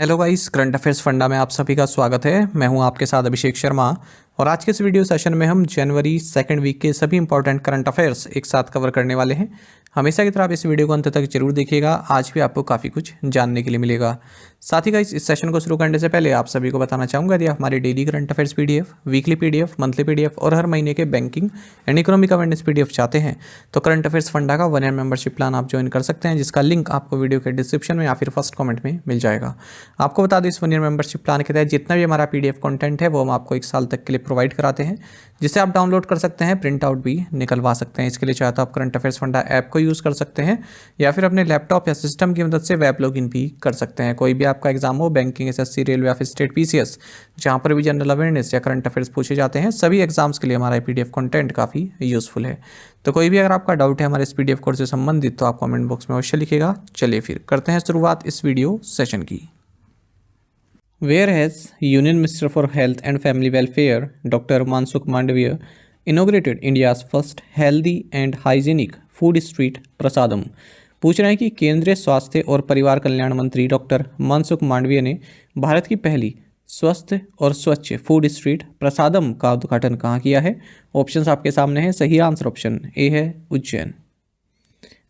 Hello guys, current affairs funda में आप सभी का स्वागत है। मैं हूं आपके साथ अभिषेक शर्मा और आज के इस वीडियो सेशन में हम जनवरी सेकंड वीक के सभी इंपॉर्टेंट करंट अफेयर्स एक साथ कवर करने वाले हैं। हमेशा की तरह आप इस वीडियो को अंत तक जरूर देखिएगा, आज भी आपको काफ़ी कुछ जानने के लिए मिलेगा। साथ ही गाइस, इस सेशन को शुरू करने से पहले आप सभी को बताना चाहूँगा, यदि आप हमारे daily current affairs PDF, weekly PDF, monthly PDF और हर महीने के banking and economic awareness PDF चाहते हैं तो करंट अफेयर्स फंडा का 1 ईयर मेंबरशिप प्लान आप ज्वाइन कर सकते हैं, जिसका लिंक आपको वीडियो के डिस्क्रिप्शन में या फिर फर्स्ट कमेंट में मिल जाएगा। आपको बता दें, इस 1 ईयर मेंबरशिप प्लान के तहत जितना भी हमारा पीडीएफ कंटेंट है वो हम आपको 1 साल तक के लिए प्रोवाइड कराते हैं, जिसे आप डाउनलोड कर सकते हैं, प्रिंट आउट भी निकलवा सकते हैं। इसके लिए चाहे तो आप करंट अफेयर्स फंडा ऐप को यूज़ कर सकते हैं या फिर अपने लैपटॉप या सिस्टम की मदद से वेब लॉगिन भी कर सकते हैं। कोई भी आपका एग्जाम हो, बैंकिंग, एसएससी, रेलवे या फिर स्टेट पीसीएस, जहाँ पर भी जनरल अवेयरनेस या करंट अफेयर्स पूछे जाते हैं, सभी एग्जाम्स के लिए हमारा पीडीएफ कंटेंट काफ़ी यूजफुल है। तो कोई भी अगर आपका डाउट है हमारे इस पीडीएफ कोर्स से संबंधित तो आप कमेंट बॉक्स में अवश्य लिखिएगा। चलिए फिर करते हैं शुरुआत इस वीडियो सेशन की। Where has Union Minister for Health and Family Welfare, Dr. Mansukh Mandavia, inaugurated India's first healthy and hygienic food street प्रसादम। पूछ रहे हैं कि केंद्रीय स्वास्थ्य और परिवार कल्याण मंत्री डॉक्टर मनसुख मांडविया ने भारत की पहली स्वस्थ और स्वच्छ फूड स्ट्रीट प्रसादम का उद्घाटन कहाँ किया है। ऑप्शंस आपके सामने हैं। सही आंसर ऑप्शन ए है, उज्जैन।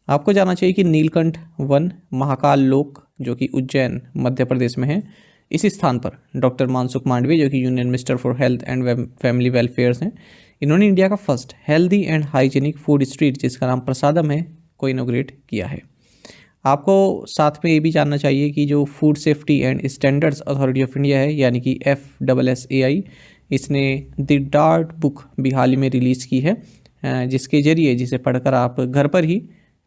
आपको जानना चाहिए कि नीलकंठ वन महाकाल लोक, जो कि उज्जैन मध्य प्रदेश में है, इस स्थान पर डॉक्टर मनसुख मांडविया, जो कि union minister for health and family welfare हैं, इन्होंने इंडिया का first healthy and hygienic food street, जिसका नाम प्रसादम है, को इनोग्रेट किया है। आपको साथ में ये भी जानना चाहिए कि जो food safety and standards authority of India है, यानी कि FSSAI, इसने द डार्ट बुक भी हाल ही में रिलीज़ की है, जिसके जरिए जिसे पढ़कर आप घर पर ही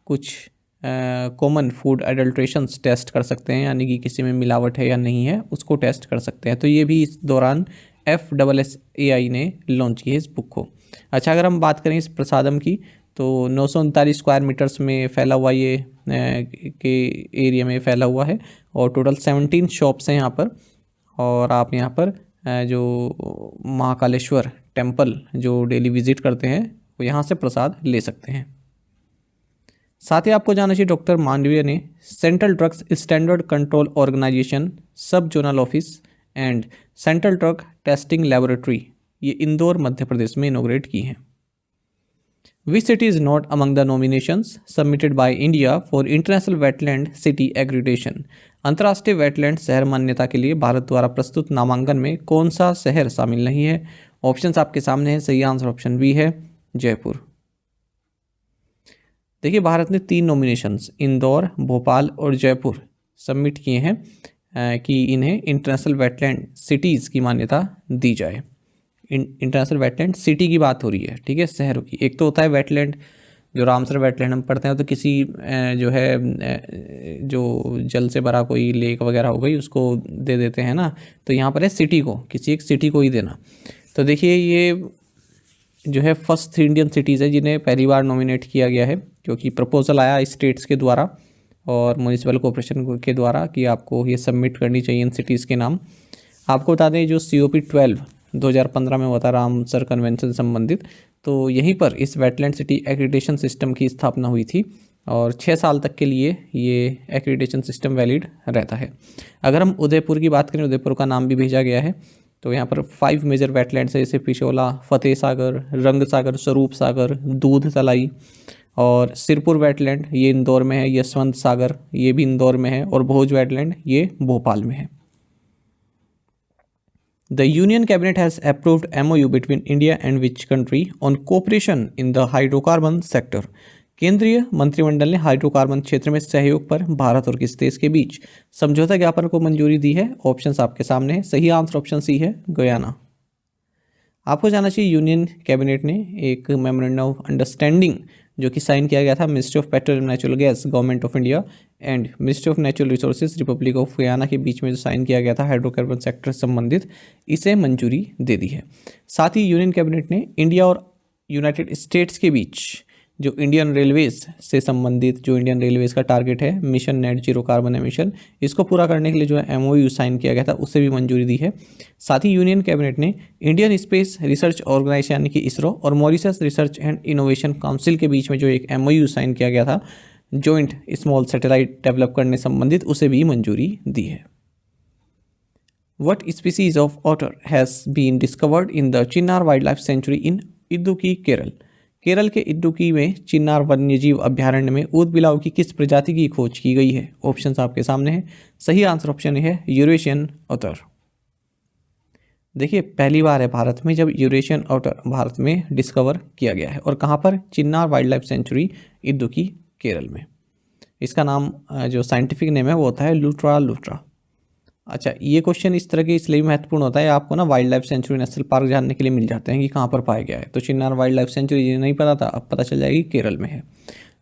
कुछ कॉमन फूड एडल्ट्रेशंस टेस्ट कर सकते हैं, यानी कि किसी में मिलावट है या नहीं है उसको टेस्ट कर सकते हैं। तो ये भी इस दौरान FSSAI ने लॉन्च की है इस बुक को। अच्छा, अगर हम बात करें इस प्रसादम की, तो 939 स्क्वायर मीटर्स में फैला हुआ ये के एरिया में फैला हुआ है और टोटल 17 शॉप्स हैं यहाँ पर। और आप यहाँ पर जो महाकालेश्वर टेम्पल जो डेली विजिट करते हैं वो यहाँ से प्रसाद ले सकते हैं। साथ ही आपको जानना चाहिए, डॉक्टर मांडविया ने central drugs standard control organisation sub zonal office and central drug testing laboratory, ये इंदौर मध्य प्रदेश में इनोग्रेट की हैं। Which city is not among the nominations submitted by India for international wetland city accreditation. अंतर्राष्ट्रीय वेटलैंड शहर मान्यता के लिए भारत द्वारा प्रस्तुत नामांकन में कौन सा शहर शामिल नहीं है। ऑप्शंस आपके सामने है। सही आंसर ऑप्शन बी है, जयपुर। देखिए, भारत ने 3 नॉमिनेशंस इंदौर, भोपाल और जयपुर सबमिट किए हैं कि इन्हें इंटरनेशनल वेटलैंड सिटीज़ की मान्यता दी जाए। इंटरनेशनल वेटलैंड सिटी की बात हो रही है, ठीक है, शहरों की। एक तो होता है वेटलैंड, जो रामसर वेटलैंड हम पढ़ते हैं, तो किसी जो है जो जल से भरा कोई लेक वगैरह हो गई उसको दे देते हैं ना, तो यहाँ पर है सिटी को, किसी एक सिटी को ही देना। तो देखिए, ये जो है फर्स्ट 3 इंडियन सिटीज़ है जिन्हें पहली बार नॉमिनेट किया गया है, क्योंकि प्रपोजल आया स्टेट्स के द्वारा और म्यूनिसिपल कॉर्पोरेशन के द्वारा कि आपको ये सबमिट करनी चाहिए इन सिटीज़ के नाम। आपको बता दें, जो COP 12 2015 में हुआ था रामसर कन्वेंशन संबंधित, तो यहीं पर इस वेटलैंड सिटी एक्रीडिटेशन सिस्टम की स्थापना हुई थी और 6 साल तक के लिए ये एक्रीडिटेशन सिस्टम वैलिड रहता है। अगर हम उदयपुर की बात करें, उदयपुर का नाम भी भेजा गया है, तो यहाँ पर 5 मेजर वेटलैंड्स है, जैसे पिशोला, फतेह सागर, रंग सागर, स्वरूप सागर, दूध तलाई और सिरपुर वेटलैंड, ये इंदौर में है। यशवंत सागर, ये भी इंदौर में है और भोज वेटलैंड, ये भोपाल में है। The union cabinet has approved MOU between India and which country on cooperation in the hydrocarbon sector. केंद्रीय मंत्रिमंडल ने हाइड्रोकार्बन क्षेत्र में सहयोग पर भारत और किस देश के बीच समझौता ज्ञापन को मंजूरी दी है। ऑप्शंस आपके सामने है। सही आंसर ऑप्शन सी है, गयाना। आपको जानना चाहिए, यूनियन कैबिनेट ने एक मेमोरेंडम ऑफ अंडरस्टैंडिंग जो कि साइन किया गया था ministry of petroleum natural gas government of India and ministry of natural resources Republic of Guyana के बीच में जो साइन किया गया था हाइड्रोकार्बन सेक्टर से संबंधित, इसे मंजूरी दे दी है। साथ ही यूनियन कैबिनेट ने इंडिया और यूनाइटेड स्टेट्स के बीच जो इंडियन रेलवेज से संबंधित जो इंडियन रेलवेज का टारगेट है mission net zero carbon emission, इसको पूरा करने के लिए जो है MOU साइन किया गया था, उससे भी मंजूरी दी है। साथ ही यूनियन कैबिनेट ने इंडियन स्पेस रिसर्च ऑर्गेनाइजेशन यानी कि इसरो और Mauritius research and innovation council के बीच में जो एक MOU साइन किया गया था जॉइंट स्मॉल सैटेलाइट डेवलप करने संबंधित, उसे भी मंजूरी दी है। What species of otter has been discovered in the Chinnar wildlife sanctuary in Idukki, Kerala. Kerala के इदुक्की में चिन्नार वन्यजीव अभ्यारण्य में ऊद बिलाव की किस प्रजाति की खोज की गई है? ऑप्शंस आपके सामने है। सही आंसर ऑप्शन है यूरेशियन ऑटर। देखिए पहली बार है भारत में जब यूरेशियन ऑटर भारत में डिस्कवर किया गया है, और कहाँ पर? Chinnar wildlife century Idukki, Kerala में। इसका नाम जो साइंटिफिक नेम है वो होता है लुट्रा लुट्रा। अच्छा, ये क्वेश्चन इस तरह के इसलिए महत्वपूर्ण होता है, आपको ना wild life sanctuary national park जानने के लिए मिल जाते हैं कि कहाँ पर पाया गया है। तो चिन्नार वाइल्ड लाइफ सेंचुरी ये नहीं पता था, अब पता चल जाएगी केरल में है।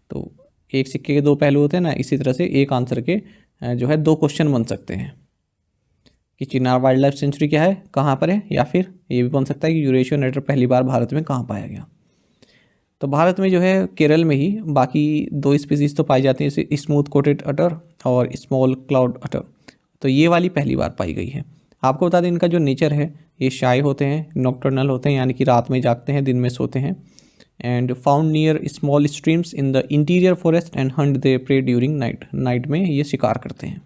तो एक सिक्के के दो पहलू होते हैं ना, इसी तरह से एक आंसर के जो है दो क्वेश्चन बन सकते हैं कि चिन्नार वाइल्ड लाइफ सेंचुरी क्या है, कहाँ पर है, या फिर ये भी बन सकता है कि यूरेशियन ऑटर पहली बार भारत में कहाँ पाया गया। तो भारत में जो है केरल में ही बाकी दो स्पीसीज तो पाई जाती हैं, जैसे स्मूथ कोटेड अटर और स्मॉल क्लाउड अटर। तो ये वाली पहली बार पाई गई है। आपको बता दें इनका जो नेचर है, ये शाय होते हैं, नॉक्टर्नल होते हैं यानी कि रात में जागते हैं, दिन में सोते हैं, and found near small streams in the interior forest and hunt they prey during night. Night में ये शिकार करते हैं।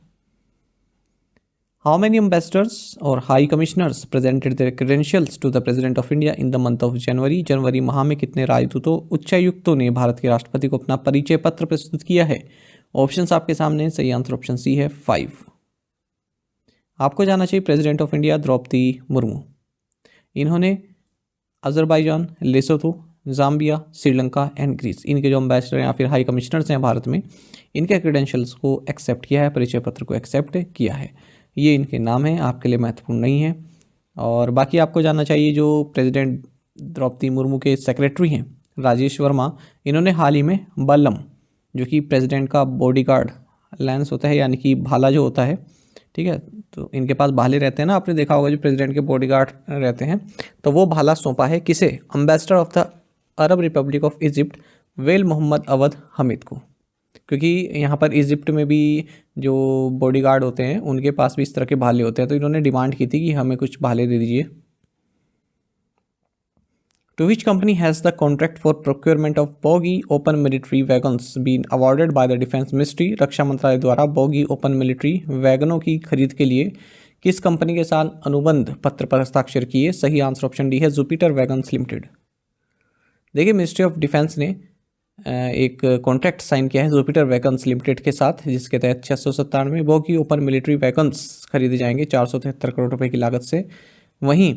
हाउ मेनी एम्बेसडर्स और high commissioners presented their credentials to the president of India in the month of January. जनवरी माह में कितने राजदूतों, उच्चायुक्तों ने भारत के राष्ट्रपति को अपना परिचय पत्र प्रस्तुत किया है? ऑप्शंस आपके सामने। सही आंसर ऑप्शन सी है 5। आपको जानना चाहिए president of India Droupadi Murmu, इन्होंने Azerbaijan, Lesotho, Zambia, Sri Lanka and Greece, इनके जो एम्बेसडर या फिर हाई कमिश्नर्स हैं भारत में, इनके क्रेडेंशियल्स को एक्सेप्ट किया है, परिचय पत्र को एक्सेप्ट किया है। ये इनके नाम हैं, आपके लिए महत्वपूर्ण नहीं है। और बाकी आपको जानना चाहिए जो प्रेसिडेंट द्रौपदी मुर्मू के सेक्रेटरी हैं राजेश वर्मा, इन्होंने हाल ही में बल्लम, जो कि प्रेसिडेंट का बॉडीगार्ड लैंस होता है यानी कि भाला जो होता है, ठीक है, तो इनके पास भाले रहते हैं ना, आपने देखा होगा जो प्रेसिडेंट के बॉडीगार्ड रहते हैं, तो वो भाला सौंपा है किसे? Ambassador of the Arab Republic of Egypt Wael Mohamed Awad Hamid को। क्योंकि यहाँ पर इजिप्ट में भी जो बॉडीगार्ड होते हैं उनके पास भी इस तरह के भाले होते हैं, तो इन्होंने डिमांड की थी कि हमें कुछ भाले दे दीजिए। To which company has the contract for procurement of bogie open military wagons been awarded by the defence ministry. रक्षा मंत्रालय द्वारा बॉगी ओपन मिलिट्री वैगनों की खरीद के लिए किस कंपनी के साथ अनुबंध पत्र पर हस्ताक्षर किए? सही आंसर ऑप्शन डी है जुपिटर वैगन्स लिमिटेड। देखिए मिनिस्ट्री ऑफ डिफेंस ने एक कॉन्ट्रैक्ट साइन किया है जुपिटर वैगन्स लिमिटेड के साथ, जिसके तहत 697 बॉगी ओपन मिलिट्री वैगन्स खरीदे जाएंगे 473 करोड़ रुपए की लागत से। वहीं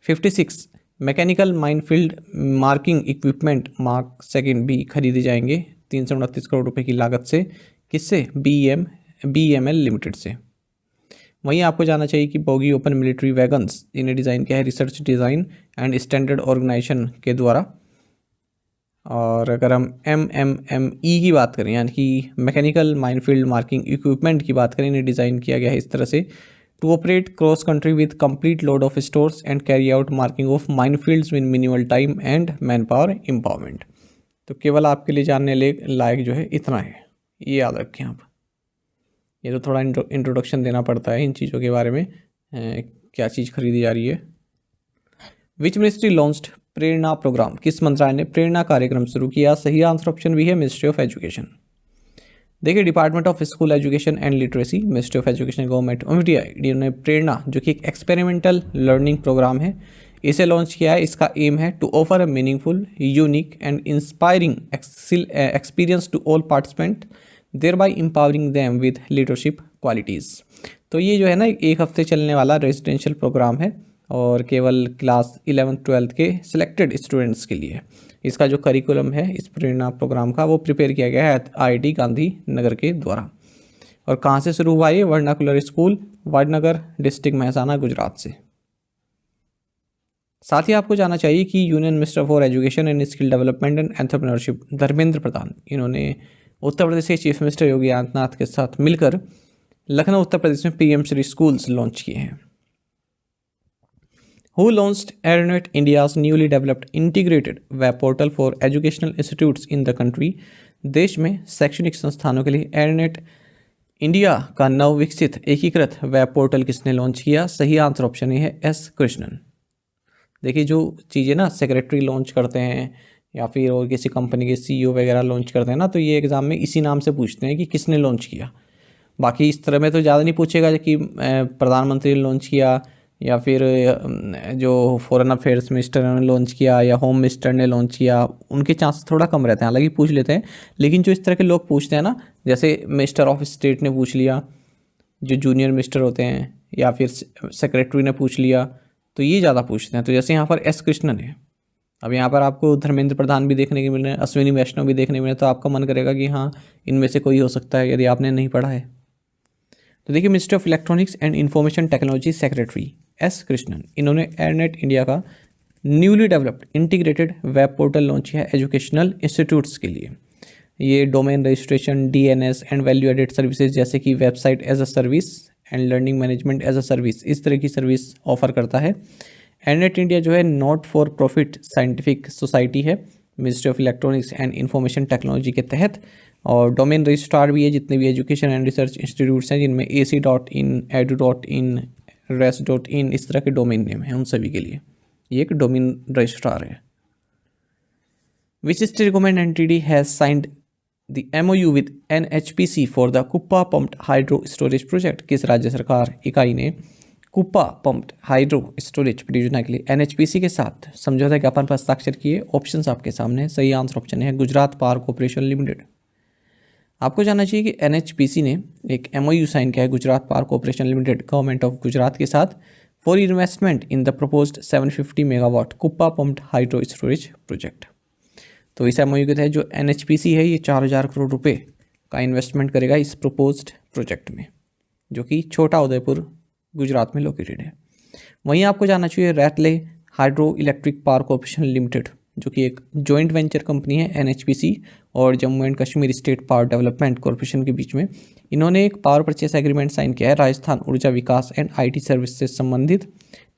56 mechanical minefield marking equipment mark second भी खरीदे जाएंगे 329 करोड़ रुपए की लागत से। किससे? BEML लिमिटेड से। वहीं आपको जानना चाहिए कि बॉगी ओपन मिलिट्री वैगन्स इन्हें डिज़ाइन किया है research design and standard organisation के द्वारा। और अगर हम MMME की बात करें यानी कि मैकेनिकल माइनफील्ड मार्किंग इक्विपमेंट की बात करें, इन्हें डिज़ाइन किया गया है इस तरह से to operate cross country with complete load of stores and carry out marking of minefields with minimal time and man power empowerment. तो केवल आपके लिए जानने लायक जो है इतना है, ये याद रखें आप। ये तो थोड़ा इंट्रोडक्शन देना पड़ता है इन चीज़ों के बारे में, क्या चीज़ खरीदी जा रही है। Which ministry launched Prerana programme. किस मंत्रालय ने प्रेरणा कार्यक्रम शुरू किया? सही आंसर ऑप्शन भी है मिनिस्ट्री ऑफ एजुकेशन। देखिए department of school education and literacy, ministry of education government of India, ने प्रेरणा जो कि एक एक्सपेरिमेंटल लर्निंग प्रोग्राम है, इसे लॉन्च किया है। इसका एम है to offer a meaningful, unique and inspiring experience to all participant, thereby empowering them with leadership qualities. तो ये जो है ना एक हफ्ते चलने वाला रेजिडेंशियल प्रोग्राम है और केवल क्लास 11th-12th के सिलेक्टेड स्टूडेंट्स के लिए। इसका जो करिकुलम है इस प्रेरणा प्रोग्राम का वो प्रिपेयर किया गया है IIT गांधी नगर के द्वारा। और कहाँ से शुरू हुआ ये? Vernacular school, Vadnagar, district Mehsana, Gujarat से। साथ ही आपको जानना चाहिए कि union minister for education and skill development and entrepreneurship Dharmendra Pradhan, इन्होंने उत्तर प्रदेश के चीफ मिनिस्टर योगी आदित्यनाथ के साथ मिलकर लखनऊ उत्तर प्रदेश में PM श्री स्कूल्स लॉन्च किए हैं। Who launched AirNet, India's newly developed integrated web portal for educational institutes in the country? देश में शैक्षणिक संस्थानों के लिए AirNet इंडिया का नव विकसित एकीकृत वेब पोर्टल किसने लॉन्च किया? सही आंसर ऑप्शन है S कृष्णन। देखिए जो चीज़ें ना सेक्रेटरी लॉन्च करते हैं या फिर और किसी कंपनी के CEO वगैरह लॉन्च करते हैं ना, तो ये एग्ज़ाम में इसी नाम से पूछते हैं कि किसने लॉन्च किया। बाकी इस तरह में तो ज़्यादा नहीं पूछेगा कि प्रधानमंत्री ने लॉन्च किया या फिर जो फॉरेन अफेयर्स मिनिस्टर ने लॉन्च किया या होम मिनिस्टर ने लॉन्च किया, उनके चांस थोड़ा कम रहते हैं, हालांकि पूछ लेते हैं। लेकिन जो इस तरह के लोग पूछते हैं ना, जैसे मिनिस्टर ऑफ स्टेट ने पूछ लिया, जो जूनियर मिनिस्टर होते हैं, या फिर सेक्रेटरी ने पूछ लिया, तो ये ज़्यादा पूछते हैं। तो जैसे यहाँ पर एस कृष्णन है, अब यहाँ पर आपको धर्मेंद्र प्रधान भी देखने को मिल रहे हैं, अश्विनी वैष्णव भी देखने को मिल रहे हैं, तो आपका मन करेगा कि हाँ इनमें से कोई हो सकता है यदि आपने नहीं पढ़ा है। तो देखिए, minister of electronics and information technology secretary S Krishnan, इन्होंने एयरनेट इंडिया का newly developed integrated web portal launch किया एजुकेशनल इंस्टीट्यूट्स के लिए। ये domain registration, DNS and value added services जैसे कि website as a service and learning management as a service, इस तरह की सर्विस ऑफर करता है। एयरनेट इंडिया जो है not for profit scientific society है ministry of electronics and information technology के तहत, और डोमेन रजिस्ट्रार भी है जितने भी एजुकेशन एंड रिसर्च इंस्टीट्यूट्स हैं जिनमें AC.in, edu.in, res.in इस तरह के डोमेन नेम हैं उन सभी के लिए। ये एक डोमेन रजिस्ट्रार है। Which state government entity has signed the MOU with NHPC for the Kuppa pumped hydro storage project? किस राज्य सरकार इकाई ने कुप्पा पम्प्ड हाइड्रो स्टोरेज परियोजना के लिए NHPC के साथ समझौता ज्ञापन पर हस्ताक्षर किए? ऑप्शंस आपके सामने, सही आंसर ऑप्शन है गुजरात पावर कॉर्पोरेशन लिमिटेड। आपको जानना चाहिए कि NHPC ने एक MOU साइन किया है Gujarat power corporation limited government of Gujarat के साथ for investment in the proposed 750 megawatt Kuppa pumped hydro storage project. तो इस MOU के तहत जो NHPC है ये 4000 करोड़ रुपए का इन्वेस्टमेंट करेगा इस प्रपोज्ड प्रोजेक्ट में, जो कि छोटा उदयपुर गुजरात में लोकेटेड है। वहीं आपको जानना चाहिए Ratle hydro electric power corporation limited, जो कि एक जॉइंट वेंचर कंपनी है NHPC और Jammu and Kashmir state power development corporation के बीच में, इन्होंने एक पावर परचेस एग्रीमेंट साइन किया है राजस्थान ऊर्जा विकास एंड IT सर्विस से संबंधित।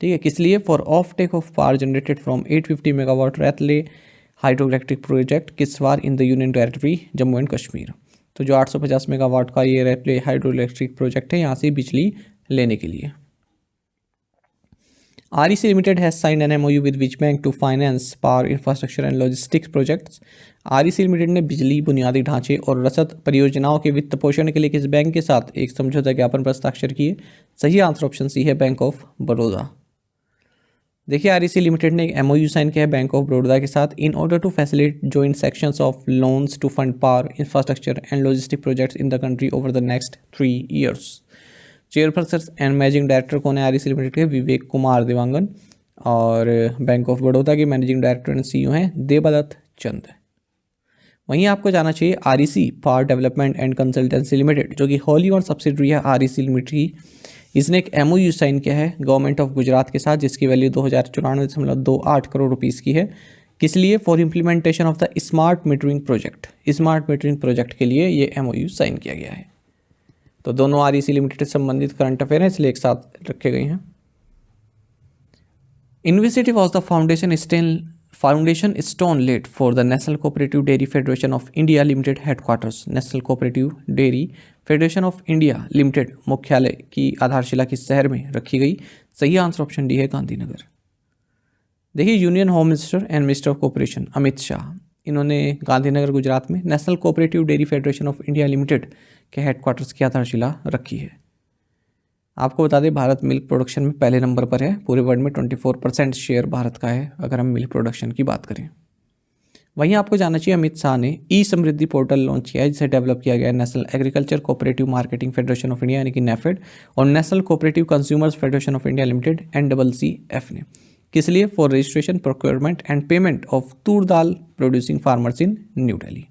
ठीक है, किस लिए? For offtake of power generated from 850 megawatt Ratle hydro electric project Kishtwar in the union territory Jammu and Kashmir. तो जो 850 मेगावाट का ये रैटले हाइड्रो इलेक्ट्रिक प्रोजेक्ट है, यहाँ से बिजली लेने के लिए। REC Limited has signed an MOU with which bank to finance power infrastructure and logistics projects? REC Limited ने बिजली बुनियादी ढांचे और रसद परियोजनाओं के वित्त पोषण के लिए किस बैंक के साथ एक समझौता ज्ञापन पर हस्ताक्षर किए? सही आंसर ऑप्शन सी है बैंक ऑफ बड़ौदा। देखिए, REC Limited ने एक MOU साइन किया है बैंक ऑफ बड़ौदा के साथ in order to facilitate joint sections of loans to fund power infrastructure and logistic projects in the country over the next 3 years। Chairperson and managing director कौन है REC limited के? विवेक कुमार देवांगन। और bank of Baroda के managing director and CEO हैं देवदत्त चंद। वहीं आपको जाना चाहिए REC power development and consultancy limited, जो कि होली और सब्सिडरी है REC लिमिटेड की, इसने एक MOU साइन किया है गवर्नमेंट ऑफ गुजरात के साथ जिसकी वैल्यू 2094.28 करोड़ रुपीस की है। किस लिए? For implementation of the smart metering project. Smart metering project के लिए ये MOU साइन किया गया है। तो दोनों REC लिमिटेड से संबंधित करंट अफेयर हैं, इसलिए एक साथ रखे गए हैं। इन्वेस्टिव was the foundation stone laid for the national cooperative dairy federation of India limited headquarters. National cooperative dairy federation of India limited मुख्यालय की आधारशिला किस शहर में रखी गई? सही आंसर ऑप्शन डी है गांधीनगर। देखिए, union home minister and minister of cooperation Amit Shah, इन्होंने गांधीनगर गुजरात में national cooperative dairy federation of India limited के हेडक्वार्टर्स की आधारशिला रखी है। आपको बता दें, भारत मिल्क प्रोडक्शन में पहले नंबर पर है, पूरे वर्ल्ड में 24% शेयर भारत का है अगर हम मिल्क प्रोडक्शन की बात करें। वहीं आपको जानना चाहिए अमित शाह ने ई समृद्धि पोर्टल लॉन्च किया है जिसे डेवलप किया गया है national agriculture cooperative marketing federation of India यानी कि नेफेड और national cooperative consumers federation of India limited NCCF ने। किस लिए? For registration, procurement and payment of Toor dal producing farmers in new Delhi.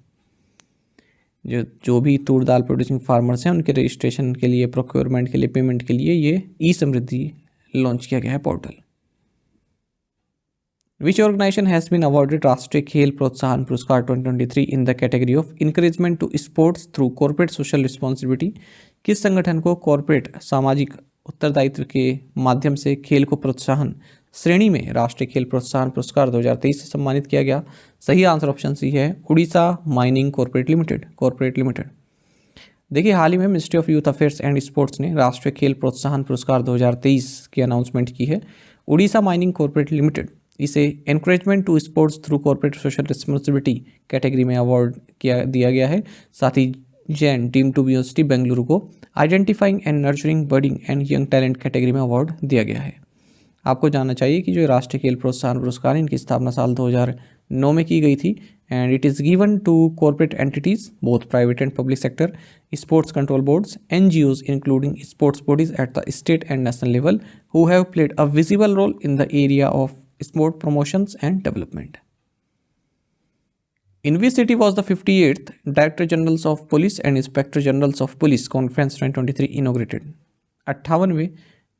जो भी तूर दाल प्रोड्यूसिंग फार्मर्स हैं उनके रजिस्ट्रेशन के लिए, प्रोक्योरमेंट के लिए, पेमेंट के लिए ये ई समृद्धि लॉन्च किया गया है portal. Which organisation has been awarded Rashtriya Khel Protsahan Puraskar 2023 in the category of encouragement to sports through corporate social responsibility? किस संगठन को कॉर्पोरेट सामाजिक उत्तरदायित्व के माध्यम से खेल को प्रोत्साहन श्रेणी में राष्ट्रीय खेल प्रोत्साहन पुरस्कार 2023 से सम्मानित किया गया? सही आंसर ऑप्शन सी है उड़ीसा माइनिंग कॉर्पोरेट लिमिटेड। देखिए, हाल ही में ministry of youth affairs and sports ने राष्ट्रीय खेल प्रोत्साहन पुरस्कार 2023 की अनाउंसमेंट की है। उड़ीसा माइनिंग कॉर्पोरेट लिमिटेड इसे encouragement to sports through corporate social responsibility category में अवार्ड दिया गया है। साथ ही Jain deemed to university Bengaluru को identifying and nurturing budding and young talent category में अवार्ड दिया गया है। आपको जानना चाहिए कि जो राष्ट्रीय खेल प्रोत्साहन पुरस्कार इनकी स्थापना साल 2009 में की गई थी and it is given to corporate entities both private and public sector, sports control boards, NGOs including sports bodies at the state and national level who have played a visible role in the area of sport promotions and development. In which city was the 58th Director Generals of Police and Inspector Generals of Police Conference 2023 inaugurated? 58वें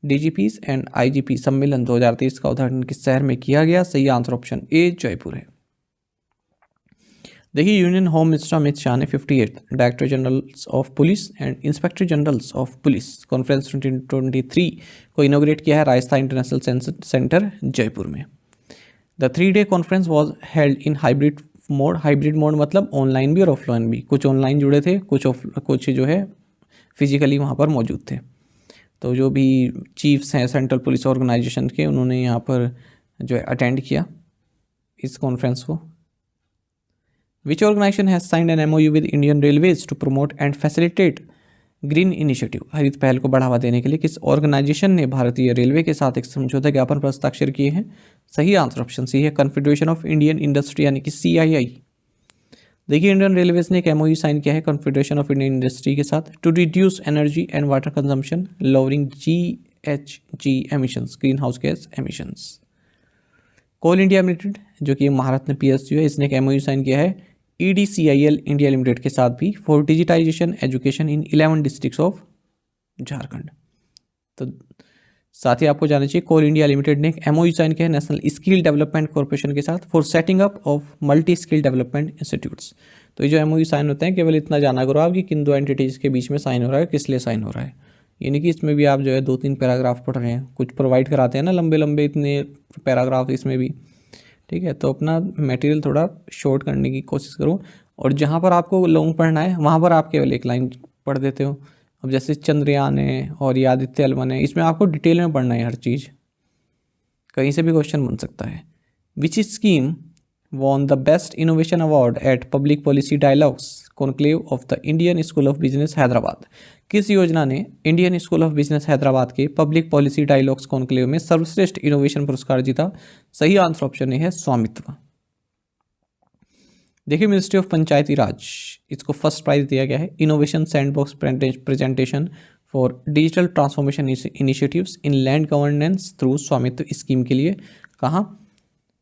DGPs and IGP सम्मेलन 2023 का उद्घाटन किस शहर में किया गया? सही answer option A Jaipur है। देखिए, union home minister Amit Shah ने 58th director generals of police and inspector generals of police conference 2023 को इनोग्रेट किया है राजस्थान इंटरनेशनल सेंटर जयपुर में। The 3-day conference was held in hybrid mode. Hybrid mode मतलब ऑनलाइन भी और ऑफलाइन भी, कुछ ऑनलाइन जुड़े थे, कुछ जो है फिजिकली वहाँ पर मौजूद थे। तो जो भी चीफ्स हैं सेंट्रल पुलिस ऑर्गेनाइजेशन के, उन्होंने यहाँ पर जो है अटेंड किया इस कॉन्फ्रेंस को। Which organisation has signed an MOU with Indian Railways to promote and facilitate green initiative? हरित पहल को बढ़ावा देने के लिए किस ऑर्गेनाइजेशन ने भारतीय रेलवे के साथ एक समझौता ज्ञापन पर हस्ताक्षर किए हैं? सही आंसर ऑप्शन सी है, कॉन्फेडरेशन ऑफ इंडियन इंडस्ट्री यानी कि CII। देखिए, इंडियन रेलवेज ने एक MOU साइन किया है कॉन्फेडरेशन ऑफ इंडियन इंडस्ट्री के साथ to reduce energy and water consumption, lowering GHG emissions, green house gas emissions. Coal India limited जो कि महारत्न PSU है, इसने एक MOU साइन किया है EDCIL इंडिया लिमिटेड के साथ भी for digitisation education in 11 districts of Jharkhand. तो साथ ही आपको जानना चाहिए कोल इंडिया लिमिटेड ने एक MOU साइन किया है नेशनल स्किल डेवलपमेंट कॉर्पोरेशन के साथ for setting up of multi skill development institutes. तो ये जो MOU साइन होते हैं, केवल इतना जाना करो आप कि किन दो एंटिटीज़ के बीच में साइन हो रहा है, किस लिए साइन हो रहा है। यानी कि इसमें भी आप जो है 2-3 पैराग्राफ पढ़ रहे हैं, कुछ प्रोवाइड कराते हैं ना लंबे लंबे इतने पैराग्राफ इसमें भी, ठीक है। तो अपना मटेरियल थोड़ा शॉर्ट करने की कोशिश करो, और जहाँ पर आपको लॉन्ग पढ़ना है वहाँ पर आप केवल एक लाइन पढ़ देते हो। अब जैसे चंद्रयान है और ये आदित्य एल 1 है, इसमें आपको डिटेल में पढ़ना है हर चीज़, कहीं से भी क्वेश्चन बन सकता है। विच scheme won the best innovation award eight public policy dialogues conclave of the Indian school of business Hyderabad? किस योजना ने Indian school of business Hyderabad के पब्लिक पॉलिसी डायलॉग्स कॉन्क्लेव में सर्वश्रेष्ठ इनोवेशन पुरस्कार जीता? सही आंसर ऑप्शन ए है स्वामित्व। देखिए, मिनिस्ट्री ऑफ पंचायती राज, इसको फर्स्ट प्राइज दिया गया है innovation sandbox presentation for digital transformation initiatives in land governance through स्वामित्व स्कीम के लिए। कहाँ?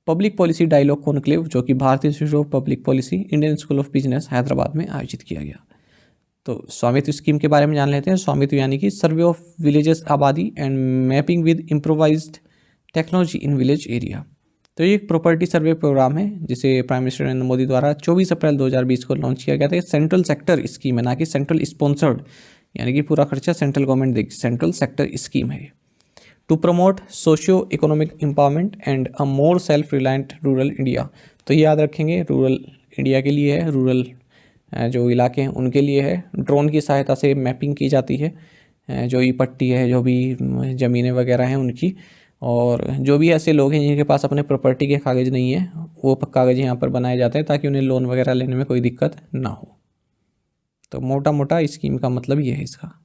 पब्लिक पॉलिसी डायलॉग कॉन्क्लेव जो कि भारतीय institute of public policy Indian school of business Hyderabad में आयोजित किया गया। तो स्वामित्व स्कीम के बारे में जान लेते हैं। स्वामित्व यानी कि सर्वे ऑफ विलेजेस आबादी and mapping with improvised technology in village area. तो ये एक प्रॉपर्टी सर्वे प्रोग्राम है जिसे प्राइम मिनिस्टर नरेंद्र मोदी द्वारा 24 अप्रैल 2020 को लॉन्च किया गया था। सेंट्रल सेक्टर स्कीम है, ना कि सेंट्रल स्पॉन्सर्ड, यानी कि पूरा खर्चा सेंट्रल गवर्नमेंट देगी। सेंट्रल सेक्टर स्कीम है to promote socio economic empowerment and a more self reliant rural India. तो ये याद रखेंगे, रूरल इंडिया के लिए है, रूरल जो इलाके हैं उनके लिए है। ड्रोन की सहायता से मैपिंग की जाती है, जो ई पट्टी है, जो भी ज़मीनें वगैरह हैं उनकी, और जो भी ऐसे लोग हैं जिनके पास अपने प्रॉपर्टी के कागज़ नहीं है, वो कागज़ यहाँ पर बनाए जाते हैं ताकि उन्हें लोन वगैरह लेने में कोई दिक्कत ना हो। तो मोटा मोटा स्कीम का मतलब ये है इसका।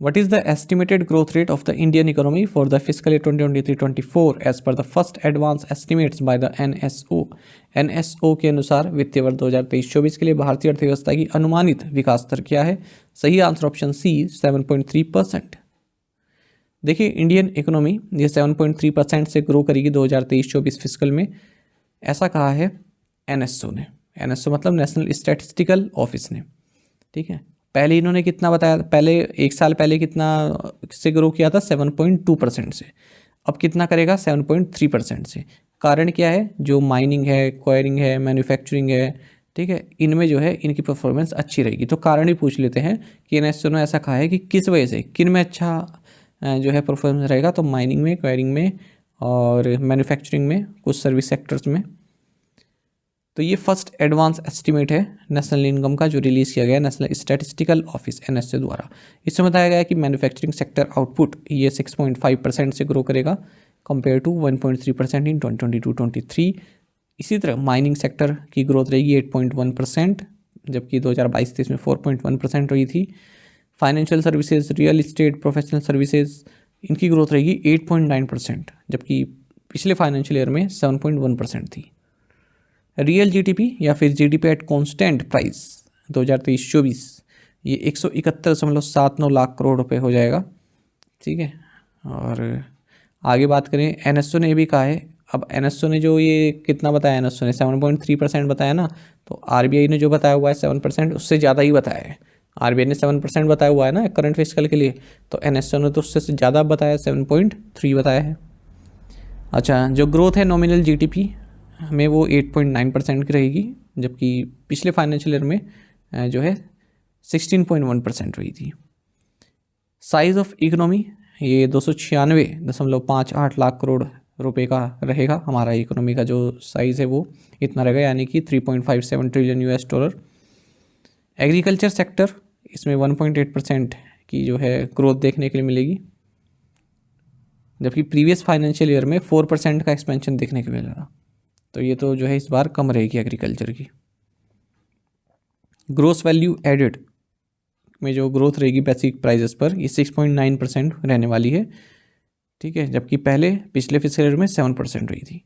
What is the estimated growth rate of the Indian economy for the fiscal year 2023-24 as per the first advance estimates by the NSO? NSO के अनुसार वित्तीय वर्ष 2023-24 के लिए भारतीय अर्थव्यवस्था की अनुमानित विकास दर क्या है? सही आंसर ऑप्शन सी 7.3%। देखिए, इंडियन इकोनॉमी ये 7.3% से ग्रो करेगी 2023-24 फिस्कल में, ऐसा कहा है NSO ने। NSO मतलब नेशनल स्टैटिस्टिकल ऑफिस ने, ठीक है। पहले इन्होंने कितना बताया? पहले एक साल पहले कितना से ग्रो किया था? 7.2% से। अब कितना करेगा? 7.3% से। कारण क्या है? जो माइनिंग है, क्वायरिंग है, मैन्युफैक्चरिंग है, ठीक है, इनमें जो है इनकी परफॉर्मेंस अच्छी रहेगी। तो कारण ही पूछ लेते हैं कि एनएसओ ने ऐसा कहा है कि किस वजह से, किन में अच्छा जो है परफॉर्मेंस रहेगा। तो माइनिंग में, क्वायरिंग में और मैन्युफैक्चरिंग में, कुछ सर्विस सेक्टर्स में। तो ये फर्स्ट एडवांस एस्टिमेट है नेशनल इनकम का जो रिलीज़ किया गया है नेशनल स्टैटिस्टिकल ऑफिस NSO द्वारा। इसमें बताया गया है कि मैन्युफैक्चरिंग सेक्टर आउटपुट ये 6.5% से ग्रो करेगा कंपेयर टू 1.3% इन 2022-23। इसी तरह माइनिंग सेक्टर की ग्रोथ रहेगी 8.1%, जबकि 2022-23 में 4.1% रही थी। Financial services, real estate, professional services, इनकी ग्रोथ रहेगी 8.9%, जबकि पिछले फाइनेंशियल ईयर में 7.1% थी। रियल जीडीपी या फिर जीडीपी एट कांस्टेंट प्राइस 2023-24 ये 171.79 लाख करोड़ रुपए हो जाएगा, ठीक है। और आगे बात करें, एनएसओ ने भी कहा है, अब एनएसओ ने जो ये कितना बताया, एनएसओ ने 7.3% बताया ना, तो आरबीआई ने जो बताया हुआ है 7%, उससे ज़्यादा ही बताया है। आरबीआई ने 7% बताया हुआ है ना करंट फिस्कल के लिए, तो एनएसओ ने तो उससे ज़्यादा बताया, 7.3 बताया है। अच्छा, जो ग्रोथ है नॉमिनल जीडीपी में वो 8.9% की रहेगी, जबकि पिछले फाइनेंशियल ईयर में जो है 16.1% रही थी। साइज ऑफ इकोनॉमी ये 296.58 लाख करोड़ रुपए का रहेगा। हमारा इकोनॉमी का जो साइज़ है वो इतना रहेगा, यानी कि 3.57 trillion US dollar. Agriculture sector इसमें 1.8% की जो है ग्रोथ देखने के लिए मिलेगी, जबकि प्रीवियस फाइनेंशियल ईयर में 4% का एक्सपेंशन देखने को मिलेगा, तो ये तो जो है इस बार कम रहेगी एग्रीकल्चर की। ग्रोस वैल्यू एडेड में जो ग्रोथ रहेगी बेसिक प्राइजेस पर, ये 6.9% रहने वाली है, ठीक है, जबकि पिछले फिस्कल ईयर में 7% रही थी।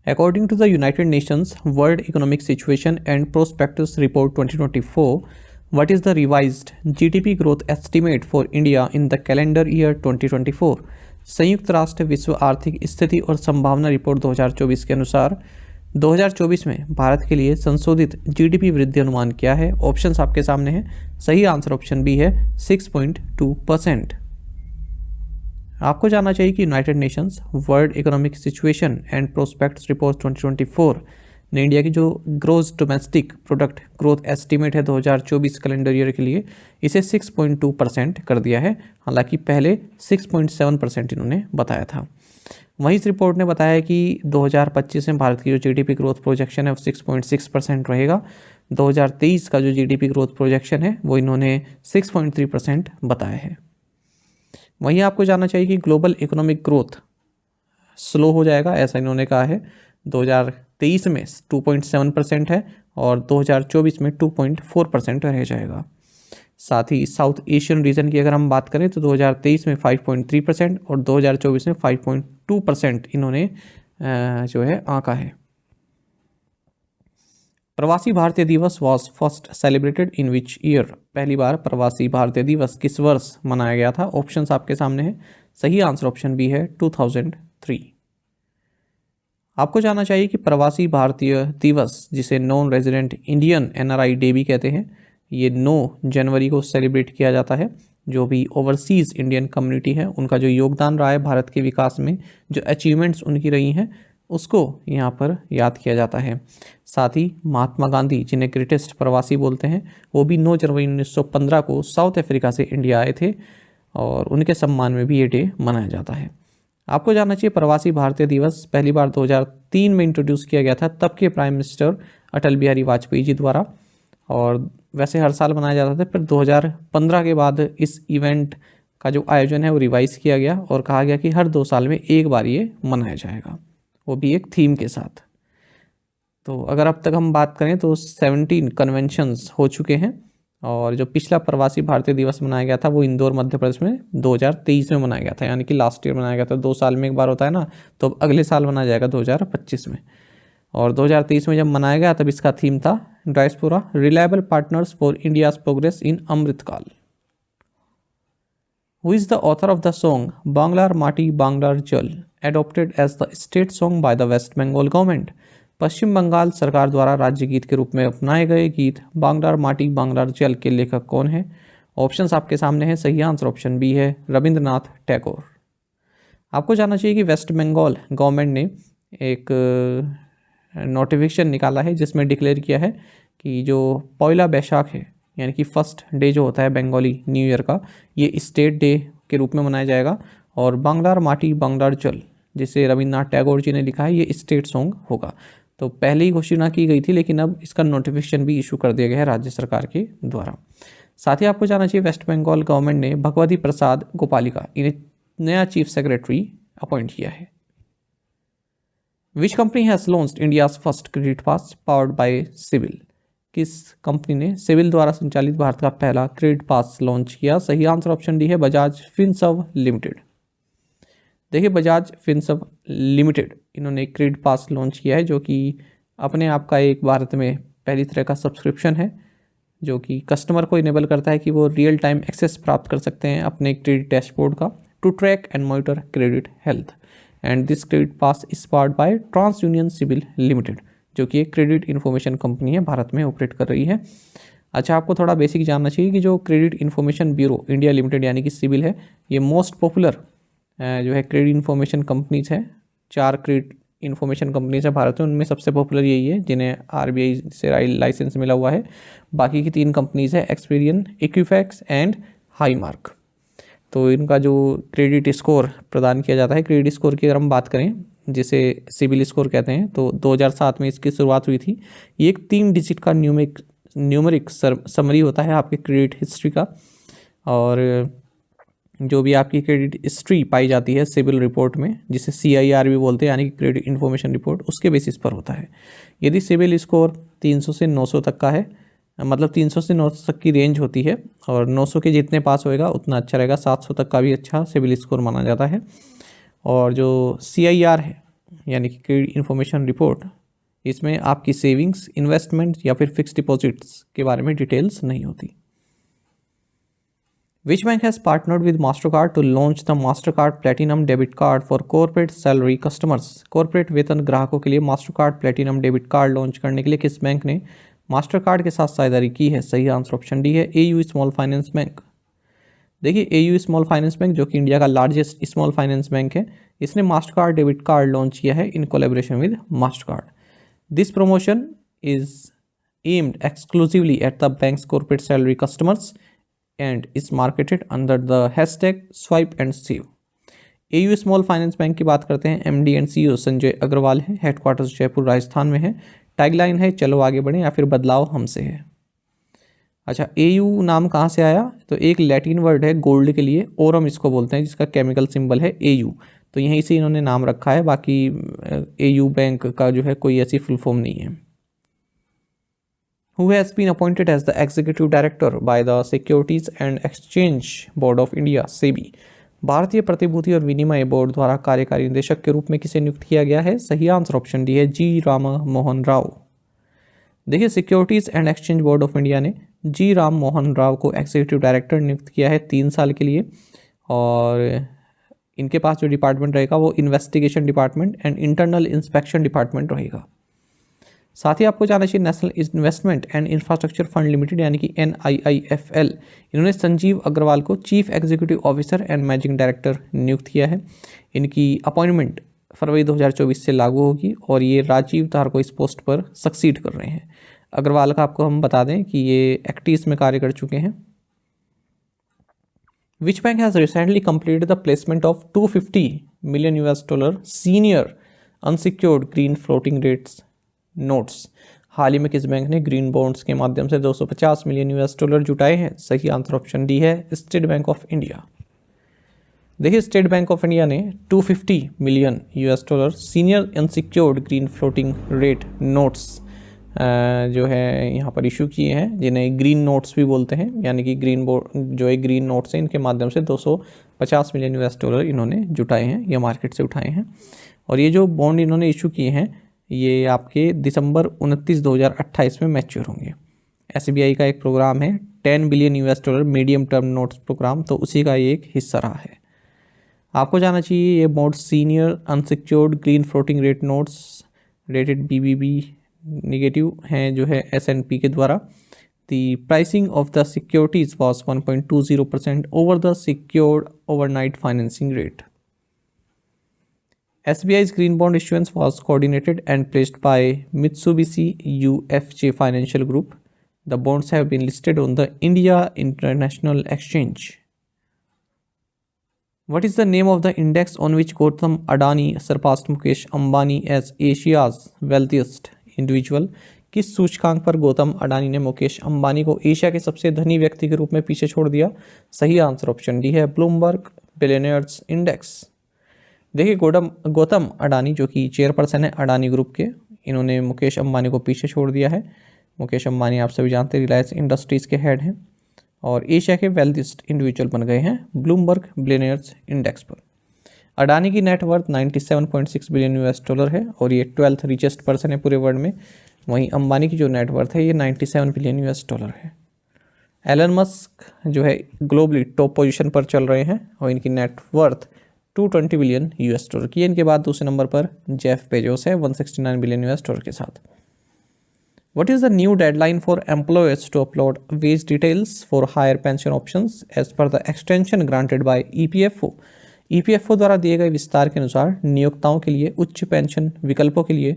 According to the United Nations world economic situation and prospects report 2024, what is the revised GDP growth estimate for India in the calendar year 2024? संयुक्त राष्ट्र विश्व आर्थिक स्थिति और संभावना रिपोर्ट 2024 के अनुसार 2024 में भारत के लिए संशोधित जीडीपी वृद्धि अनुमान क्या है? ऑप्शंस आपके सामने हैं। सही आंसर ऑप्शन बी है 6.2%। आपको जानना चाहिए कि United Nations world economic situation and prospects report 2024 ने इंडिया की जो gross domestic product growth estimate है 2024 कैलेंडर ईयर के लिए, इसे 6.2% कर दिया है। हालांकि पहले 6.7% इन्होंने बताया था। वहीं इस रिपोर्ट ने बताया है कि 2025 में भारत की जो जीडीपी ग्रोथ प्रोजेक्शन है वो 6.6% रहेगा। 2023 का जो जीडीपी ग्रोथ प्रोजेक्शन है वो इन्होंने 6.3% बताया है। वहीं आपको जानना चाहिए कि ग्लोबल इकोनॉमिक ग्रोथ स्लो हो जाएगा, ऐसा इन्होंने कहा है। 2023 में 2.7% है और 2024 में 2.4% रह जाएगा। साथ ही साउथ एशियन रीजन की अगर हम बात करें तो 2023 में 5.3% और 2024 में 5.2% इन्होंने जो है आंका है। प्रवासी भारतीय दिवस was first celebrated in which year? पहली बार प्रवासी भारतीय दिवस किस वर्ष मनाया गया था? ऑप्शंस आपके सामने हैं। सही आंसर ऑप्शन बी है 2003। आपको जानना चाहिए कि प्रवासी भारतीय दिवस, जिसे non resident Indian NRI day भी कहते हैं, ये 9 जनवरी को सेलिब्रेट किया जाता है। जो भी ओवरसीज़ इंडियन कम्युनिटी है उनका जो योगदान रहा है भारत के विकास में, जो अचीवमेंट्स उनकी रही हैं, उसको यहाँ पर याद किया जाता है। साथ ही महात्मा गांधी, जिन्हें ग्रेटेस्ट प्रवासी बोलते हैं, वो भी 9 जनवरी 1915 को साउथ अफ्रीका से इंडिया आए थे और उनके सम्मान में भी ये डे मनाया जाता है। आपको जानना चाहिए प्रवासी भारतीय दिवस पहली बार 2003 में इंट्रोड्यूस किया गया था, तब के प्राइम मिनिस्टर अटल बिहारी वाजपेयी जी द्वारा, और वैसे हर साल मनाया जाता था। फिर 2015 के बाद इस इवेंट का जो आयोजन है वो रिवाइज किया गया और कहा गया कि हर 2 साल में एक बार ये मनाया जाएगा, वो भी एक थीम के साथ। तो अगर अब तक हम बात करें तो 17 कन्वेंशंस हो चुके हैं, और जो पिछला प्रवासी भारतीय दिवस मनाया गया था वो इंदौर मध्य प्रदेश में 2023 में मनाया गया था, यानी कि लास्ट ईयर मनाया गया था। 2 साल में एक बार होता है ना, तो अब अगले साल मनाया जाएगा 2025 में। और 2023 में जब मनाया गया तब इसका थीम था diaspora reliable partners for India's progress in Amrit Kaal. Who is the author of the song Banglar Mati Banglar Jal adopted as the state song by the West Bengal government? Paschim Bangal सरकार द्वारा राज्य गीत के रूप में अपनाए गए गीत बांग्लार माटी बांग्लार जल के लेखक कौन है? ऑप्शंस आपके सामने हैं। सही आंसर ऑप्शन बी है रविंद्रनाथ टैगोर। आपको जानना चाहिए कि वेस्ट बंगाल गवर्नमेंट ने एक नोटिफिकेशन निकाला है जिसमें डिक्लेयर किया है कि जो पहला बैसाख है, यानी कि फर्स्ट डे जो होता है बंगाली न्यू ईयर का, ये स्टेट डे के रूप में मनाया जाएगा। और बांग्लार माटी बांग्लार जल, जिसे रविंद्रनाथ टैगोर जी ने लिखा है, ये स्टेट सॉन्ग होगा। तो पहले ही घोषणा की गई थी, लेकिन अब इसका नोटिफिकेशन भी इशू कर दिया गया है राज्य सरकार के द्वारा। साथ ही आपको जानना चाहिए वेस्ट बंगाल गवर्नमेंट ने भगवती प्रसाद गोपालिका इन्हें नया चीफ सेक्रेटरी अपॉइंट किया है। Which company has launched India's first credit pass powered by CIBIL? किस कंपनी ने सिविल द्वारा संचालित भारत का पहला क्रेडिट पास लॉन्च किया? सही आंसर ऑप्शन डी है बजाज फिनसर्व लिमिटेड। देखिए बजाज फिनसर्व लिमिटेड इन्होंने एक क्रेडिट पास लॉन्च किया है, जो कि अपने आप का एक भारत में पहली तरह का सब्सक्रिप्शन है, जो कि कस्टमर को इनेबल करता है कि वो रियल टाइम एक्सेस प्राप्त कर सकते हैं अपने क्रेडिट डैशबोर्ड का to track and monitor credit health. And this credit pass is powered by TransUnion CIBIL limited, जो कि एक क्रेडिट इन्फॉर्मेशन कंपनी है, भारत में ऑपरेट कर रही है। अच्छा, आपको थोड़ा बेसिक जानना चाहिए कि जो credit information bureau India limited यानी कि सिविल है, ये मोस्ट पॉपुलर जो है क्रेडिट इन्फॉर्मेशन कंपनीज है। 4 क्रेडिट इन्फॉर्मेशन कंपनीज है भारत में, उनमें सबसे पॉपुलर यही है जिन्हें आरबीआई से लाइसेंस मिला हुआ है। बाकी की 3 कंपनीज है एक्सपीरियन, इक्विफैक्स एंड हाईमार्क। तो इनका जो क्रेडिट स्कोर प्रदान किया जाता है, क्रेडिट स्कोर की अगर हम बात करें जिसे सिविल स्कोर कहते हैं, तो 2007 में इसकी शुरुआत हुई थी। ये एक 3 डिजिट का न्यूमेरिक समरी होता है आपके क्रेडिट हिस्ट्री का, और जो भी आपकी क्रेडिट हिस्ट्री पाई जाती है सिविल रिपोर्ट में, जिसे CIR भी बोलते हैं यानी कि क्रेडिट इन्फॉर्मेशन रिपोर्ट, उसके बेसिस पर होता है। यदि सिविल स्कोर 300 से 900 तक का है, मतलब 300 से 900 तक की रेंज होती है, और 900 के जितने पास होएगा उतना अच्छा रहेगा। 700 तक का भी अच्छा सिविल स्कोर माना जाता है। और जो CIR है यानी कि क्रेडिट इन्फॉर्मेशन रिपोर्ट, इसमें आपकी सेविंग्स, इन्वेस्टमेंट या फिर फिक्स डिपॉजिट्स के बारे में डिटेल्स नहीं होती। Which bank has partnered with Mastercard to launch the Mastercard Platinum Debit Card for corporate salary customers? Corporate वेतन ग्राहकों के लिए Mastercard platinum debit card launch करने के लिए किस बैंक ने मास्टरकार्ड के साथ साझेदारी की है? सही आंसर ऑप्शन डी है AU स्मॉल फाइनेंस बैंक। देखिए AU स्मॉल फाइनेंस बैंक, जो कि इंडिया का लार्जेस्ट स्मॉल फाइनेंस बैंक है, इसने मास्टरकार्ड डेबिट कार्ड लॉन्च किया है in collaboration with Mastercard. This promotion is aimed exclusively at the banks corporate salary customers and is marketed under the hashtag swipe and save। AU small finance bank की बात करते हैं, MD and CEO Sanjay Agarwal है, headquarters Jaipur Rajasthan में है। Tagline है चलो आगे बढ़ें या फिर बदलाव हमसे है। अच्छा, AU नाम कहाँ से आया? तो एक लैटिन वर्ड है गोल्ड के लिए, ओरम इसको बोलते हैं, जिसका केमिकल सिंबल है AU, तो यहीं से इन्होंने नाम रखा है। बाकी AU बैंक का जो है कोई ऐसी फुल फॉर्म नहीं है। Who has been appointed as the executive director by the Securities and Exchange Board of India (SEBI)? भारतीय प्रतिभूति और विनिमय बोर्ड द्वारा कार्यकारी निदेशक के रूप में किसे नियुक्त किया गया है? सही आंसर ऑप्शन डी है G राम मोहन राव। देखिए securities and exchange board of India ने G राम मोहन राव को एग्जीक्यूटिव डायरेक्टर नियुक्त किया है 3 साल के लिए, और इनके पास जो डिपार्टमेंट रहेगा वो investigation department and internal inspection department रहेगा। साथ ही आपको जानना चाहिए national investment and infrastructure fund limited यानी कि NIIFL, इन्होंने संजीव अग्रवाल को chief executive officer and managing director नियुक्त किया है। इनकी अपॉइंटमेंट फरवरी 2024 से लागू होगी, और ये राजीव तार को इस पोस्ट पर सक्सीड कर रहे हैं। अग्रवाल का आपको हम बता दें कि ये एक्टिस में कार्य कर चुके हैं। Which bank has recently completed the placement of $250 million senior unsecured green floating rates notes? हाल ही में किस बैंक ने ग्रीन बॉन्ड्स के माध्यम से $250 मिलियन जुटाए हैं? सही आंसर ऑप्शन डी है स्टेट बैंक ऑफ इंडिया। देखिए स्टेट बैंक ऑफ इंडिया ने $250 million senior unsecured green floating rate notes जो है यहाँ पर इशू किए हैं, जिन्हें ग्रीन नोट्स भी बोलते हैं, यानी कि ग्रीन बोर्ड जो है ग्रीन नोट्स हैं, इनके माध्यम से $250 मिलियन इन्होंने जुटाए हैं या मार्केट से उठाए हैं। और ये जो बॉन्ड इन्होंने इशू किए हैं ये आपके दिसंबर 29, 2028 में मैच्योर होंगे। SBI का एक प्रोग्राम है $10 billion medium term notes programme, तो उसी का ये एक हिस्सा रहा है। आपको जानना चाहिए ये board senior unsecured green floating rate notes rated BBB negative हैं जो है S&P के द्वारा। The pricing of the securities was 1.20% over the secured overnight financing rate. SBI's green bond issuance was coordinated and placed by Mitsubishi UFJ Financial Group. The bonds have been listed on the India International Exchange. What is the name of the index on which Gautam Adani surpassed Mukesh Ambani as Asia's wealthiest individual? किस सूचकांक पर गौतम अडानी ने मुकेश अंबानी को Asia के सबसे धनी व्यक्ति के रूप में पीछे छोड़ दिया? सही आंसर ऑप्शन डी है ब्लूमबर्ग बिलियनियर्स इंडेक्स। देखिए गौतम अडानी जो कि चेयरपर्सन है अडानी ग्रुप के, इन्होंने मुकेश अंबानी को पीछे छोड़ दिया है। मुकेश अंबानी आप सभी जानते हैं रिलायंस इंडस्ट्रीज़ के हेड हैं और एशिया के वेल्थिएस्ट इंडिविजुअल बन गए हैं ब्लूमबर्ग बिलियनियर्स इंडेक्स पर। अडानी की नेटवर्थ 97.6 बिलियन यूएस डॉलर है और ये 12th रिचेस्ट पर्सन है पूरे वर्ल्ड में। वहीं अंबानी की जो नेटवर्थ है ये 97 बिलियन यूएस डॉलर है। एलन मस्क जो है ग्लोबली टॉप पोजीशन पर चल रहे हैं और इनकी नेटवर्थ 220 बिलियन यूएस डॉलर की है। इनके बाद दूसरे नंबर पर जेफ बेजोस है 169 बिलियन यूएस डॉलर के साथ। What is the new deadline for employers to upload wage details for higher pension options as per the extension granted by EPFO? EPFO द्वारा दिए गए विस्तार के अनुसार नियोक्ताओं के लिए उच्च पेंशन विकल्पों के लिए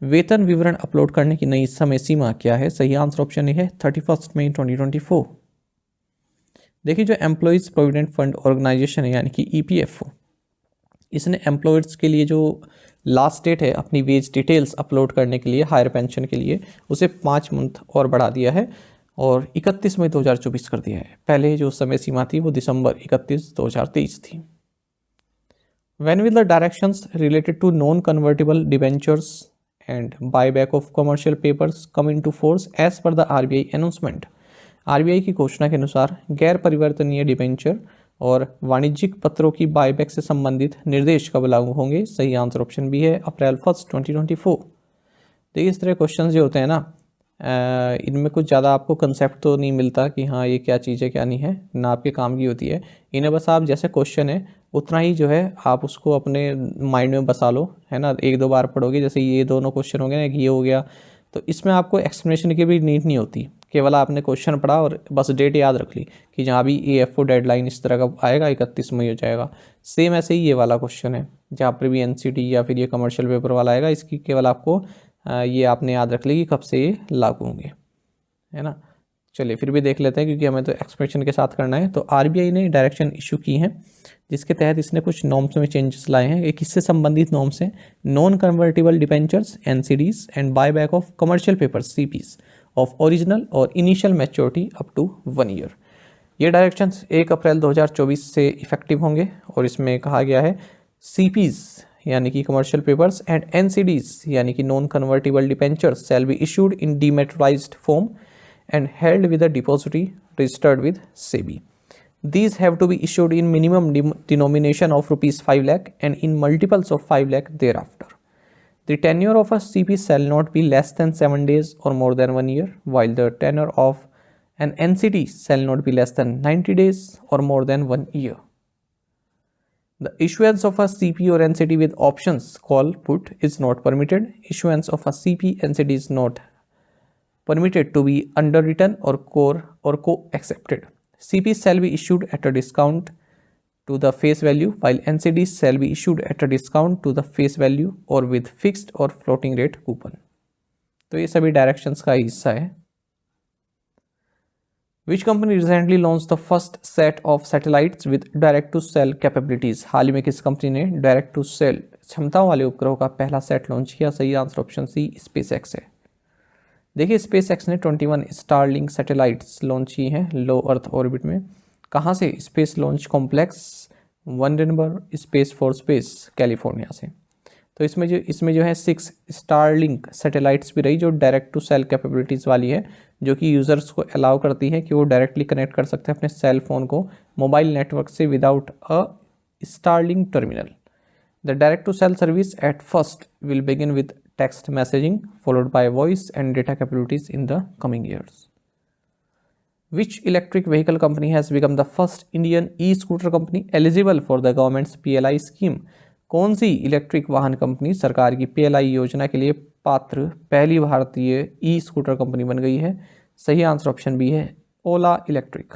वेतन विवरण अपलोड करने की नई समय सीमा क्या है? सही आंसर ऑप्शन ए है 31 मई 2024। देखिए जो एम्प्लॉयज़ प्रोविडेंट फंड ऑर्गेनाइजेशन है यानी कि EPFO, इसने एम्प्लॉयर्स के लिए जो लास्ट डेट है अपनी वेज डिटेल्स अपलोड करने के लिए हायर पेंशन के लिए उसे 5 मंथ और बढ़ा दिया है और 31 मई 2024 कर दिया है। पहले जो समय सीमा थी वो दिसंबर 31, 2023 थी। When will the directions related to non-convertible debentures and buyback of commercial papers come into force as per the RBI announcement? RBI की घोषणा के अनुसार गैर परिवर्तनीय डिबेंचर और वाणिज्यिक पत्रों की बायबैक से संबंधित निर्देश कब लागू होंगे? सही आंसर ऑप्शन बी है अप्रैल 1, 2024। देखिए इस तरह क्वेश्चंस जो होते हैं ना, इनमें कुछ ज़्यादा आपको कंसेप्ट तो नहीं मिलता कि हाँ ये क्या चीज़ है क्या नहीं है, ना आपके काम की होती है। इन्हें बस आप जैसे क्वेश्चन है उतना ही जो है आप उसको अपने माइंड में बसा लो, है ना। 1-2 बार पढ़ोगे, जैसे ये दोनों क्वेश्चन हो गए ना, कि ये हो गया, तो इसमें आपको एक्सप्लेनेशन की भी नीड नहीं होती। केवल आपने क्वेश्चन पढ़ा और बस डेट याद रख ली कि जहाँ भी EPFO डेडलाइन इस तरह का आएगा 31 मई हो जाएगा। सेम ऐसे ही ये वाला क्वेश्चन है, जहाँ पर भी NCT या फिर ये कमर्शियल पेपर वाला आएगा, इसकी केवल आपको ये आपने याद रख ली कि कब से ये लागू होंगे, है ना। चलिए फिर भी देख लेते हैं क्योंकि हमें तो एक्सप्रेशन के साथ करना है। तो RBI ने डायरेक्शन इशू की हैं जिसके तहत इसने कुछ नॉर्म्स में चेंजेस लाए हैं। ये किससे संबंधित नॉर्म्स हैं? Non convertible debentures NCDs and buyback of commercial papers CPs of original और initial maturity up to 1 year. ये डायरेक्शंस 1 अप्रैल 2024 से इफेक्टिव होंगे और इसमें कहा गया है CPs यानी कि कमर्शियल पेपर्स एंड NCDs यानी कि non convertible debentures shall be issued in dematerialised form and held with a depository registered with SEBI. These have to be issued in minimum denomination of rupees 5 lakh and in multiples of 5 lakh thereafter. The tenure of a CP shall not be less than 7 days or more than 1 year, while the tenure of an NCD shall not be less than 90 days or more than 1 year. The issuance of a CP or NCD with options call put is not permitted. Issuance of a CP NCD is not permitted to be underwritten or co-accepted. CPs shall be issued at a discount to the face value, while NCDs shall be issued at a discount to the face value or with fixed or floating rate coupon. तो ये सभी directions का हिस्सा है। Which company recently launched the first set of satellites with direct to cell capabilities? हाल ही में किस company ने डायरेक्ट टू सेल क्षमताओं वाले उपग्रहों का पहला सेट लॉन्च किया? सही आंसर ऑप्शन सी SpaceX है। देखिए SpaceX ने 21 स्टारलिंक सैटेलाइट्स लॉन्च की हैं लो अर्थ ऑर्बिट में। कहाँ से? Space launch complex Vandenberg space force space California से। तो इसमें जो है 6 स्टारलिंक सैटेलाइट्स भी रही जो डायरेक्ट टू सेल कैपेबिलिटीज़ वाली है, जो कि यूज़र्स को अलाउ करती है कि वो डायरेक्टली कनेक्ट कर सकते हैं अपने सेल फ़ोन को मोबाइल नेटवर्क से without a Starlink terminal. The direct to cell service at first will begin with text messaging followed by voice and data capabilities in the coming years. Which electric vehicle company has become the first Indian e-scooter company eligible for the government's PLI scheme? कौन सी electric वाहन company सरकार की PLI योजना के लिए पात्र पहली भारतीय ई स्कूटर कंपनी बन गई है? सही आंसर ऑप्शन बी है ओला इलेक्ट्रिक।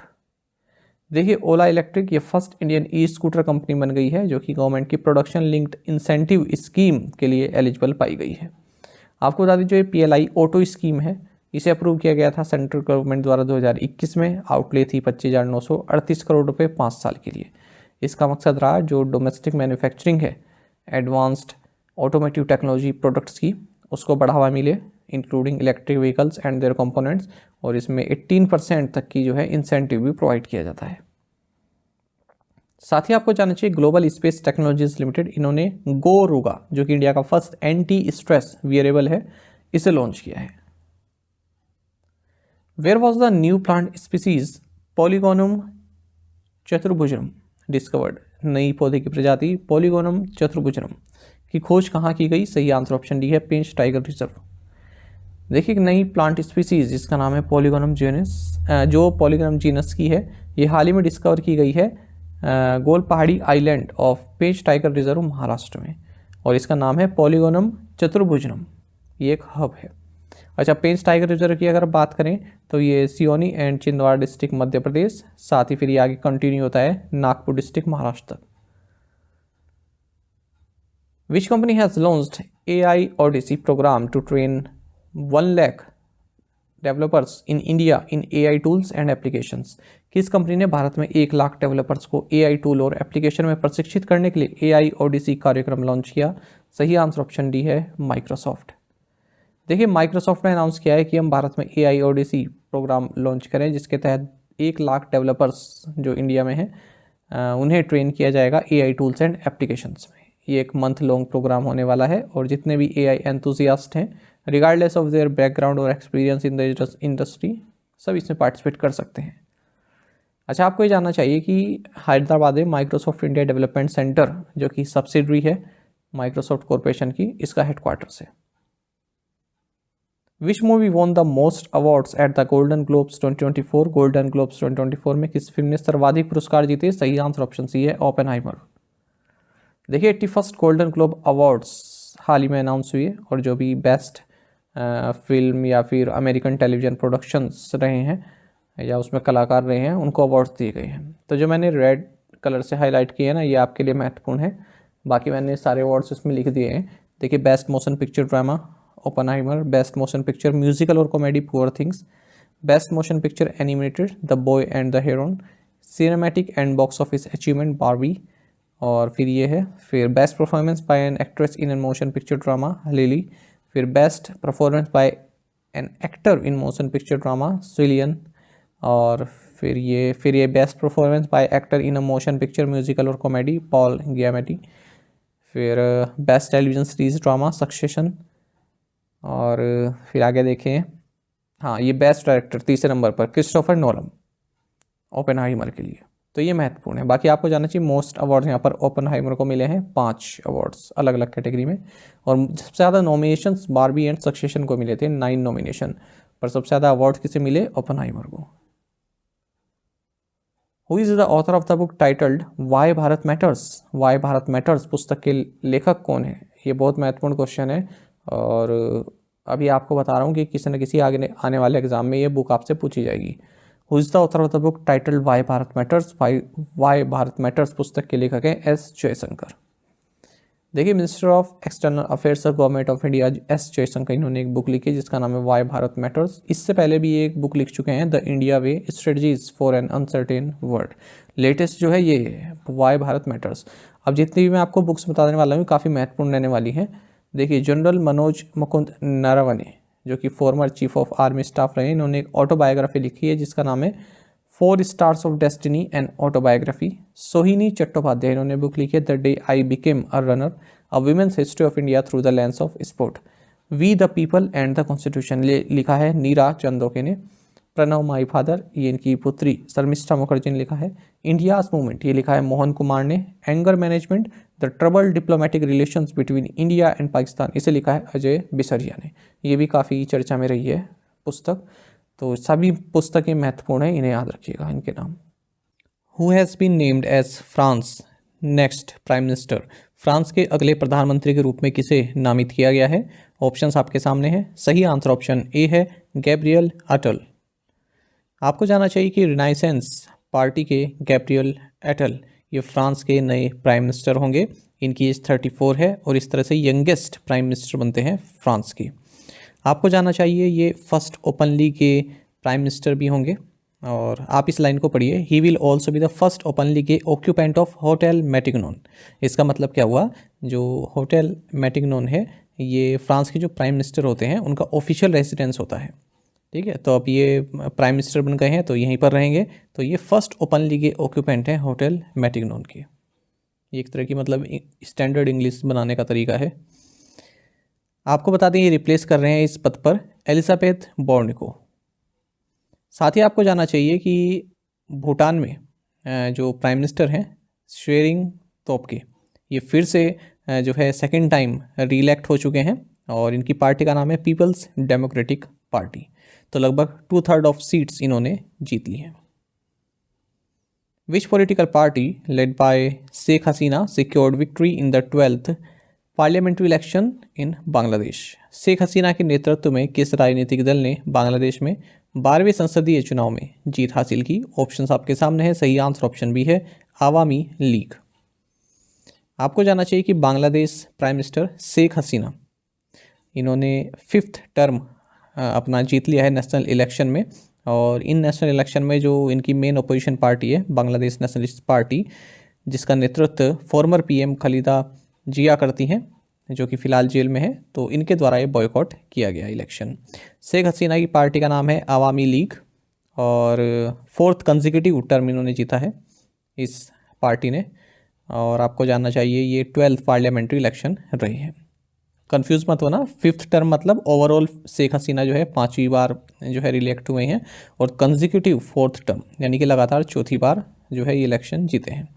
देखिए ओला इलेक्ट्रिक ये first Indian e scooter company बन गई है जो कि गवर्नमेंट की प्रोडक्शन लिंक्ड इंसेंटिव स्कीम के लिए एलिजिबल पाई गई है। आपको बता दीजिए ये PLI ऑटो स्कीम है, इसे अप्रूव किया गया था सेंट्रल गवर्नमेंट द्वारा 2021 में। आउटले थी 25,938 करोड़ रुपए 5 साल के लिए। इसका मकसद रहा जो डोमेस्टिक मैन्युफैक्चरिंग है एडवांस्ड ऑटोमेटिव टेक्नोलॉजी प्रोडक्ट्स की, उसको बढ़ावा मिले including electric vehicles and there components, और इसमें 18% तक की जो है इंसेंटिव भी प्रोवाइड किया जाता है। साथ ही आपको जानना चाहिए ग्लोबल स्पेस टेक्नोलॉजीज लिमिटेड, इन्होंने गोरुगा जो कि इंडिया का फर्स्ट एंटी स्ट्रेस वियरेबल है, इसे लॉन्च किया है। Where was the new plant species Polygonum chaturbhujam discovered? नई पौधे की प्रजाति पॉलीगोनम चतुर्भुजम की खोज कहाँ की गई? सही आंसर ऑप्शन डी है, पेंच टाइगर रिजर्व। देखिए एक नई प्लांट स्पीसीज जिसका नाम है पॉलीगोनम जीनस, जो पॉलीगोनम जीनस की है, ये हाल ही में डिस्कवर की गई है गोल पहाड़ी island of Pench tiger reserve Maharashtra में, और इसका नाम है पॉलीगोनम चतुर्भुजनम। ये एक हब है। अच्छा, पेंच टाइगर रिजर्व की अगर बात करें तो ये सियोनी एंड छिंदवाड़ा डिस्ट्रिक्ट मध्य प्रदेश, साथ ही फिर ये आगे कंटिन्यू होता है नागपुर डिस्ट्रिक्ट महाराष्ट्र तक। Which company has launched AI Odyssey programme to train 1 lakh developers in India in AI tools and applications? किस कंपनी ने भारत में 1 लाख डेवलपर्स को AI टूल और एप्लीकेशन में प्रशिक्षित करने के लिए AI Odyssey कार्यक्रम लॉन्च किया? सही आंसर ऑप्शन डी है, माइक्रोसॉफ्ट। देखिए माइक्रोसॉफ्ट ने अनाउंस किया है कि हम भारत में AI Odyssey प्रोग्राम लॉन्च करें, जिसके तहत 1 लाख डेवलपर्स जो इंडिया में हैं उन्हें ट्रेन किया जाएगा AI टूल्स एंड एप्लीकेशंस में। ये एक मंथ लॉन्ग प्रोग्राम होने वाला है और जितने भी AI एंथुजियास्ट हैं रिगार्डलेस ऑफ देयर बैकग्राउंड और एक्सपीरियंस इन द इंडस्ट्री सब इसमें पार्टिसिपेट कर सकते हैं। अच्छा, आपको ये जानना चाहिए कि हैदराबाद में माइक्रोसॉफ्ट इंडिया डेवलपमेंट सेंटर जो कि सब्सिडरी है माइक्रोसॉफ्ट कॉरपोरेशन की, इसका हेडक्वार्टर्स है। Which movie won the most awards at the Golden Globes 2024? Golden Globes 2024 में किस फिल्म ने सर्वाधिक पुरस्कार जीते? सही आंसर ऑप्शन सी है, ओपेनहाइमर। देखिए 81st गोल्डन ग्लोब अवार्ड्स हाल ही में अनाउंस हुई है, और जो भी बेस्ट फिल्म या फिर अमेरिकन टेलीविज़न प्रोडक्शंस रहे हैं या उसमें कलाकार रहे हैं उनको अवार्ड्स दिए गए हैं। तो जो मैंने रेड कलर से हाईलाइट किए हैं ना, ये आपके लिए महत्वपूर्ण है। बाकी मैंने सारे अवार्ड्स इसमें लिख दिए हैं। देखिए best motion picture drama Oppenheimer, best motion picture musical और comedy Poor Things, best motion picture animated the Boy and the Heron, cinematic and box office achievement Barbie, और फिर ये है फिर best performance by an actress in an motion picture drama Lily, फिर best performance by an actor in motion picture drama Cillian, और फिर ये best performance by actor in a motion picture musical और कॉमेडी पॉल गियामेटी, फिर best television series drama succession, और फिर आगे देखें, हाँ ये बेस्ट डायरेक्टर तीसरे नंबर पर क्रिस्टोफर नोलन ओपेनहाइमर के लिए। तो ये महत्वपूर्ण है। बाकी आपको जानना चाहिए मोस्ट अवार्ड्स यहाँ पर ओपेनहाइमर को मिले हैं 5 अवार्ड्स अलग अलग कैटेगरी में, और सबसे ज़्यादा नॉमिनेशंस बारबी एंड सक्सेशन को मिले थे 9 नॉमिनेशन, पर सबसे ज़्यादा अवार्ड किसे मिले? ओपेनहाइमर को। Who is the author of the book titled why Bharat matters? Why Bharat matters पुस्तक के लेखक कौन है? ये बहुत महत्वपूर्ण क्वेश्चन है, और अभी आपको बता रहा हूँ कि किसी न किसी आगे आने वाले एग्जाम में ये बुक आपसे पूछी जाएगी। Who is the author of the book titled why Bharat matters? Why Bharat matters पुस्तक के लेखक हैं एस जयशंकर। देखिए minister of external affairs of government of India S Jaishankar, इन्होंने एक बुक लिखी जिसका नाम है वाई भारत मैटर्स। इससे पहले भी एक बुक लिख चुके हैं the India way strategies for an uncertain world. Latest जो है ये वाई भारत मैटर्स। अब जितनी भी मैं आपको बुक्स बताने वाला हूँ काफ़ी महत्वपूर्ण रहने वाली हैं। देखिए जनरल मनोज मुकुंद नरवणे जो कि former chief of army staff रहे, इन्होंने एक ऑटोबायोग्राफी लिखी है जिसका नाम है 4 stars of destiny and autobiography. Sohini Chattopadhyay, इन्होंने बुक लिखी है the day I became a runner, a women's history of India through the lens of sport. We the people and the constitution लिखा है नीरा चंदोके ने। प्रणव माई फादर, ये इनकी पुत्री शर्मिष्ठा मुखर्जी ने लिखा है। इंडियाज मूवमेंट, ये लिखा है मोहन कुमार ने। Anger management, the trouble diplomatic relations between India and Pakistan, इसे लिखा है अजय बिसरिया ने। ये भी काफ़ी चर्चा में रही है पुस्तक। तो सभी पुस्तकें महत्वपूर्ण हैं, इन्हें याद रखिएगा इनके नाम। Who has been named as France next prime minister? फ्रांस के अगले प्रधानमंत्री के रूप में किसे नामित किया गया है? ऑप्शंस आपके सामने हैं। सही आंसर ऑप्शन ए है, गैब्रियल अटल। आपको जानना चाहिए कि रिनाइसेंस पार्टी के गैब्रियल अटल ये फ्रांस के नए प्राइम मिनिस्टर होंगे। इनकी एज 34 है और इस तरह से यंगेस्ट प्राइम मिनिस्टर बनते हैं फ्रांस के। आपको जानना चाहिए ये फर्स्ट ओपनली के प्राइम मिनिस्टर भी होंगे, और आप इस लाइन को पढ़िए, he will also be the first openly के ऑक्यूपेंट ऑफ होटल मैटिगनॉन। इसका मतलब क्या हुआ, जो होटल मैटिगनॉन है ये फ्रांस के जो प्राइम मिनिस्टर होते हैं उनका ऑफिशियल रेजिडेंस होता है। ठीक है, तो अब ये प्राइम मिनिस्टर बन गए हैं तो यहीं पर रहेंगे। तो ये फर्स्ट ओपनली के ऑक्यूपेंट हैं होटल मैटिगनॉन के। ये एक तरह की मतलब स्टैंडर्ड इंग्लिश बनाने का तरीका है। आपको बता दें ये रिप्लेस कर रहे हैं इस पद पर एलिजाबेथ बोर्न को। साथ ही आपको जानना चाहिए कि भूटान में जो प्राइम मिनिस्टर हैं शेरिंग तोब्गे, ये फिर से जो है सेकंड टाइम रीइलेक्ट हो चुके हैं और इनकी पार्टी का नाम है पीपल्स डेमोक्रेटिक पार्टी। तो लगभग 2/3 ऑफ सीट्स इन्होंने जीत ली हैं। Which political party led by Sheikh Hasina secured victory in the 12th parliamentary election in Bangladesh? Sheikh Hasina के नेतृत्व में किस राजनीतिक दल ने बांग्लादेश में 12वें संसदीय चुनाव में जीत हासिल की? ऑप्शंस आपके सामने है। सही आंसर ऑप्शन बी है, आवामी लीग। आपको जानना चाहिए कि बांग्लादेश प्राइम मिनिस्टर शेख हसीना, इन्होंने 5th टर्म अपना जीत लिया है नेशनल इलेक्शन में। और इन नेशनल इलेक्शन में जो इनकी मेन अपोजिशन पार्टी है बांग्लादेश नेशनलिस्ट पार्टी, जिसका नेतृत्व फॉर्मर पीएम खालिदा जिया करती हैं, जो कि फ़िलहाल जेल में है, तो इनके द्वारा ये बॉयकॉट किया गया इलेक्शन। शेख हसीना की पार्टी का नाम है आवामी लीग और 4th कंसेक्यूटिव टर्म इन्होंने जीता है इस पार्टी ने। और आपको जानना चाहिए ये 12th पार्लियामेंट्री इलेक्शन रही है। कंफ्यूज मत होना, 5th टर्म मतलब ओवरऑल शेख हसीना जो है 5वीं बार जो है रिलेक्ट हुए हैं और कंसेक्यूटिव 4th टर्म यानी कि लगातार चौथी बार जो है ये इलेक्शन जीते हैं।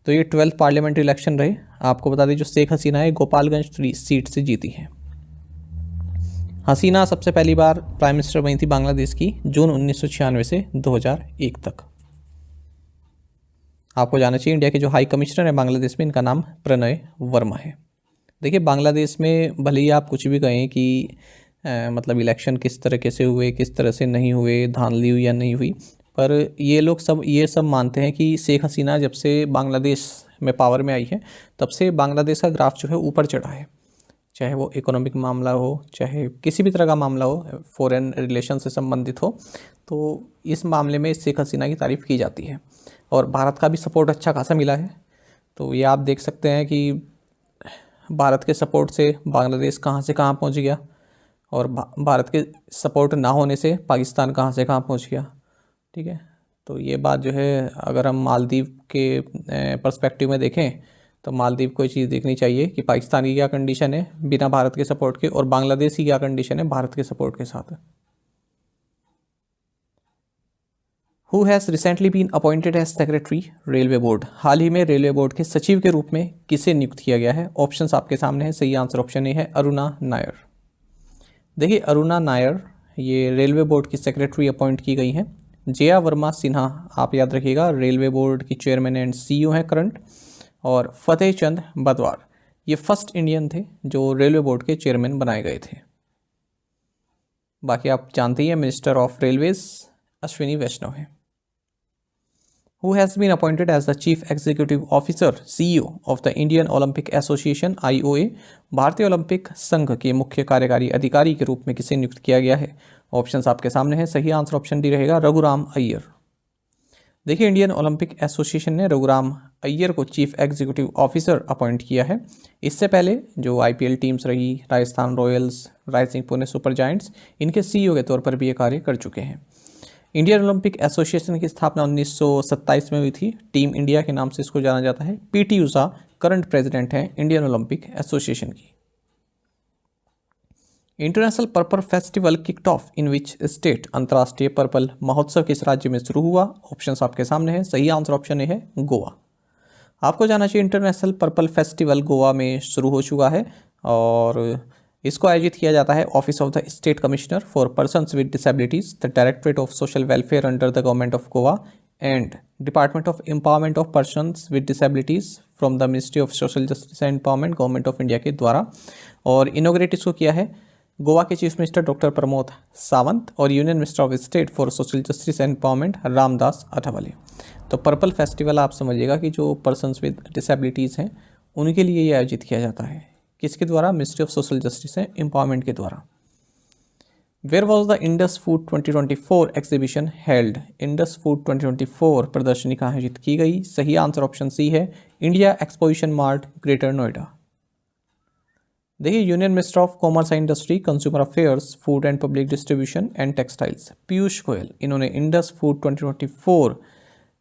तो ये 12th पार्लियामेंट्री इलेक्शन रहे। आपको बता दें जो शेख हसीना है गोपालगंज सीट से जीती है। हसीना सबसे पहली बार प्राइम मिनिस्टर बनी थी बांग्लादेश की जून 1996 से 2001 तक। आपको जानना चाहिए इंडिया के जो हाई कमिश्नर है बांग्लादेश में, इनका नाम प्रणय वर्मा है। देखिए बांग्लादेश में भले ही आप कुछ भी कहें कि मतलब इलेक्शन किस तरीके से हुए, किस तरह से नहीं हुए, धांधली हुई या नहीं हुई, पर ये सब मानते हैं कि शेख हसीना जब से बांग्लादेश में पावर में आई है तब से बांग्लादेश का ग्राफ जो है ऊपर चढ़ा है। चाहे वो इकोनॉमिक मामला हो, चाहे किसी भी तरह का मामला हो, फॉरेन रिलेशन से संबंधित हो, तो इस मामले में शेख हसीना की तारीफ़ की जाती है। और भारत का भी सपोर्ट अच्छा खासा मिला है। तो ये आप देख सकते हैं कि भारत के सपोर्ट से बांग्लादेश कहाँ से कहाँ पहुँच गया और भारत के सपोर्ट ना होने से पाकिस्तान कहाँ से कहाँ पहुँच गया। ठीक है, तो ये बात जो है अगर हम मालदीव के पर्सपेक्टिव में देखें तो मालदीव को ये चीज़ देखनी चाहिए कि पाकिस्तान की क्या कंडीशन है बिना भारत के सपोर्ट के और बांग्लादेश की क्या कंडीशन है भारत के सपोर्ट के साथ। Who has recently been appointed as secretary railway board? हाल ही में रेलवे बोर्ड के सचिव के रूप में किसे नियुक्त किया गया है? ऑप्शंस आपके सामने है। सही आंसर ऑप्शन ए है, अरुणा नायर। देखिए अरुणा नायर ये रेलवे बोर्ड की सेक्रेटरी अपॉइंट की गई हैं। जया वर्मा सिन्हा आप याद रखिएगा रेलवे बोर्ड की चेयरमैन एंड सीईओ हैं करंट। और फतेह चंद बदवार ये फर्स्ट इंडियन थे जो रेलवे बोर्ड के चेयरमैन बनाए गए थे। बाकी आप जानते ही हैं मिनिस्टर ऑफ रेलवेज अश्विनी वैष्णव है। Who has been appointed as the Chief Executive Officer CEO of the Indian Olympic Association IOA? भारतीय ओलंपिक संघ के मुख्य कार्यकारी अधिकारी के रूप में किसे नियुक्त किया गया है? ऑप्शंस आपके सामने हैं। सही आंसर ऑप्शन डी रहेगा, रघुराम अय्यर। देखिए इंडियन ओलंपिक एसोसिएशन ने रघुराम अय्यर को चीफ एग्जीक्यूटिव ऑफिसर अपॉइंट किया है। इससे पहले जो आईपीएल टीम्स रही, Rajasthan Royals, rising Pune super giants, इनके सीईओ के तौर पर भी ये कार्य कर चुके हैं। इंडियन ओलंपिक एसोसिएशन की स्थापना 1927 में हुई थी। टीम इंडिया के नाम से इसको जाना जाता है। पीटी ऊषा करंट प्रेसिडेंट हैं इंडियन ओलंपिक एसोसिएशन की। International purple festival kicked of in which state? अंतर्राष्ट्रीय पर्पल महोत्सव किस राज्य में शुरू हुआ? ऑप्शंस आपके सामने हैं। सही आंसर ऑप्शन ए है, गोवा। आपको जानना चाहिए इंटरनेशनल पर्पल फेस्टिवल गोवा में शुरू हो चुका है और इसको आयोजित किया जाता है office of the state commissioner for persons with disabilities, the directorate of social welfare under the government of Goa and department of empowerment of persons with disabilities from the ministry of social justice and empowerment government of India के द्वारा। और inaugurate इसको किया है गोवा के chief minister doctor Pramod Sawant और union minister of state for social justice and empowerment Ramdas Athawale. तो purple festival आप समझिएगा कि जो पर्सन्स विद डिसेबिलिटीज़ हैं उनके लिए ये आयोजित किया जाता है। किसके द्वारा? Ministry of social justice and empowerment के द्वारा। Where was the Indus food 2024 exhibition held? Indus food 2024 प्रदर्शनी कहाँ आयोजित की गई? सही आंसर ऑप्शन सी है, India exposition mart, greater Noida. देखिए union minister of commerce and industry, consumer affairs, food and public distribution and textiles Piyush Goyal, इन्होंने इंडस फूड 2024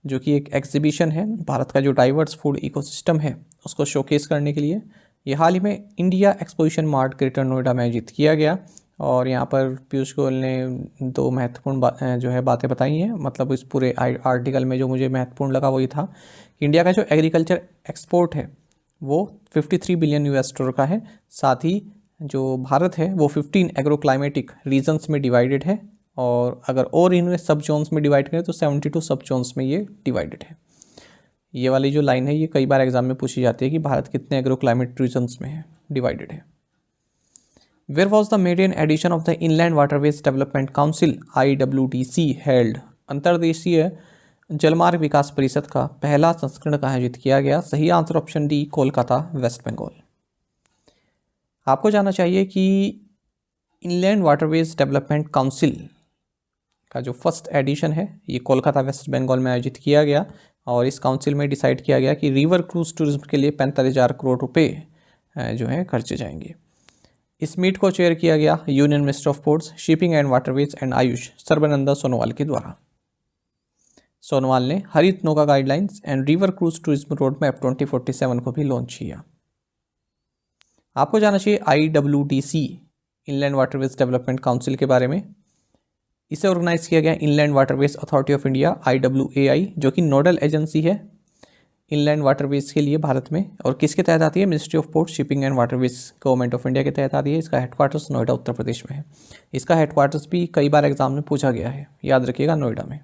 जो कि एक एग्जीबिशन है भारत का जो डाइवर्स फूड इकोसिस्टम है उसको शोकेस करने के लिए, ये हाल ही में India exposition mart greater Noida में आयोजित किया गया। और यहाँ पर पीयूष गोयल ने दो महत्वपूर्ण जो है बातें बताई हैं। मतलब इस पूरे आर्टिकल में जो मुझे महत्वपूर्ण लगा वही था कि इंडिया का जो एग्रीकल्चर एक्सपोर्ट है वो 53 बिलियन US डॉलर का है। साथ ही जो भारत है वो 15 एग्रो क्लाइमेटिक रीजन्स में डिवाइडेड है, और अगर और इनमें सब जोन्स में डिवाइड करें तो 72 सब जोन्स में ये डिवाइडेड है। ये वाली जो लाइन है ये कई बार एग्जाम में पूछी जाती है कि भारत कितने एग्रो क्लाइमेट रीजन्स में है, डिवाइडेड है। Where was the maiden edition of the Inland Waterways Development Council IWDC held? अंतर्देशीय जलमार्ग विकास परिषद का पहला संस्करण कहाँ आयोजित किया गया? सही answer option D, Kolkata, West Bengal. आपको जानना चाहिए कि इनलैंड वाटरवेज डेवलपमेंट काउंसिल का जो फर्स्ट एडिशन है ये कोलकाता वेस्ट बंगाल में आयोजित किया गया, और इस काउंसिल में डिसाइड किया गया कि रिवर क्रूज टूरिज्म के लिए 45,000 करोड़ रुपए जो है खर्चे जाएंगे। इस मीट को चेयर किया गया union minister of ports, shipping and waterways and Ayush Sarbananda Sonowal के द्वारा। सोनोवाल ने हरित नौका guidelines and river cruise tourism road map 2047 को भी लॉन्च किया। आपको जानना चाहिए IWDC inland waterways development council के बारे में। इसे ऑर्गेनाइज किया गया inland waterways authority of India IWAI, जो कि नोडल एजेंसी है इनलैंड वाटरवेज के लिए भारत में, और किसके तहत आती है? Ministry of port, shipping and waterways government of India के तहत आती है। इसका हेडक्वार्टर्स नोएडा उत्तर प्रदेश में है। इसका हेडक्वार्टर्स भी कई बार एग्जाम में पूछा गया है, याद रखिएगा, नोएडा में।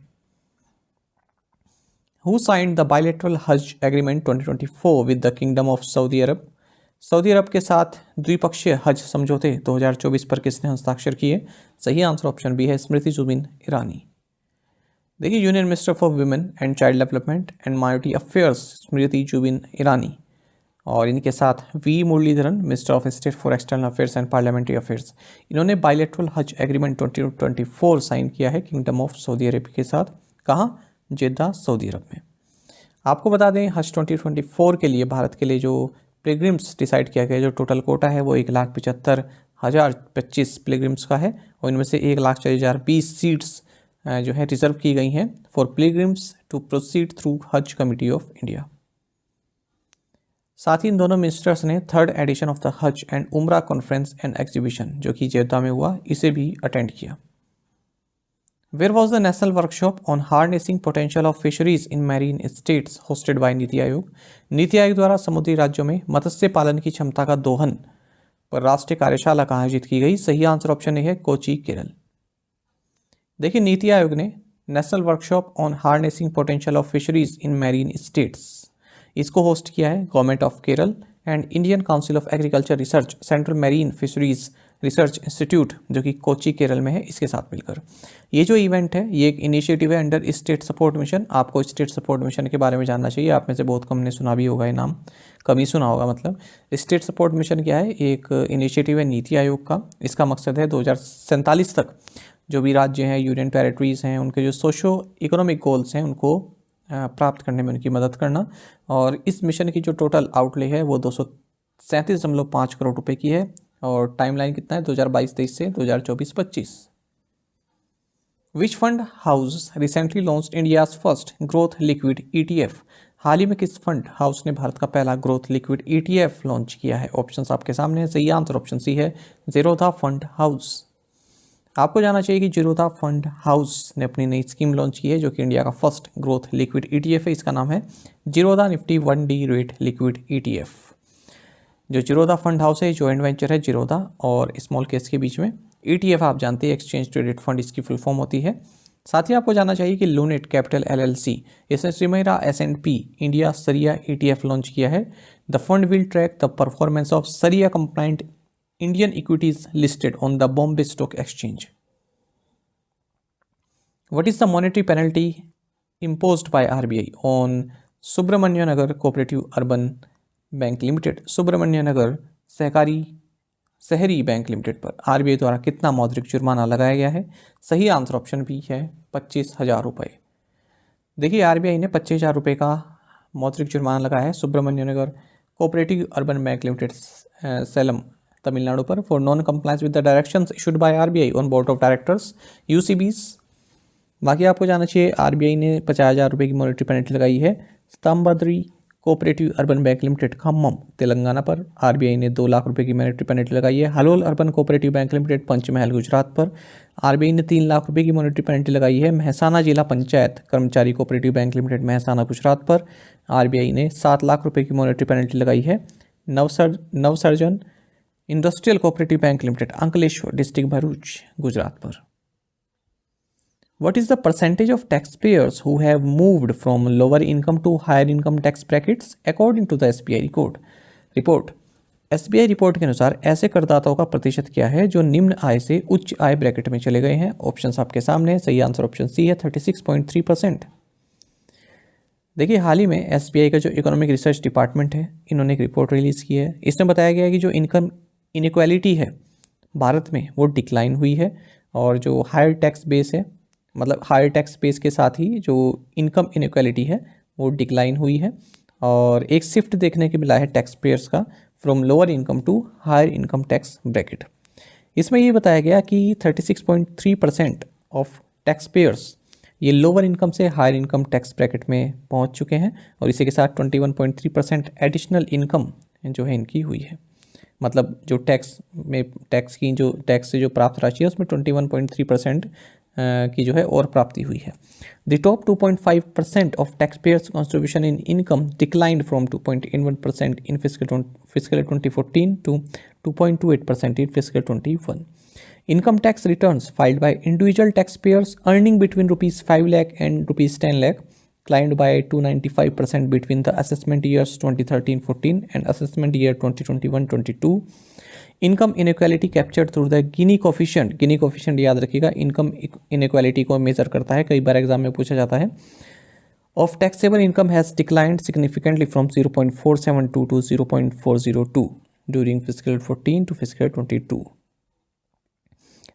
Who signed the bilateral Hajj agreement 2024 with the kingdom of Saudi Arabia? Saudi Arabia के साथ द्विपक्षीय हज समझौते 2024 पर किसने हस्ताक्षर किए? सही आंसर ऑप्शन बी है, स्मृति जुबिन ईरानी। देखिए, union minister for women and child development and minority affairs Smriti Zubin Irani, और इनके साथ V Muraleedharan minister of state for external affairs and parliamentary affairs, इन्होंने बायलैटरल हज एग्रीमेंट 2024 साइन किया है किंगडम ऑफ सऊदी अरब के साथ। कहाँ? जेद्दा, सऊदी अरब में। आपको बता दें, हज 2024 के लिए भारत के लिए जो पिलग्रिम्स डिसाइड किया गया, जो टोटल कोटा है वो 1,75,025 पिलग्रिम्स का है, और इनमें से 1,40,020 सीट्स जो है रिजर्व की गई हैं for pilgrims to proceed through Haj committee of India. साथ ही इन दोनों मिनिस्टर्स ने third edition of the Hajj and Umrah conference and exhibition, जो कि जेद्दा में हुआ, इसे भी अटेंड किया। Where was the national workshop on harnessing potential of fisheries in marine states hosted by NITI Aayog? NITI Aayog द्वारा समुद्री राज्यों में मत्स्य पालन की क्षमता का दोहन पर राष्ट्रीय कार्यशाला कहाँ आयोजित की गई? सही आंसर ऑप्शन ए है, कोची, केरल। देखिए, नीति आयोग ने national workshop on harnessing potential of fisheries in marine states, इसको होस्ट किया है government of Kerala and Indian council of agriculture research central marine fisheries research institute, जो कि कोची, केरल में है, इसके साथ मिलकर। ये जो इवेंट है ये एक इनिशिएटिव है अंडर स्टेट सपोर्ट मिशन। आपको स्टेट सपोर्ट मिशन के बारे में जानना चाहिए, आप में से बहुत कम ने सुना भी होगा, ये नाम कम ही सुना होगा। मतलब स्टेट सपोर्ट मिशन क्या है? एक इनिशिएटिव है नीति आयोग का। इसका मकसद है 2047 तक जो भी राज्य हैं, यूनियन टेरिटरीज़ हैं, उनके जो सोशो इकोनॉमिक गोल्स हैं उनको प्राप्त करने में उनकी मदद करना। और इस मिशन की जो टोटल आउटले है वो 237.5 करोड़ रुपए की है, और टाइमलाइन कितना है? 2022-23 से 2024-25। Which fund house recently launched India's first growth liquid ETF? हाल ही में किस फंड हाउस ने भारत का पहला ग्रोथ लिक्विड ETF लॉन्च किया है? ऑप्शंस आपके सामने है। सही आंसर ऑप्शन सी है, जीरोधा फंड हाउस। आपको जानना चाहिए कि जीरोधा फंड हाउस ने अपनी नई स्कीम लॉन्च की है, जो कि इंडिया का फर्स्ट ग्रोथ लिक्विड ETF है। इसका नाम है Zerodha Nifty 1D rate liquid ETF। जो जीरोधा फंड हाउस है जॉइंट वेंचर है जीरोधा और स्मॉल केस के बीच में। ETF आप जानते हैं एक्सचेंज ट्रेडेड फंड इसकी फुल फॉर्म होती है। साथ ही आपको जानना चाहिए कि लूनेट कैपिटल LLC इसने श्रीमेरा S&P इंडिया सरिया ETF लॉन्च किया है। The fund will track the performance of सरिया complaint Indian equities listed on the Bombay Stock Exchange. What is the monetary penalty imposed by RBI on Subramanya Nagar Cooperative Urban Bank Limited? Subramanya Nagar शहरी bank limited पर RBI द्वारा कितना मौद्रिक जुर्माना लगाया गया है? सही आंसर ऑप्शन बी है, 25,000 रुपये। देखिए, RBI ने 25,000 रुपये का मौद्रिक जुर्माना लगाया है Subramanya Nagar cooperative urban bank limited Salem Tamil Nadu पर for non compliance with the directions issued by RBI on board of directors UCBs। बाकी आपको जानना चाहिए RBI ने 50,000 रुपये की मॉनेटरी पेनल्टी लगाई है Stambhadri cooperative urban bank limited Khammam Telangana पर आरबीआई ने 2 लाख रुपए की मॉनेटरी पेनल्टी लगाई है। Halol urban cooperative bank limited Panchmahal Gujarat पर आरबीआई ने 3 लाख रुपए की मॉनेटरी पेनल्टी लगाई है। महसाना जिला पंचायत कर्मचारी cooperative bank limited Mehsana Gujarat पर आरबीआई ने 7 लाख रुपए की मॉनेटरी पेनल्टी लगाई है। Navsarjan industrial cooperative bank limited Ankleshwar district Bharuch Gujarat पर। What is the percentage of taxpayers who have moved from lower income to higher income tax brackets according to the SBI report? SBI report के अनुसार ऐसे करदाताओं का प्रतिशत क्या है जो निम्न आय से उच्च आय ब्रैकेट में चले गए हैं। ऑप्शंस आपके सामने, सही आंसर ऑप्शन सी है 36.3%। देखिए हाल ही में SBI का जो इकोनॉमिक रिसर्च डिपार्टमेंट है, इन्होंने एक रिपोर्ट रिलीज़ की है। इसमें बताया गया है कि जो इनकम इनइक्वालिटी है भारत में वो डिक्लाइन हुई है, और जो हायर टैक्स बेस है, मतलब हायर टैक्स बेस के साथ ही जो इनकम इनइक्वालिटी है वो डिक्लाइन हुई है, और एक शिफ्ट देखने को मिला है टैक्स पेयर्स का from lower income to higher income tax bracket. इसमें ये बताया गया कि 36.3% ऑफ टैक्स पेयर्स ये लोअर इनकम से हायर इनकम टैक्स ब्रैकेट में पहुंच चुके हैं, और इसी के साथ 21.3% एडिशनल इनकम जो है इनकी हुई है। मतलब जो टैक्स से जो प्राप्त राशि है उसमें 21.3% की जो है और प्राप्ति हुई है। The top 2.5% of tax payers contribution in income declined from 2.81% in physical 2014 to 2.28% in physical 21। Income tax returns filed by individual tax payers earning between ₹5 lakh and ₹10 lakh climbed by 295% between the assessment years 2013-14 and assessment year 2021-22। Income inequality captured through the Guinea coefficient याद रखिएगा, income inequality को major करता है, कई बार exam में पूछा जाता है। Of taxable income has declined significantly from 0.472 to 0.402 during physical 14 to physical 22।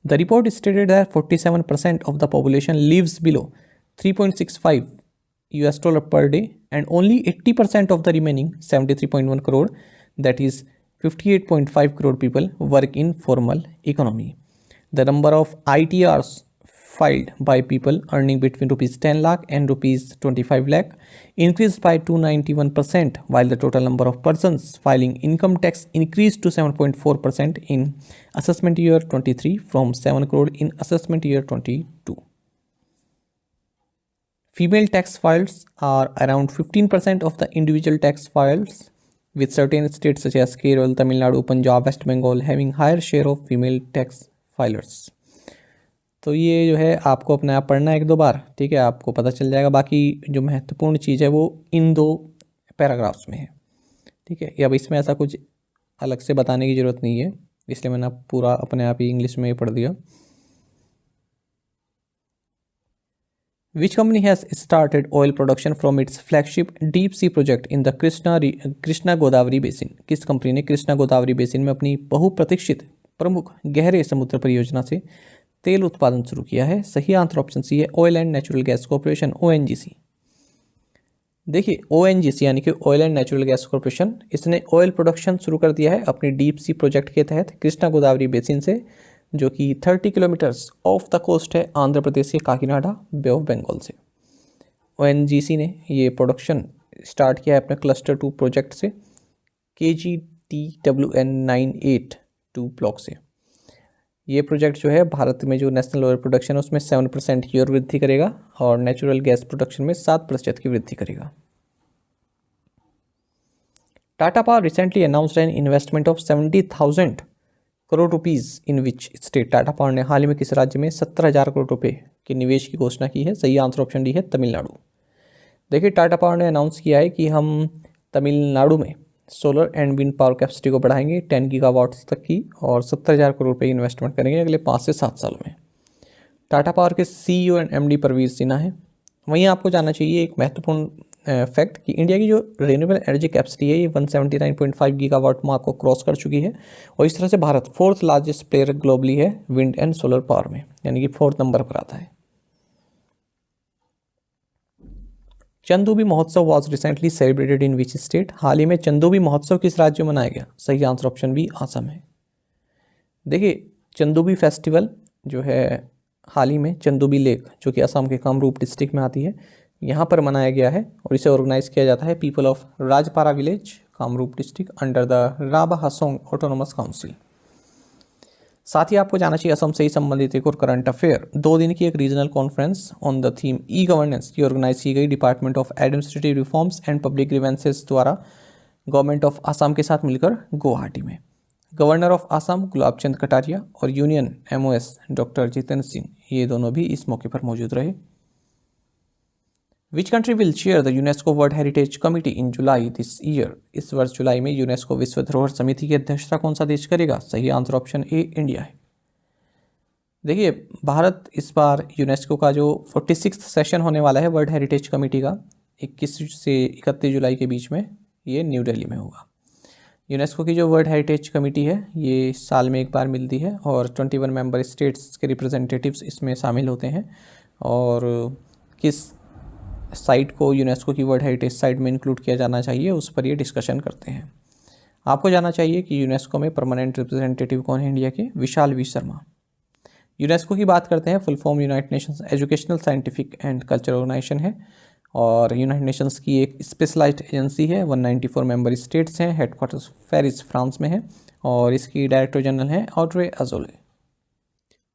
The report stated that 47% of the population lives below $3.65 per day, and only 80% of the remaining 73.1 crore, that is 58.5 crore people, work in formal economy. The number of ITRs filed by people earning between ₹10 lakh and ₹25 lakh increased by 291%, while the total number of persons filing income tax increased to 7.4% in assessment year 23 from 7 crore in assessment year 22. Female tax files are around 15% of the individual tax files, with certain states such as Kerala, Tamil Nadu, Punjab, West Bengal having higher share of female tax filers। तो ये जो है आपको अपने आप पढ़ना है 1-2 बार, ठीक है, आपको पता चल जाएगा। बाकी जो महत्वपूर्ण चीज़ है वो इन 2 पैराग्राफ्स में है, ठीक है। अब इसमें ऐसा कुछ अलग से बताने की ज़रूरत नहीं है, इसलिए मैंने पूरा अपने आप ही इंग्लिश में पढ़ दिया। Which company has started oil production from its flagship deep sea project in the Krishna Godavari basin? किस कंपनी ने कृष्णा गोदावरी बेसिन में अपनी बहुप्रतीक्षित प्रमुख गहरे समुद्र परियोजना से तेल उत्पादन शुरू किया है? सही आंसर ऑप्शन सी है oil and natural gas corporation, ONGC। देखिए ONGC यानी कि oil and natural gas corporation, इसने ऑयल प्रोडक्शन शुरू कर दिया है अपनी डीप सी प्रोजेक्ट के तहत कृष्णा गोदावरी बेसिन से, जो कि 30 किलोमीटर्स ऑफ द कोस्ट है आंध्र प्रदेश के काकीनाडा बे ऑफ बंगाल से। ONGC ने ये प्रोडक्शन स्टार्ट किया है अपने क्लस्टर 2 प्रोजेक्ट से KGTWN982 ब्लॉक से। ये प्रोजेक्ट जो है भारत में जो नेशनल ऑयल प्रोडक्शन है उसमें 7% की और वृद्धि करेगा, और नेचुरल गैस प्रोडक्शन में 7% की वृद्धि करेगा। Tata power recently announced an investment of 70,000 crore rupees in which state? Tata power ने हाल ही में किस राज्य में 17,000 करोड़ रुपए के निवेश की घोषणा की है? सही आंसर ऑप्शन डी है तमिलनाडु। देखिए टाटा पावर ने अनाउंस किया है कि हम तमिलनाडु में solar and wind power capacity को बढ़ाएंगे 10 गीगावाट्स तक की, और 70,000 करोड़ रुपए इन्वेस्टमेंट करेंगे अगले 5 से 7 साल में। टाटा पावर के CEO and MD Parveer Sinha है। वहीं आपको जानना चाहिए एक महत्वपूर्ण फैक्ट कि इंडिया की जो रिन्यूएबल एनर्जी कैपेसिटी है ये 179.5 गीगावाट मार्क को क्रॉस कर चुकी है, और इस तरह से Bharat 4th largest player globally है विंड एंड सोलर पावर में, यानी कि 4th नंबर पर आता है। Chandubi Mahotsav was recently celebrated in which state? हाल ही में चंदूबी महोत्सव किस राज्य में मनाया गया? सही आंसर ऑप्शन बी असम है। देखिए चंदूबी फेस्टिवल जो है हाल ही में चंदूबी लेक जो कि असम के कामरूप डिस्ट्रिक्ट में आती है, यहाँ पर मनाया गया है और इसे ऑर्गेनाइज किया जाता है people of Rajapara village, Kamrup district, under the Rabha Hasong autonomous council. साथ ही आपको जाना चाहिए असम से ही संबंधित एक और करंट अफेयर, 2 दिन की एक regional conference on the theme e governance की ऑर्गेनाइज की गई department of administrative reforms and public grievances द्वारा गवर्नमेंट ऑफ आसाम के साथ मिलकर गुवाहाटी में। गवर्नर ऑफ आसाम गुलाब चंद कटारिया और union MOS doctor Jitendra Singh, ये दोनों भी इस मौके पर मौजूद रहे। Which country will chair the UNESCO world heritage committee in July this year? इस वर्ष जुलाई में यूनेस्को विश्व धरोहर समिति की अध्यक्षता कौन सा देश करेगा? सही आंसर ऑप्शन ए इंडिया है। देखिए, भारत इस बार यूनेस्को का जो 46वां सेशन होने वाला है वर्ल्ड हेरिटेज कमेटी का 21 से 31 जुलाई के बीच में, ये न्यू दिल्ली में होगा। यूनेस्को की जो वर्ल्ड हेरिटेज कमेटी है ये साल में एक बार मिलती है और 21 मेंबर स्टेट्स के रिप्रेजेंटेटिव्स इसमें शामिल होते हैं और किस साइट को यूनेस्को की वर्ल्ड हेरिटेज साइट में इंक्लूड किया जाना चाहिए उस पर ये डिस्कशन करते हैं। आपको जाना चाहिए कि यूनेस्को में परमानेंट रिप्रेजेंटेटिव कौन है इंडिया के? विशाल वी शर्मा। यूनेस्को की बात करते हैं, full form United Nations educational scientific and cultural organisation है और यूनाइटेड नेशंस की एक स्पेशलाइज्ड एजेंसी है। 194 मेंबर स्टेट्स हैं, हेडक्वार्टर्स पेरिस फ्रांस में है और इसकी डायरेक्टर जनरल है Audrey Azoulay.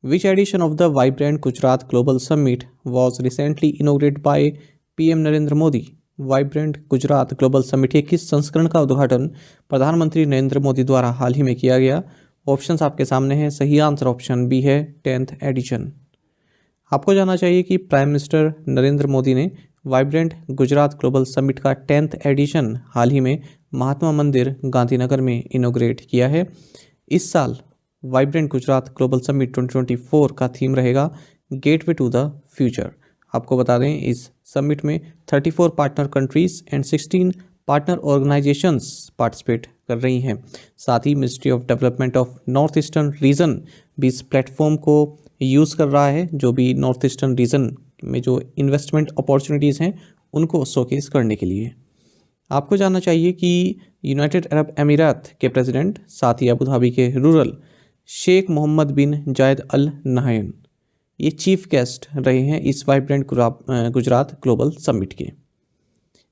Which edition of the vibrant Gujarat global summit was recently inaugurated by PM Narendra Modi? Vibrant Gujarat global summit के किस संस्करण का उद्घाटन प्रधानमंत्री नरेंद्र मोदी द्वारा हाल ही में किया गया? ऑप्शंस आपके सामने हैं, सही आंसर ऑप्शन बी है 10th एडिशन। आपको जानना चाहिए कि प्राइम मिनिस्टर नरेंद्र मोदी ने वाइब्रेंट गुजरात ग्लोबल समिट का 10th एडिशन हाल ही में महात्मा मंदिर गांधीनगर में इनोग्रेट किया है। इस साल वाइब्रेंट गुजरात ग्लोबल समिट 2024 का थीम रहेगा गेटवे टू द फ्यूचर। आपको बता दें इस समिट में 34 partner countries and 16 partner organisations participate कर रही हैं। साथ ही ministry of development of north eastern region भी इस प्लेटफॉर्म को यूज़ कर रहा है, जो भी नॉर्थ ईस्टर्न रीजन में जो इन्वेस्टमेंट अपॉर्चुनिटीज़ हैं उनको शोकेस करने के लिए। आपको जानना चाहिए कि यूनाइटेड अरब अमीरात के प्रेसिडेंट साथ ही अबू धाबी के रूरल शेख मोहम्मद बिन जायद अल नाहयान ये चीफ गेस्ट रहे हैं इस वाइब्रेंट गुजरात ग्लोबल समिट के।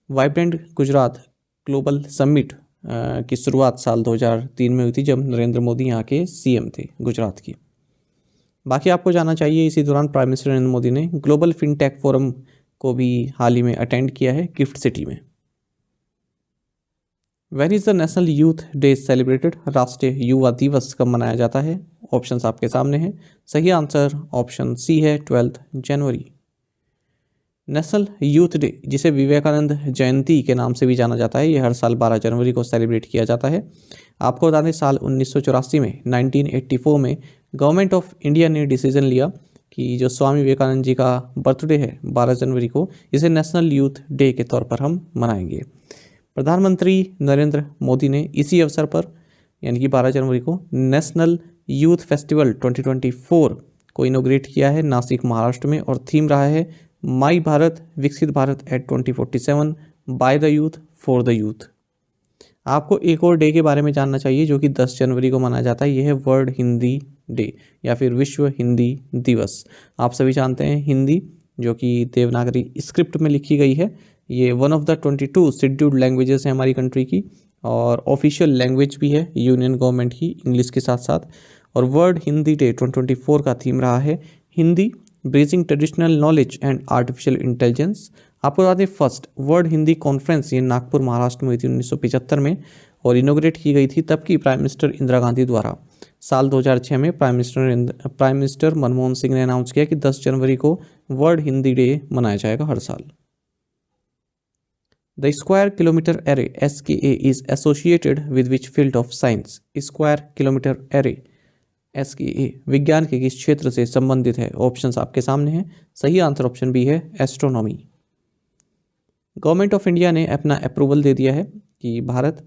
वाइब्रेंट गुजरात ग्लोबल समिट की शुरुआत साल 2003 में हुई थी जब नरेंद्र मोदी यहाँ के CM थे गुजरात की। बाकी आपको जानना चाहिए इसी दौरान प्राइम मिनिस्टर नरेंद्र मोदी ने ग्लोबल फिनटेक फोरम को भी हाल ही में अटेंड किया है गिफ्ट सिटी में। When is the national youth day celebrated? राष्ट्रीय युवा दिवस कब मनाया जाता है? ऑप्शंस आपके सामने हैं, सही आंसर ऑप्शन सी है 12 जनवरी। नेशनल यूथ डे जिसे विवेकानंद जयंती के नाम से भी जाना जाता है, ये हर साल 12 जनवरी को सेलिब्रेट किया जाता है। आपको बता दें साल 1984 में 1984 में गवर्नमेंट ऑफ इंडिया ने डिसीजन लिया कि जो स्वामी विवेकानंद जी का बर्थडे है 12 जनवरी को, इसे नेशनल यूथ डे के तौर पर हम मनाएंगे। प्रधानमंत्री नरेंद्र मोदी ने इसी अवसर पर यानी कि 12 जनवरी को नेशनल यूथ फेस्टिवल 2024 को इनोग्रेट किया है नासिक महाराष्ट्र में और थीम रहा है my Bharat Viksit Bharat at 2047 by the youth for the youth. आपको एक और डे के बारे में जानना चाहिए जो कि 10 जनवरी को मनाया जाता है, यह है वर्ल्ड हिंदी डे या फिर विश्व हिंदी दिवस। आप सभी जानते हैं हिंदी जो कि देवनागरी स्क्रिप्ट में लिखी गई है, ये one of the 22 scheduled languages है हमारी कंट्री की और ऑफिशियल लैंग्वेज भी है यूनियन गवर्नमेंट की इंग्लिश के साथ साथ। और वर्ल्ड हिंदी डे 2024 का थीम रहा है Hindi bridging traditional knowledge and artificial intelligence. आपको बता दें फर्स्ट वर्ल्ड हिंदी कॉन्फ्रेंस ये नागपुर महाराष्ट्र में हुई थी 1975 में और इनोग्रेट की गई थी तब की प्राइम मिनिस्टर इंदिरा गांधी द्वारा। साल 2006 में प्राइम मिनिस्टर मनमोहन सिंह ने अनाउंस किया कि 10 जनवरी को वर्ल्ड हिंदी डे मनाया जाएगा हर साल। The square kilometer array SKA is associated with which field of science? Square kilometer array SKA विज्ञान के किस क्षेत्र से संबंधित है? ऑप्शंस आपके सामने हैं, सही आंसर ऑप्शन बी है एस्ट्रोनॉमी। गवर्नमेंट ऑफ इंडिया ने अपना अप्रूवल दे दिया है कि भारत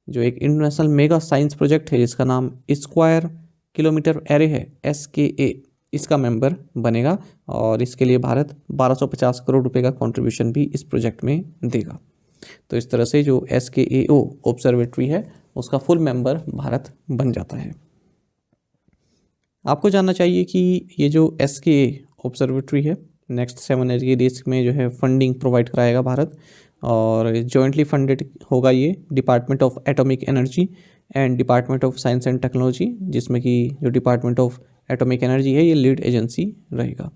जो एक इंटरनेशनल मेगा साइंस प्रोजेक्ट है जिसका नाम स्क्वायर किलोमीटर एरे है SKA, इसका मेंबर बनेगा और इसके लिए भारत 1250 करोड़ रुपए का कंट्रीब्यूशन भी इस प्रोजेक्ट में देगा। तो इस तरह से जो SKAO ऑब्जर्वेटरी है उसका फुल मेंबर भारत बन जाता है। आपको जानना चाहिए कि ये जो SKA ऑब्जर्वेटरी है नेक्स्ट 7 ईयर की रिस्क में जो है फंडिंग प्रोवाइड कराएगा भारत, और जॉइंटली फंडेड होगा ये department of atomic energy and department of science and technology, जिसमें कि जो डिपार्टमेंट ऑफ एटॉमिक एनर्जी है ये लीड एजेंसी रहेगा।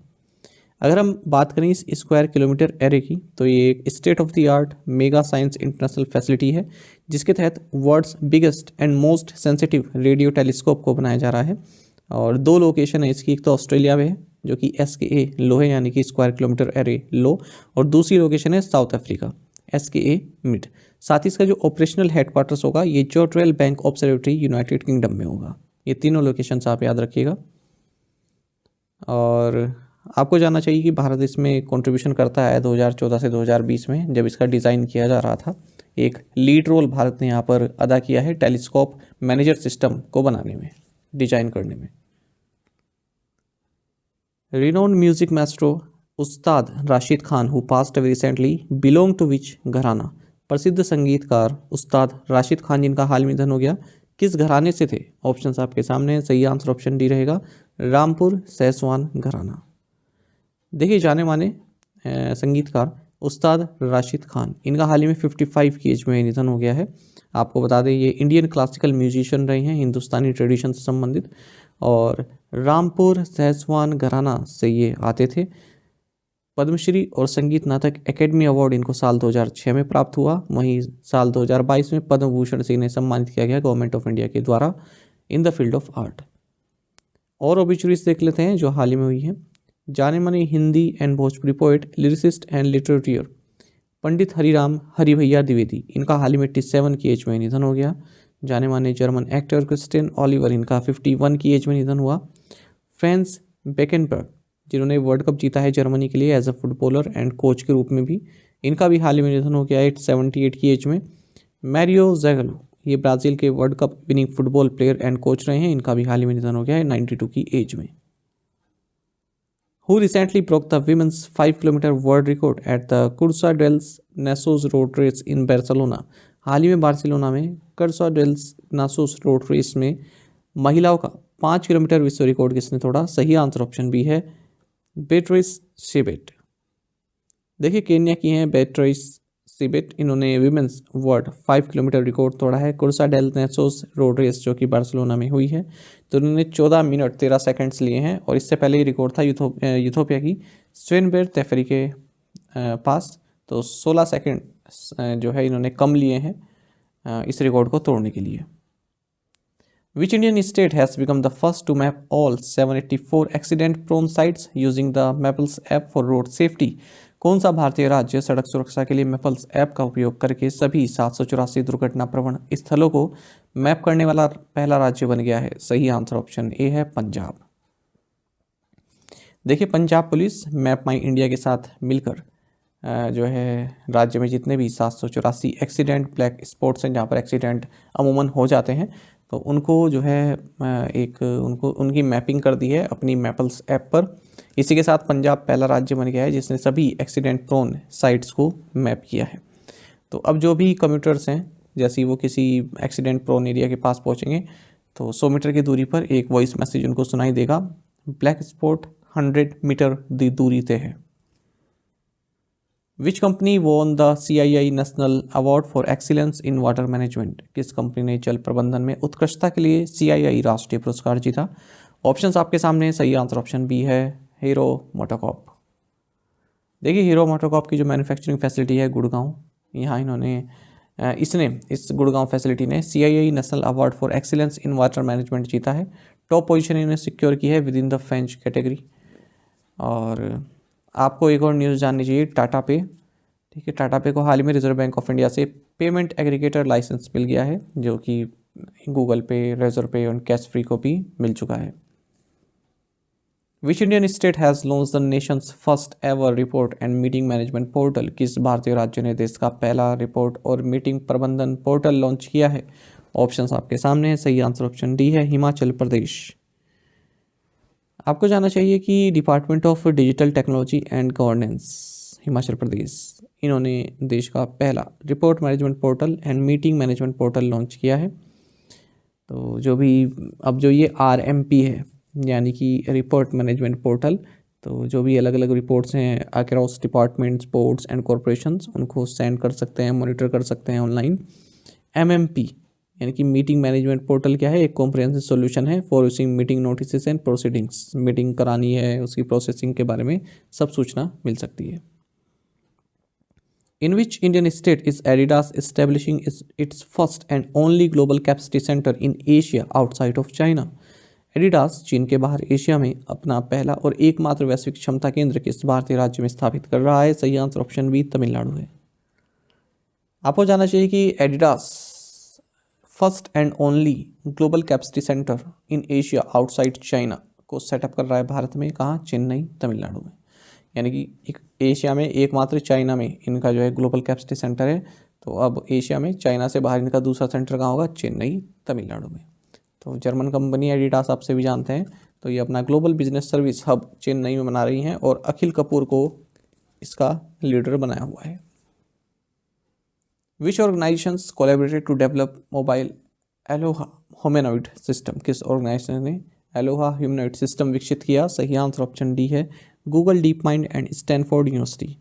अगर हम बात करें इस स्क्वायर किलोमीटर एरे की, तो ये एक state of the art mega science international facility है, जिसके तहत world's biggest and most sensitive radio telescope को बनाया जा रहा है। और 2 लोकेशन है इसकी, एक तो ऑस्ट्रेलिया में है जो कि SKA लो है, यानी कि स्क्वायर किलोमीटर एरे लो, और दूसरी लोकेशन है साउथ अफ्रीका SKA मिड। साथ ही इसका जो ऑपरेशनल हेडक्वार्टर्स होगा ये जोट्रेल बैंक ऑब्जर्वेटरी यूनाइटेड किंगडम में होगा। ये तीनों लोकेशंस आप याद रखिएगा। और आपको जानना चाहिए कि भारत इसमें कंट्रीब्यूशन करता है 2014 से 2020 में, जब इसका डिज़ाइन किया जा रहा था। एक लीड रोल भारत ने यहाँ पर अदा किया है टेलीस्कोप मैनेजर सिस्टम को बनाने में, डिजाइन करने में। Renowned music maestro Ustad Rashid Khan who passed away recently belong to which gharana? प्रसिद्ध संगीतकार उस्ताद राशिद खान जिनका हाल में निधन हो गया, किस घराने से थे? ऑप्शंस आपके सामने हैं। सही आंसर ऑप्शन डी रहेगा, रामपुर सैसवान घराना। देखिए, जाने माने संगीतकार उस्ताद राशिद खान, इनका हाल ही में 55 की एज में निधन हो गया है। आपको बता दें ये इंडियन क्लासिकल म्यूजिशियन रहे हैं, हिंदुस्तानी ट्रेडिशन से संबंधित, और रामपुर सैसवान घराना से ये आते थे। पद्मश्री और संगीत नाटक एकेडमी अवार्ड इनको साल 2006 में प्राप्त हुआ। वहीं साल 2022 में पद्म भूषण से इन्हें सम्मानित किया गया गवर्नमेंट ऑफ इंडिया के द्वारा in the field of art. और ओबिचुरीज देख लेते हैं जो हाल ही में हुई है। जाने माने Hindi and Bhojpuri poet, lyricist and litterateur Pandit Hariram Haribhaiya Dwivedi, इनका हाल ही में 87 की एज में निधन हो गया। जाने माने जर्मन एक्टर क्रिस्टियन ऑलिवर, इनका 51 की एज में निधन हुआ। फ्रांस बेकेनबर्ग, जिन्होंने वर्ल्ड कप जीता है जर्मनी के लिए as a footballer and coach के रूप में भी, इनका भी हाल ही में निधन हो गया है 78 की एज में। मैरियो ज़ैगलो, ये ब्राज़ील के world cup winning football player and coach रहे हैं, इनका भी हाल ही में निधन हो गया है 92 की एज में। Who recently broke the women's 5 kilometer world record at the Cursa dels Nasos road race in Barcelona? हाल ही में बार्सिलोना में कर्सा डेल्स नासोस रोड रेस में महिलाओं का 5 किलोमीटर विश्व रिकॉर्ड किसने तोड़ा? सही आंसर ऑप्शन बी है, बेट्रिस शिबेट। देखिए, केन्या की हैं बेट्रिस शिबेट, इन्होंने विमेंस वर्ल्ड 5 किलोमीटर रिकॉर्ड तोड़ा है कुर्सा डेल नेसोस रोड रेस जो कि बार्सिलोना में हुई है। तो उन्होंने 14 मिनट 13 सेकंड्स लिए हैं, और इससे पहले ये रिकॉर्ड था यूथोपिया की स्वेनबेर तेफरी के पास। तो 16 सेकंड जो है इन्होंने कम लिए हैं इस रिकॉर्ड को तोड़ने के लिए। Which Indian state has become the first to map all 784 accident-prone sites using the Mappls app for road safety? कौन सा भारतीय राज्य सड़क सुरक्षा के लिए मैपल्स ऐप का उपयोग करके सभी 784 दुर्घटना प्रवण स्थलों को मैप करने वाला पहला राज्य बन गया है? सही आंसर ऑप्शन ए है, पंजाब। देखिए, पंजाब पुलिस मैप माई इंडिया के साथ मिलकर जो है राज्य में जितने भी 784 एक्सीडेंट ब्लैक स्पॉट्स हैं, जहाँ पर एक्सीडेंट अमूमन हो जाते हैं, तो उनको जो है उनकी मैपिंग कर दी है अपनी मैपल्स ऐप पर। इसी के साथ पंजाब पहला राज्य बन गया है जिसने सभी एक्सीडेंट प्रोन साइट्स को मैप किया है। तो अब जो भी कम्यूटर्स हैं, जैसे वो किसी एक्सीडेंट प्रोन एरिया के पास पहुंचेंगे तो 100 मीटर की दूरी पर एक वॉइस मैसेज उनको सुनाई देगा, ब्लैक स्पॉट 100 मीटर दी दूरी तय है। Which company won the CII national award for excellence in water management? किस कंपनी ने जल प्रबंधन में उत्कृष्टता के लिए CII राष्ट्रीय पुरस्कार जीता? ऑप्शंस आपके सामने। सही आंसर ऑप्शन बी है, हीरो मोटोकॉर्प। देखिए, हीरो मोटोकॉर्प की जो मैन्युफैक्चरिंग फैसिलिटी है गुड़गांव, यहाँ इस गुड़गांव फैसिलिटी ने CII national award for excellence in water management जीता है। टॉप पोजीशन इन्हें सिक्योर की है with in the French category. और आपको एक और न्यूज़ जाननी चाहिए, टाटा पे। ठीक है, टाटा पे को हाल ही में रिजर्व बैंक ऑफ इंडिया से पेमेंट एग्रीगेटर लाइसेंस मिल गया है, जो कि गूगल पे, रेजर पे और कैश फ्री को भी मिल चुका है। विच Indian state has launch the Nations first ever report and meeting management portal? किस भारतीय राज्य ने देश का पहला रिपोर्ट और मीटिंग प्रबंधन पोर्टल लॉन्च किया है? ऑप्शंस आपके सामने है। सही आंसर ऑप्शन डी है, हिमाचल प्रदेश। आपको जानना चाहिए कि department of digital technology and governance Himachal Pradesh, इन्होंने देश का पहला report management portal and meeting management portal launch किया है। तो जो ये RMP है, यानी कि रिपोर्ट मैनेजमेंट पोर्टल, तो जो भी अलग अलग रिपोर्ट्स हैं across departments, boards and corporations, उनको सेंड कर सकते हैं, मॉनिटर कर सकते हैं ऑनलाइन। एमएमपी यानी कि मीटिंग मैनेजमेंट पोर्टल क्या है, एक कॉम्प्रिहेंसिव सॉल्यूशन है for receiving meeting notices and proceedings. Meeting करानी है, उसकी प्रोसेसिंग के बारे में सब सूचना मिल सकती है। In which Indian state is Adidas establishing its first and only global capacity center in Asia outside of China? Adidas चीन के बाहर एशिया में अपना पहला और एकमात्र वैश्विक क्षमता केंद्र किस भारतीय राज्य में स्थापित कर रहा है? सही आंसर ऑप्शन बी तमिलनाडु है। आपको जानना चाहिए कि Adidas first and only global capacity centre in Asia outside China को सेटअप कर रहा है भारत में, कहाँ? चेन्नई, तमिलनाडु में। यानी कि एक एशिया में एकमात्र चाइना में इनका जो है ग्लोबल कैपेसिटी सेंटर है। तो अब एशिया में चाइना से बाहर इनका दूसरा सेंटर कहाँ होगा? चेन्नई, तमिलनाडु में। तो जर्मन कंपनी एडिडास आप सभी जानते हैं, तो ये अपना global business service hub Chennai में बना रही हैं और अखिल कपूर को इसका लीडर बनाया हुआ है। Which organisations collaborated to develop mobile ALOHA humanoid system? किस ऑर्गेनाइजेशन ने एलोहा ह्यूमनॉइड सिस्टम विकसित किया? सही आंसर ऑप्शन डी है, Google DeepMind and Stanford university.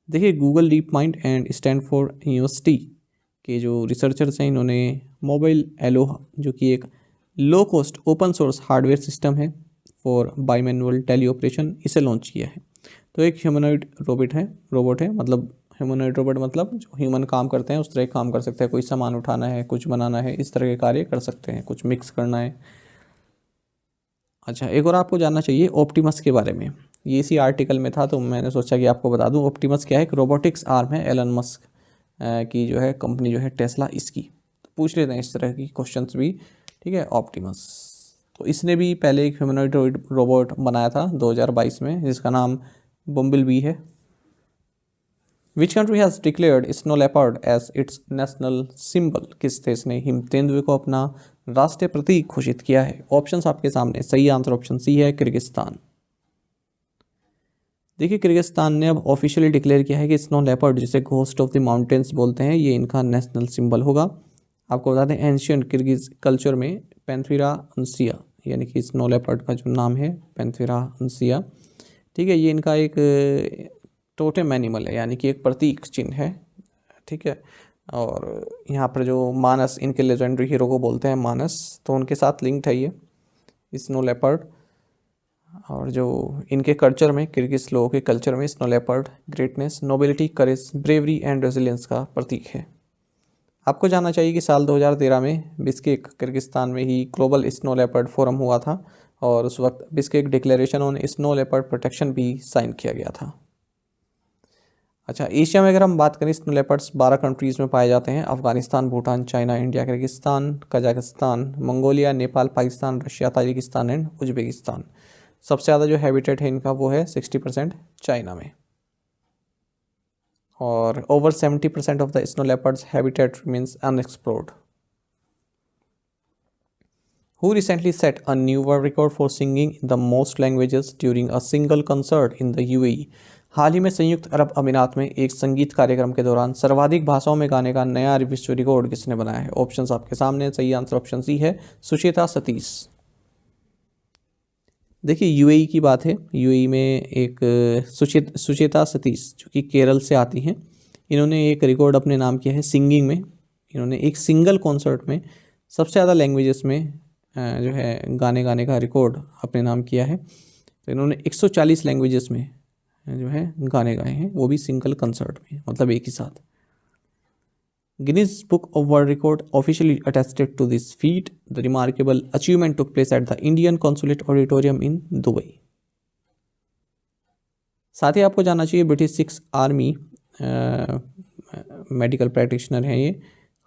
देखिए Google DeepMind and Stanford university के जो रिसर्चर्स हैं, इन्होंने मोबाइल एलोहा जो कि एक low cost open source hardware system है फॉर बाईमैनुअल टेली ऑपरेशन, इसे लॉन्च किया है। तो एक ह्यूमनॉइड रोबोट है, मतलब ह्यूमनॉइड रोबोट मतलब जो ह्यूमन काम करते हैं उस तरह काम कर सकते हैं। कोई सामान उठाना है, कुछ बनाना है, इस तरह के कार्य कर सकते हैं, कुछ मिक्स करना है। अच्छा, एक और आपको जानना चाहिए ऑप्टिमस के बारे में, ये इसी आर्टिकल में था तो मैंने सोचा कि आपको बता दूं। ऑप्टिमस क्या है? एक रोबोटिक्स आर्म है एलन मस्क की जो है कंपनी जो है टेस्ला, इसकी। तो पूछ लेते हैं इस तरह की क्वेश्चंस भी, ठीक है। ऑप्टिमस तो इसने भी पहले एक ह्यूमनॉइड रोबोट बनाया था 2022 में, जिसका नाम बम्बल बी है। Which country has declared snow leopard as its national symbol? किस देश ने हिम तेंदुए को अपना राष्ट्रीय प्रतीक घोषित किया है? ऑप्शंस आपके सामने, सही आंसर ऑप्शन सी है, किर्गिस्तान। देखिए किर्गिस्तान ने अब ऑफिशियली डिक्लेयर किया है कि स्नो लेपर्ड, जिसे घोस्ट ऑफ द माउंटेन्स बोलते हैं, ये इनका नेशनल सिंबल होगा। आपको बता दें एंशियंट किर्गिज कल्चर में पैंथेरा उनसिया, यानी कि स्नो लेपर्ड का जो नाम है पैंथेरा उनसिया, ठीक है, ये इनका एक टोटेम एनिमल है, यानी कि एक प्रतीक चिन्ह है, ठीक है। और यहाँ पर जो मानस, इनके लेजेंडरी हीरो को बोलते हैं मानस, तो उनके साथ लिंक्ड है ये स्नो लेपर्ड। और जो इनके कल्चर में, किर्गिज लोगों के कल्चर में, snow leopard greatness, nobility, courage, bravery and resilience का प्रतीक है। आपको जानना चाहिए कि साल 2013 में बिश्केक किर्गिस्तान में ही ग्लोबल स्नो लेपर्ड फोरम हुआ था और उस वक्त Bishkek declaration on snow leopard protection भी साइन किया गया था। अच्छा, एशिया में अगर हम बात करें, स्नो लेपर्ड्स 12 कंट्रीज़ में पाए जाते हैं, Afghanistan, Bhutan, China, India, Kyrgyzstan, Kazakhstan, Mongolia, Nepal, Pakistan, Russia, Tajikistan and Uzbekistan. सबसे ज़्यादा जो हैबिटेट है इनका वो है 60% चाइना में, और over 70% of the snow leopards habitat remains unexplored. Who recently set a new world record for singing in the most languages during a single concert in the UAE? हाल ही में संयुक्त अरब अमीरात में एक संगीत कार्यक्रम के दौरान सर्वाधिक भाषाओं में गाने का नया विश्व रिकॉर्ड किसने बनाया है? ऑप्शंस आपके सामने, सही आंसर ऑप्शन सी है, सुचेता सतीश। देखिए यूएई की बात है, यूएई में एक सुचेता सतीश जो कि केरल से आती हैं, इन्होंने एक रिकॉर्ड अपने नाम किया है सिंगिंग में। इन्होंने एक सिंगल कॉन्सर्ट में सबसे ज़्यादा लैंग्वेजेस में जो है गाने का रिकॉर्ड अपने नाम किया है। तो इन्होंने 140 लैंग्वेजेस में जो है गाने गाए हैं, वो भी सिंगल कंसर्ट में, मतलब एक ही साथ। Guinness book of world record officially attested to this feat. The remarkable achievement took place at the Indian consulate auditorium in Dubai. साथ ही आपको जानना चाहिए ब्रिटिश 6 आर्मी मेडिकल प्रैक्टिशनर हैं ये,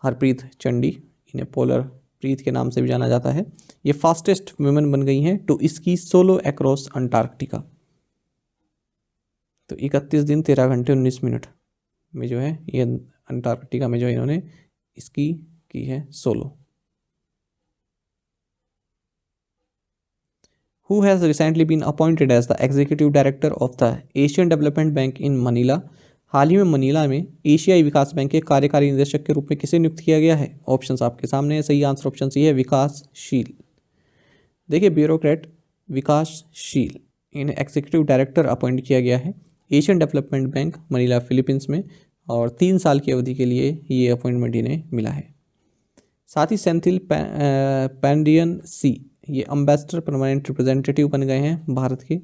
हरप्रीत चंडी, इन्हें पोलर प्रीत के नाम से भी जाना जाता है। ये फास्टेस्ट वुमेन बन गई हैं to ski solo across Antarctica. तो 31 दिन 13 घंटे 19 मिनट में जो है ये अंटार्कटिका में जो इन्होंने स्की की है solo. Who has recently been appointed as the executive director of the Asian Development Bank in Manila? हाल ही में मनीला में एशियाई विकास बैंक के कार्यकारी निदेशक के रूप में किसे नियुक्त किया गया है? ऑप्शंस आपके सामने है, सही आंसर ऑप्शन सी है, विकासशील। देखिए ब्यूरोक्रेट विकासशील, इन्हें एग्जीक्यूटिव डायरेक्टर अपॉइंट किया गया है Asian development bank Manila Philippines में, और 3 साल की अवधि के लिए ये अपॉइंटमेंट इन्हें मिला है। साथ ही सेंथिल पैंडियन सी ये अम्बेसडर परमानेंट रिप्रेजेंटेटिव बन गए हैं भारत के।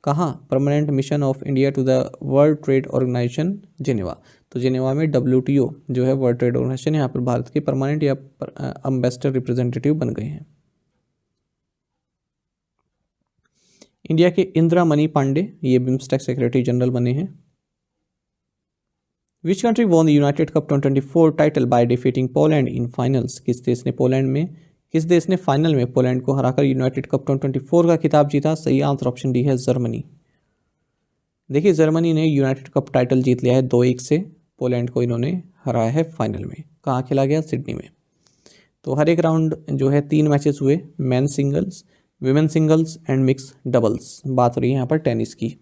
कहाँ? Permanent mission of India to the world trade organisation Geneva. तो जिनेवा में WTO जो है वर्ल्ड ट्रेड ऑर्गेनाइजेशन, यहाँ पर भारत के परमानेंट या अम्बेसडर रिप्रेजेंटेटिव बन गए हैं। इंडिया के इंदिरा मनी पांडे ये बिम्स्टेक सेक्रेटरी जनरल बने हैं। Which country won the United cup 2024 title by defeating Poland in finals. किस देश ने फाइनल में पोलैंड को हराकर यूनाइटेड कप 2024 का खिताब जीता? सही आंसर ऑप्शन डी है जर्मनी। देखिए जर्मनी ने यूनाइटेड कप टाइटल जीत लिया है 2-1 से, पोलैंड को इन्होंने हराया है फाइनल में। कहाँ खेला गया? सिडनी में। तो हर एक राउंड जो है 3 मैचेस हुए, man singles, women singles and mix doubles. बात हो रही है यहाँ पर टेनिस की।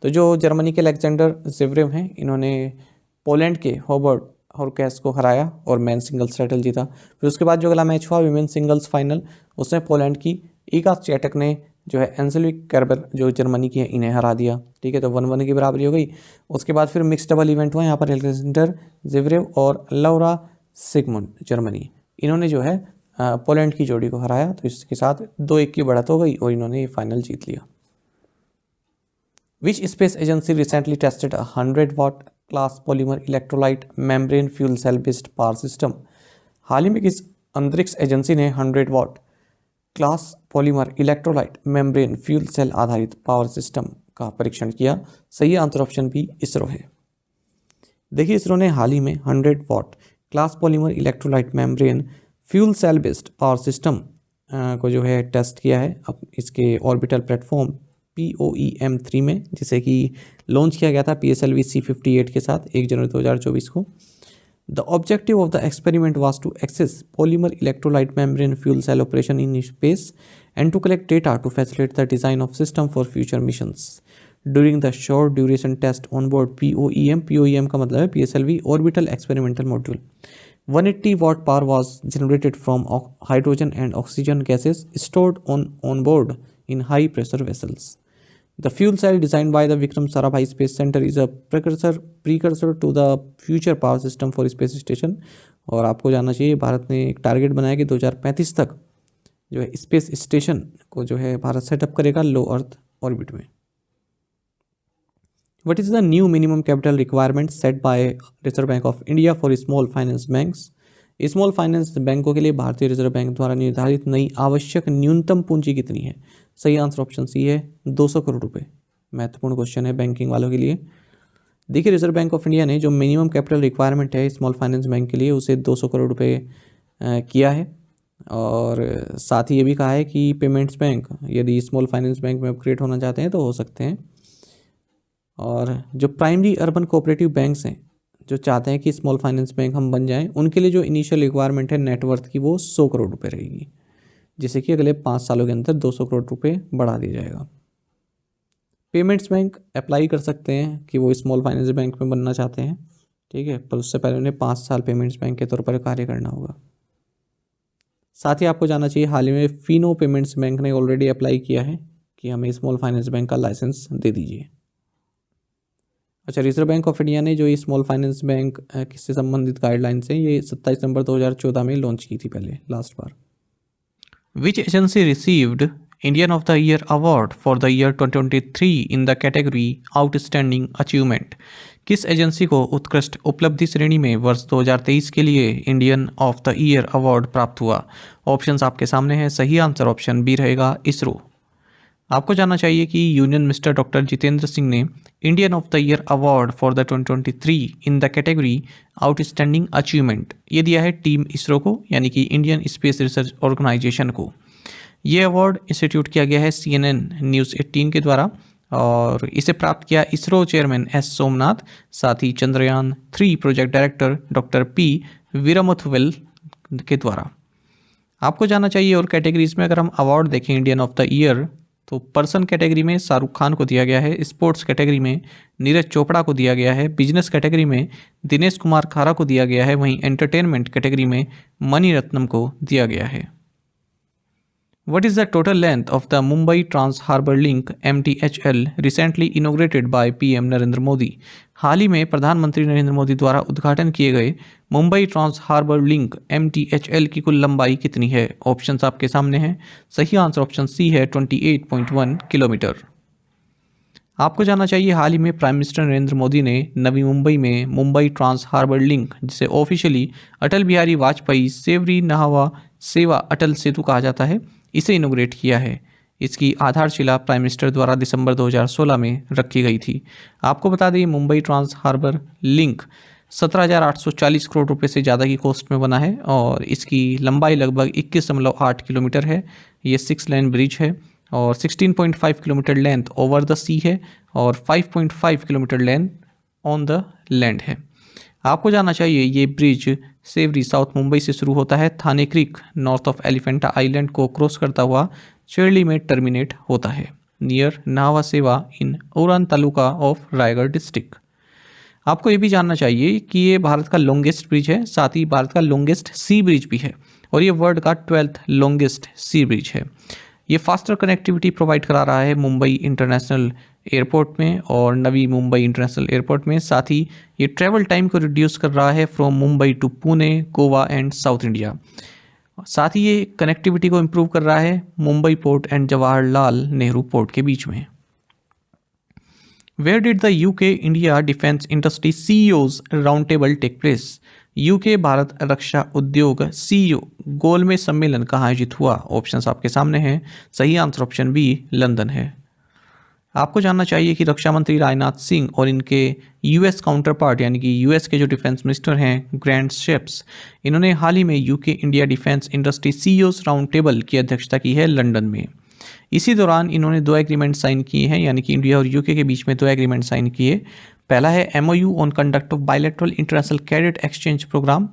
तो जो जर्मनी के अलेक्जेंडर ज़वेरेव हैं, इन्होंने पोलैंड के हॉबर्ट हॉर्कैस को हराया और मैन सिंगल्स टाइटल जीता। फिर उसके बाद जो अगला मैच हुआ विमेन सिंगल्स फाइनल, उसमें पोलैंड की इगा स्वियाटेक ने जो है एंजेलिक कर्बर जो जर्मनी की है इन्हें हरा दिया। ठीक है, तो 1-1 की बराबरी हो गई। उसके बाद फिर मिक्स डबल इवेंट हुआ, यहाँ पर अलेक्जेंडर ज़वेरेव और लाउरा सिगमुंड जर्मनी, इन्होंने जो है पोलैंड की जोड़ी को हराया। तो इसके साथ 2-1 की बढ़त हो गई और इन्होंने ये फाइनल जीत लिया। Which space agency recently tested 100 watt class polymer electrolyte membrane fuel cell based power system. हाल ही में किस अंतरिक्ष एजेंसी ने 100 watt class polymer electrolyte membrane fuel cell आधारित पावर सिस्टम का परीक्षण किया? सही आंसर ऑप्शन बी इसरो है। देखिए इसरो ने हाल ही में 100 watt class polymer electrolyte membrane fuel cell based power system को जो है टेस्ट किया है अब इसके ऑर्बिटल प्लेटफॉर्म POEM-3 में, जिसे कि लॉन्च किया गया था PSLV C58 के साथ 1 जनवरी 2024 को। The objective of the experiment was to access polymer electrolyte membrane fuel cell operation in space and to collect data to facilitate the design of system for future missions. During the short duration test on board POEM का मतलब है PSLV orbital experimental module, 180 watt power was generated from hydrogen and oxygen gases stored on board in high pressure vessels. The fuel cell designed by the Vikram Sarabhai Space Center is a precursor to the future power system for space station। और आपको जानना चाहिए भारत ने एक target बनाया कि 2035 तक जो है स्पेस स्टेशन को जो है भारत सेटअप करेगा लो अर्थ ऑर्बिट में। What is the new minimum capital requirement set by Reserve Bank of India for small finance banks? Small finance बैंकों के लिए भारतीय रिजर्व बैंक द्वारा निर्धारित नई आवश्यक न्यूनतम पूंजी कितनी है? सही आंसर ऑप्शन सी है 200 करोड़ रुपए। महत्वपूर्ण क्वेश्चन है बैंकिंग वालों के लिए। देखिए रिजर्व बैंक ऑफ इंडिया ने जो मिनिमम कैपिटल रिक्वायरमेंट है स्मॉल फाइनेंस बैंक के लिए उसे 200 करोड़ रुपए किया है, और साथ ही ये भी कहा है कि पेमेंट्स बैंक यदि स्मॉल फाइनेंस बैंक में अपग्रेड होना चाहते हैं तो हो सकते हैं। और जो प्राइमरी अर्बन कोऑपरेटिव बैंक्स हैं जो चाहते हैं कि स्मॉल फाइनेंस बैंक हम बन जाएं, उनके लिए जो इनिशियल रिक्वायरमेंट है नेटवर्थ की वो 100 करोड़ रुपए रहेगी, जिसे कि अगले 5 सालों के अंदर 200 करोड़ रुपए बढ़ा दिया जाएगा। पेमेंट्स बैंक अप्लाई कर सकते हैं कि वो स्मॉल फाइनेंस बैंक में बनना चाहते हैं, ठीक है, पर उससे पहले उन्हें 5 साल पेमेंट्स बैंक के तौर पर कार्य करना होगा। साथ ही आपको जानना चाहिए हाल ही में फिनो पेमेंट्स बैंक ने ऑलरेडी अप्लाई किया है कि हमें स्मॉल फाइनेंस बैंक का लाइसेंस दे दीजिए। अच्छा, रिजर्व बैंक ऑफ इंडिया ने जो ये स्मॉल फाइनेंस बैंक किससे संबंधित गाइडलाइंस हैं ये 27 दिसंबर 2014 में लॉन्च की थी पहले last bar. Which agency received Indian of the year award for the year 2023 in the category outstanding achievement. किस एजेंसी को उत्कृष्ट उपलब्धि श्रेणी में वर्ष 2023 के लिए Indian of the year award प्राप्त हुआ? ऑप्शंस आपके सामने हैं। सही आंसर ऑप्शन बी रहेगा इसरो। आपको जानना चाहिए कि union minister doctor Jitendra Singh ने Indian of the year award for the 2023 in the category outstanding achievement ये दिया है टीम इसरो को, यानी कि इंडियन स्पेस रिसर्च ऑर्गेनाइजेशन को। ये अवार्ड इंस्टीट्यूट किया गया है CNN न्यूज़ 18 के द्वारा, और इसे प्राप्त किया इसरो चेयरमैन S सोमनाथ, साथ ही Chandrayaan 3 project director doctor P Veeramuthuvel के द्वारा। आपको जानना चाहिए और कैटेगरीज में अगर हम अवार्ड देखें इंडियन ऑफ द ईयर, तो पर्सन कैटेगरी में शाहरुख खान को दिया गया है, स्पोर्ट्स कैटेगरी में नीरज चोपड़ा को दिया गया है, बिजनेस कैटेगरी में दिनेश कुमार खारा को दिया गया है, वहीं एंटरटेनमेंट कैटेगरी में मणि रत्नम को दिया गया है। What is the total length of the Mumbai Trans Harbour Link MTHL recently inaugurated by PM Narendra Modi? हाल ही में प्रधानमंत्री नरेंद्र मोदी द्वारा उद्घाटन किए गए Mumbai Trans Harbour Link MTHL की कुल लंबाई कितनी है? ऑप्शंस आपके सामने हैं। सही आंसर ऑप्शन सी है 28.1 किलोमीटर। आपको जानना चाहिए हाल ही में प्राइम मिनिस्टर नरेंद्र मोदी ने नवी मुंबई में मुंबई ट्रांस हार्बर लिंक, जिसे ऑफिशियली अटल बिहारी वाजपेयी सेवरी नहावा सेवा अटल सेतु कहा जाता है, इसे इनोग्रेट किया है। इसकी आधारशिला प्राइम मिनिस्टर द्वारा दिसंबर 2016 में रखी गई थी। आपको बता दें Mumbai Trans Harbour Link 17,840 crore रुपए से ज़्यादा की कॉस्ट में बना है और इसकी लंबाई लगभग 21.8 किलोमीटर है। ये 6 लेन ब्रिज है और 16.5 किलोमीटर लेंथ ओवर द सी है और 5.5 kilometre length on the land है। आपको जानना चाहिए ये ब्रिज सेवरी साउथ मुंबई से शुरू होता है, Thane creek north of Elephanta island को क्रॉस करता हुआ चेरली में टर्मिनेट होता है नियर नावा सेवा इन उड़ान तालुका ऑफ रायगढ़ डिस्ट्रिक्ट। आपको ये भी जानना चाहिए कि ये भारत का लॉन्गेस्ट ब्रिज है, साथ ही भारत का लॉन्गेस्ट सी ब्रिज भी है और ये वर्ल्ड का 12th लॉन्गेस्ट सी ब्रिज है। ये फास्टर कनेक्टिविटी प्रोवाइड करा रहा है मुंबई इंटरनेशनल एयरपोर्ट में और नवी मुंबई इंटरनेशनल एयरपोर्ट में। साथ ही ये ट्रैवल टाइम को रिड्यूस कर रहा है from Mumbai to Pune, Goa and south India. साथ ही ये कनेक्टिविटी को इम्प्रूव कर रहा है Mumbai port and Jawaharlal Nehru port के बीच में। Where did the UK India defence industry CEOs round table take place? UK Bharat रक्षा उद्योग CEO गोलमेज सम्मेलन कहाँ आयोजित हुआ? ऑप्शंस आपके सामने हैं। सही आंसर ऑप्शन बी लंदन है। आपको जानना चाहिए कि रक्षा मंत्री राजनाथ सिंह और इनके US काउंटर पार्ट यानी कि US के जो डिफेंस मिनिस्टर हैं ग्रैंड शेप्स, इन्होंने हाल ही में UK India defence industry CEOs round table की अध्यक्षता की है लंदन में। इसी दौरान इन्होंने 2 एग्रीमेंट साइन किए हैं, यानी कि इंडिया और यूके के बीच में 2 एग्रीमेंट साइन किए। पहला है MOU on conduct of bilateral international cadet exchange programme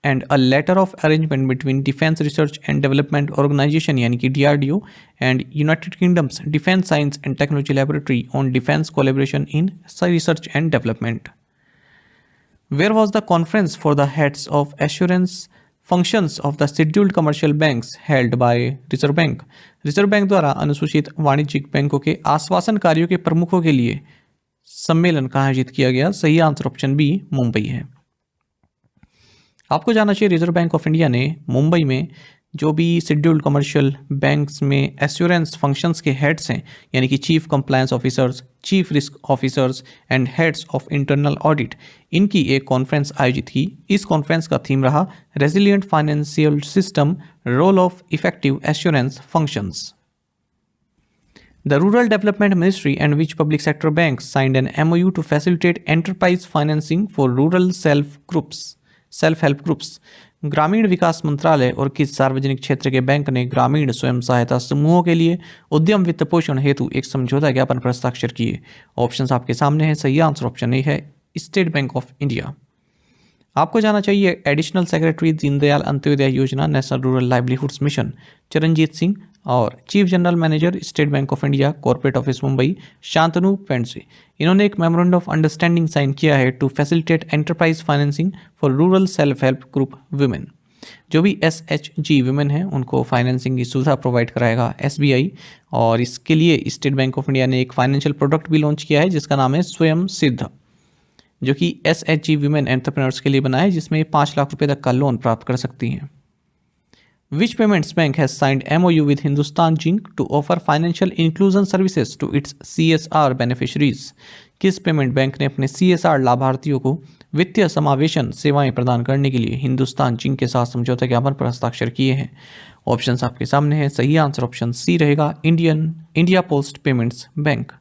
and a letter of arrangement between Defence Research and Development Organisation यानी कि DRDO and United Kingdom's Defence Science and Technology Laboratory on defence collaboration in research and development. Where was the conference for the heads of assurance functions of the scheduled commercial banks held by Reserve Bank? Reserve bank द्वारा अनुसूचित वाणिज्यिक बैंकों के आश्वासन कार्यों के प्रमुखों के लिए सम्मेलन कहाँ आयोजित किया गया? सही आंसर ऑप्शन बी मुंबई है। आपको जानना चाहिए रिजर्व बैंक ऑफ इंडिया ने मुंबई में जो भी शेड्यूल्ड कमर्शियल बैंक्स में एश्योरेंस फंक्शंस के हेड्स हैं, यानी कि chief compliance officers, chief risk officers and heads of internal audit, इनकी एक कॉन्फ्रेंस आयोजित की। इस कॉन्फ्रेंस का थीम रहा resilient financial system, role of effective assurance functions. The Rural Development Ministry and which public sector banks signed an MOU to facilitate enterprise financing for rural self-help groups? ग्रामीण विकास मंत्रालय और किस सार्वजनिक क्षेत्र के बैंक ने ग्रामीण स्वयं सहायता समूहों के लिए उद्यम वित्त पोषण हेतु एक समझौता ज्ञापन पर हस्ताक्षर किए? ऑप्शंस आपके सामने हैं। सही आंसर ऑप्शन ए है स्टेट बैंक ऑफ इंडिया। आपको जानना चाहिए additional secretary Deendayal Antyodaya Yojana national rural livelihoods mission Charanjit Singh और chief general manager state bank of India corporate office Mumbai Shantanu Pendse, इन्होंने एक मेमोरेंडम ऑफ अंडरस्टैंडिंग साइन किया है to facilitate enterprise financing for rural self help group women. जो भी SHG वुमेन हैं उनको financing की सुविधा प्रोवाइड कराएगा SBI और इसके लिए स्टेट बैंक ऑफ इंडिया ने एक फाइनेंशियल प्रोडक्ट भी लॉन्च किया है जिसका नाम है स्वयं सिद्ध, जो कि SHG वुमेन एंटरप्रेन्योर्स के लिए बना है, जिसमें 5 लाख रुपए तक का लोन प्राप्त कर सकती हैं। Which payments bank has signed MOU with Hindustan Zinc to offer financial inclusion services to its CSR beneficiaries? किस पेमेंट बैंक ने अपने CSR लाभार्थियों को वित्तीय समावेशन सेवाएं प्रदान करने के लिए हिंदुस्तान जिंक के साथ समझौता ज्ञापन पर हस्ताक्षर किए हैं? ऑप्शंस आपके सामने हैं। सही आंसर ऑप्शन सी रहेगा इंडिया पोस्ट पेमेंट्स बैंक।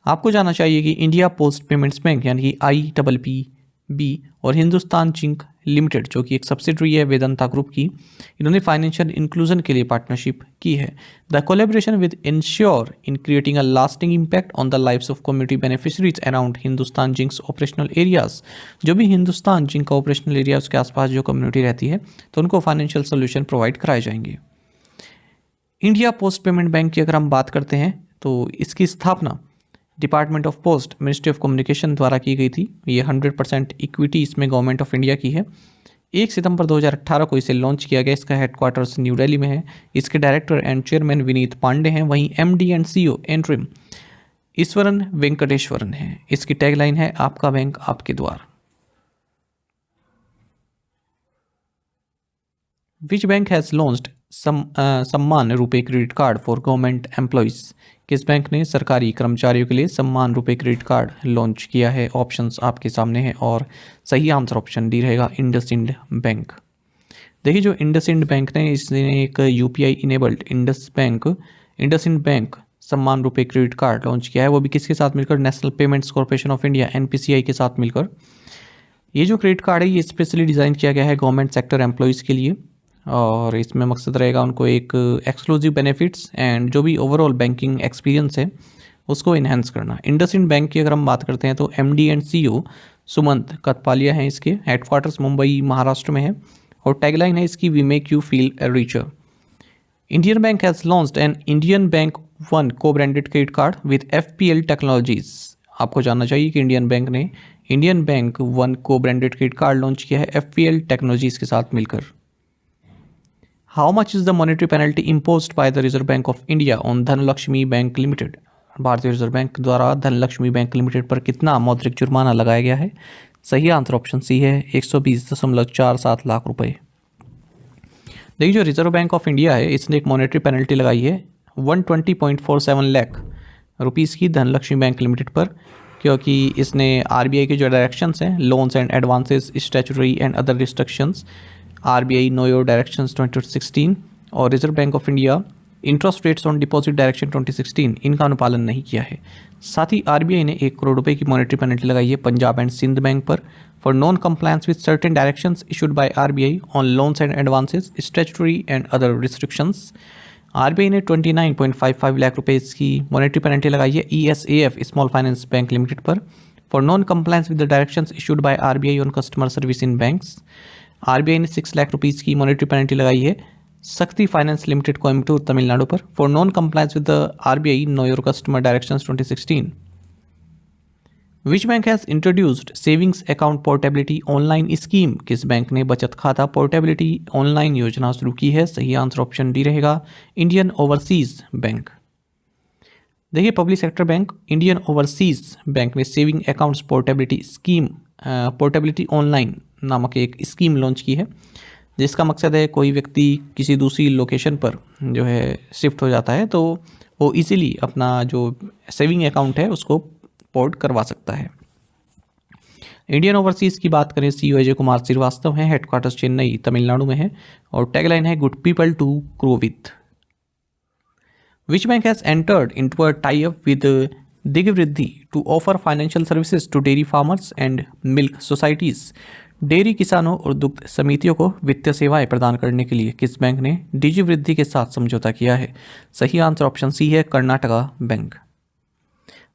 आपको जानना चाहिए कि इंडिया पोस्ट पेमेंट्स बैंक यानी कि IPPB और हिंदुस्तान जिंक लिमिटेड, जो कि एक सब्सिडरी है वेदांता ग्रुप की, इन्होंने फाइनेंशियल इंक्लूजन के लिए पार्टनरशिप की है। The collaboration with ensure in creating a lasting impact on the lives of community beneficiaries around Hindustan Zinc's operational areas. जो भी हिंदुस्तान जिंक का ऑपरेशनल एरियाज के आसपास जो कम्युनिटी रहती है तो उनको फाइनेंशियल सोल्यूशन प्रोवाइड कराए जाएंगे। इंडिया पोस्ट पेमेंट बैंक की अगर हम बात करते हैं तो इसकी स्थापना department of post ministry of communication द्वारा की गई थी। ये 100% इक्विटी इसमें गवर्नमेंट ऑफ इंडिया की है। 1 सितंबर 2018 को इसे लॉन्च किया गया। इसका हेडक्वार्टर्स न्यू दिल्ली में है। इसके director and chairman Vineet Pandey हैं। वहीं MD and CEO interim Eswaran Venkateswaran है। इसकी टैगलाइन है आपका बैंक आपके द्वार। विच बैंक हैज़ लॉन्च्ड सम्मान रुपए credit card for government employees? किस बैंक ने सरकारी कर्मचारियों के लिए सम्मान रुपए क्रेडिट कार्ड लॉन्च किया है? ऑप्शंस आपके सामने हैं और सही आंसर ऑप्शन डी रहेगा इंडसइंड बैंक। देखिए जो इंडसइंड बैंक ने इसने एक यूपीआई इनेबल्ड इंडसइंड बैंक सम्मान रुपए क्रेडिट कार्ड लॉन्च किया है। वो भी किसके साथ मिलकर? National payments corporation of India NPCI के साथ मिलकर। ये जो क्रेडिट कार्ड है ये स्पेशली डिज़ाइन किया गया है गवर्नमेंट सेक्टर एम्प्लॉयज़ के लिए और इसमें मकसद रहेगा उनको एक एक्सक्लूसिव बेनिफिट्स एंड जो भी ओवरऑल बैंकिंग एक्सपीरियंस है उसको इन्हेंस करना। इंडसइंड बैंक की अगर हम बात करते हैं तो MD and CEO Sumant Kathpalia हैं। इसके हेडक्वार्टर्स मुंबई महाराष्ट्र में है और टैगलाइन है इसकी we make you feel richer. Indian bank has launched an Indian bank one co branded credit card with FPL technologies. आपको जानना चाहिए कि इंडियन बैंक ने Indian bank one co branded credit card launch किया है FPL technologies के साथ मिलकर। How much is the monetary penalty imposed by the reserve bank of India on Dhanlaxmi bank limited? भारतीय रिजर्व बैंक द्वारा धनलक्ष्मी बैंक लिमिटेड पर कितना मौद्रिक जुर्माना लगाया गया है? सही आंसर ऑप्शन सी है 120.47 लाख रुपए। देखिए जो रिजर्व बैंक ऑफ इंडिया है इसने एक मॉनेटरी पेनल्टी लगाई है 120.47 लाख रुपीज़ की धनलक्ष्मी बैंक लिमिटेड पर, क्योंकि इसने आरबीआई के जो डायरेक्शंस हैं loans and advances statutory and other restrictions RBI know your directions 2016 और reserve bank of India interest rates on deposit direction 2016 इनका अनुपालन नहीं किया है। साथ ही आरबीआई ने 1 करोड़ रुपए की मॉनेटरी पेनल्टी लगाई है पंजाब एंड सिंध बैंक पर for non compliance with certain directions issued by RBI on loans and advances statutory and other restrictions. RBI ने 29.55 लाख रुपए की मॉनेटरी पेनल्टी लगाई है ESAF small finance bank limited पर for non compliance with the directions issued by RBI on customer service in banks. RBI ने 6 lakh rupees की monetary penalty लगाई है शक्ति फाइनेंस लिमिटेड कोयम्बटूर तमिलनाडु पर for non compliance with the RBI know your customer directions 2016। Which bank has introduced savings account portability online scheme? किस bank ने बचत खाता पोर्टेबिलिटी ऑनलाइन योजना शुरू की है? सही आंसर ऑप्शन डी रहेगा इंडियन ओवरसीज बैंक। देखिए public sector bank Indian overseas bank ने saving accounts portability scheme portability online नामक एक स्कीम लॉन्च की है जिसका मकसद है कोई व्यक्ति किसी दूसरी लोकेशन पर जो है शिफ्ट हो जाता है तो वो इजीली अपना जो सेविंग अकाउंट है उसको पोर्ट करवा सकता है। इंडियन ओवरसीज़ की बात करें सीईओ अजय कुमार श्रीवास्तव हैं। हेडक्वार्टर्स चेन्नई तमिलनाडु में है और टैगलाइन है good people to grow with. Which bank has entered into a tie up with Digvriddhi to offer financial services to dairy farmers and milk societies? Dairy किसानों और दुग्ध समितियों को वित्तीय सेवाएं प्रदान करने के लिए किस बैंक ने दिग्वृद्धि के साथ समझौता किया है? सही आंसर ऑप्शन सी है कर्नाटका बैंक।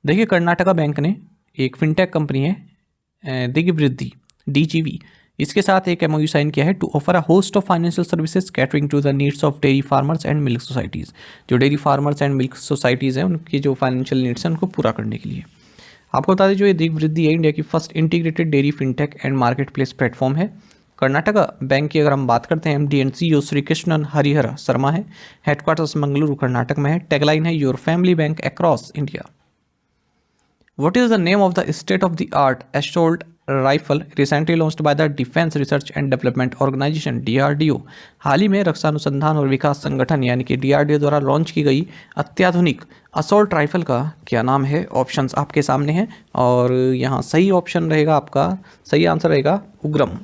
देखिए कर्नाटका बैंक ने एक फिनटेक कंपनी है दिग्वृद्धि डीजीवी इसके साथ एक एमओयू साइन किया है to offer a host of financial services catering to the needs of dairy farmers and milk societies. जो dairy farmers and milk societies हैं उनकी जो फाइनेंशियल नीड्स हैं उनको पूरा करने के लिए। आपको बता दें जो ये दिग्वृद्धि है इंडिया की first integrated dairy fintech and market place platform है। कर्नाटका बैंक की अगर हम बात करते हैं MD and CEO Shri Krishnan Harihar Sharma है। हेडक्वार्टर्स मंगलुरु कर्नाटक में है। टैगलाइन है your family bank across India. What is the name of the state-of-the-art assault rifle recently launched by the Defense Research and Development Organization (DRDO)? हाल ही में रक्षा अनुसंधान और विकास संगठन यानी कि DRDO द्वारा लॉन्च की गई अत्याधुनिक असॉल्ट राइफल का क्या नाम है? ऑप्शंस आपके सामने हैं और यहाँ सही ऑप्शन रहेगा आपका सही आंसर रहेगा उग्रम।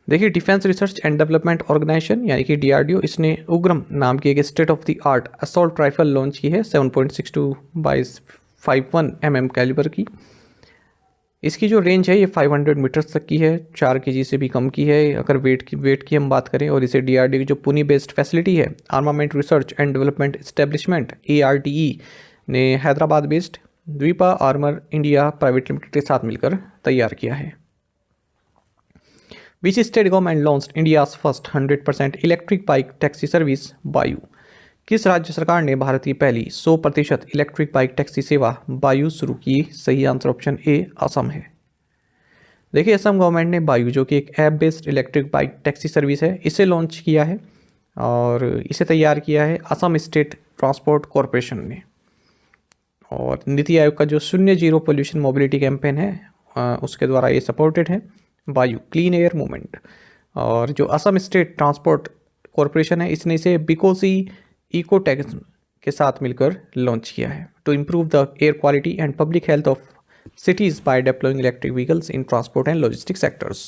देखिए Defence Research and Development Organisation यानी कि डीआरडीओ इसने उग्रम नाम की एक state of the art assault rifle launch की है 7.62 बाई 51 mm कैलिबर की। इसकी जो रेंज है ये 500 मीटर्स तक की है, 4 kg से भी कम की है अगर वेट की हम बात करें। और इसे डीआरडीओ की जो पुणे बेस्ड फैसिलिटी है armament research and development establishment ARDE ने Hyderabad based Dweepa armour India private limited के साथ मिलकर तैयार किया है। Which state government launched India's first 100% electric bike taxi service by? किस राज्य सरकार ने भारत की पहली 100% इलेक्ट्रिक बाइक टैक्सी सेवा बायू शुरू की? सही आंसर ऑप्शन ए असम है। देखिए असम गवर्नमेंट ने बायू, जो कि एक app based electric bike taxi service है, इसे लॉन्च किया है और इसे तैयार किया है असम स्टेट ट्रांसपोर्ट कॉरपोरेशन ने। और नीति आयोग का जो शून्य जीरो पोल्यूशन मोबिलिटी कैंपेन है उसके द्वारा ये सपोर्टेड है, वायु क्लीन एयर मूवमेंट। और जो असम स्टेट ट्रांसपोर्ट कॉरपोरेशन है, इसने इसे बिकोसी इको टैक्स के साथ मिलकर लॉन्च किया है to improve the air quality and public health of cities by deploying electric vehicles in transport and logistics sectors.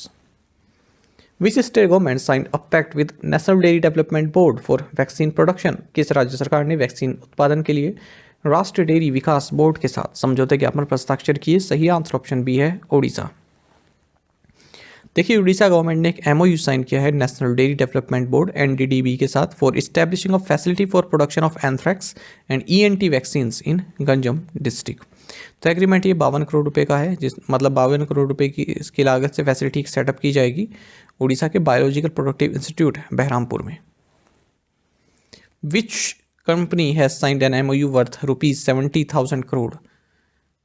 Which state government signed a pact with National Dairy Development Board for vaccine production? किस राज्य सरकार ने vaccine उत्पादन के लिए राष्ट्रीय dairy विकास board के साथ समझौते ज्ञापन पर हस्ताक्षर किए? सही आंसर ऑप्शन बी है, ओडिशा। देखिए उड़ीसा गवर्नमेंट ने एक MOU साइन किया है national dairy development board NDDB के साथ for establishing of facility for production of anthrax and ENT vaccines in Ganjam district. तो एग्रीमेंट ये 52 करोड़ रुपए का है, जिस मतलब 52 करोड़ रुपए की इसकी लागत से फैसिलिटी सेटअप की जाएगी उड़ीसा के बायोलॉजिकल प्रोडक्टिव इंस्टीट्यूट बहरामपुर में। विच company has signed an MOU worth ₹70,000 crore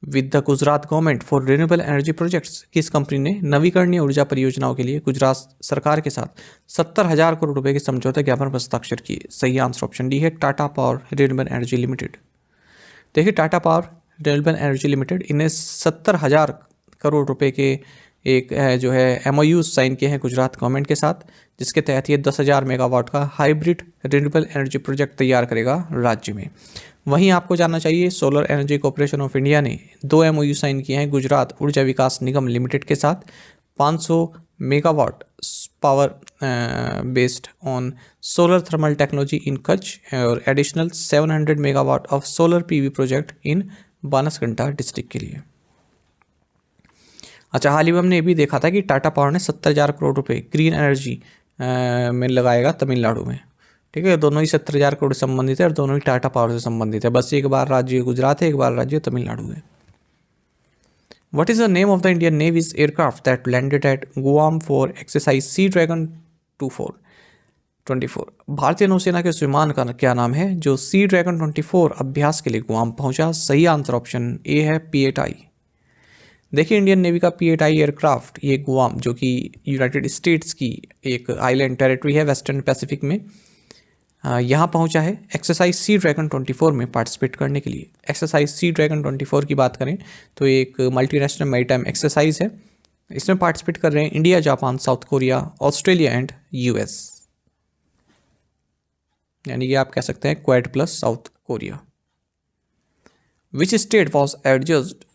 with the Gujarat government for renewable energy projects? किस कंपनी ने नवीकरणीय ऊर्जा परियोजनाओं के लिए गुजरात सरकार के साथ 70,000 करोड़ रुपए के समझौते ज्ञापन पर हस्ताक्षर किए? सही आंसर ऑप्शन डी है, Tata power renewable energy limited. देखिए Tata power renewable energy limited इन्हें 70,000 करोड़ रुपए के एक जो है MOU साइन किए हैं गुजरात गवर्नमेंट के साथ, जिसके तहत ये 10,000 मेगावाट का हाइब्रिड रिन्यूएबल एनर्जी प्रोजेक्ट तैयार करेगा राज्य में। वहीं आपको जानना चाहिए solar energy corporation of India ने 2 MOU साइन किए हैं गुजरात ऊर्जा विकास निगम लिमिटेड के साथ, 500 megawatt power based on solar thermal technology in Kutch और additional 700 megawatt of solar PV project in Banaskantha district के लिए। अच्छा, हाल ही में हमने ये भी देखा था कि टाटा पावर ने 70,000 करोड़ रुपए ग्रीन एनर्जी में लगाएगा तमिलनाडु में। ठीक है, दोनों ही 70,000 करोड़ से संबंधित है और दोनों ही टाटा पावर से संबंधित है। बस एक बार राज्य गुजरात है, एक बार राज्य तमिलनाडु है। What is the name of the Indian Navy's aircraft that landed at Guam for exercise Sea Dragon 24? भारतीय नौसेना के उस विमान का क्या नाम है जो सी ड्रैगन 24 अभ्यास के लिए गुआम पहुंचा? सही आंसर ऑप्शन ए है, P8I। देखिए इंडियन नेवी का P8I एयरक्राफ्ट ये गुआम, जो कि यूनाइटेड स्टेट्स की एक आइलैंड टेरिटरी है वेस्टर्न पैसिफिक में, यहाँ पहुंचा है एक्सरसाइज सी ड्रैगन 24 में पार्टिसिपेट करने के लिए। एक्सरसाइज सी ड्रैगन 24 की बात करें तो एक मल्टीनेशनल मैरीटाइम एक्सरसाइज है। इसमें पार्टिसिपेट कर रहे हैं India, Japan, south Korea, Australia and US, यानी कि आप कह सकते हैं quad plus south Korea. Which state was adjudged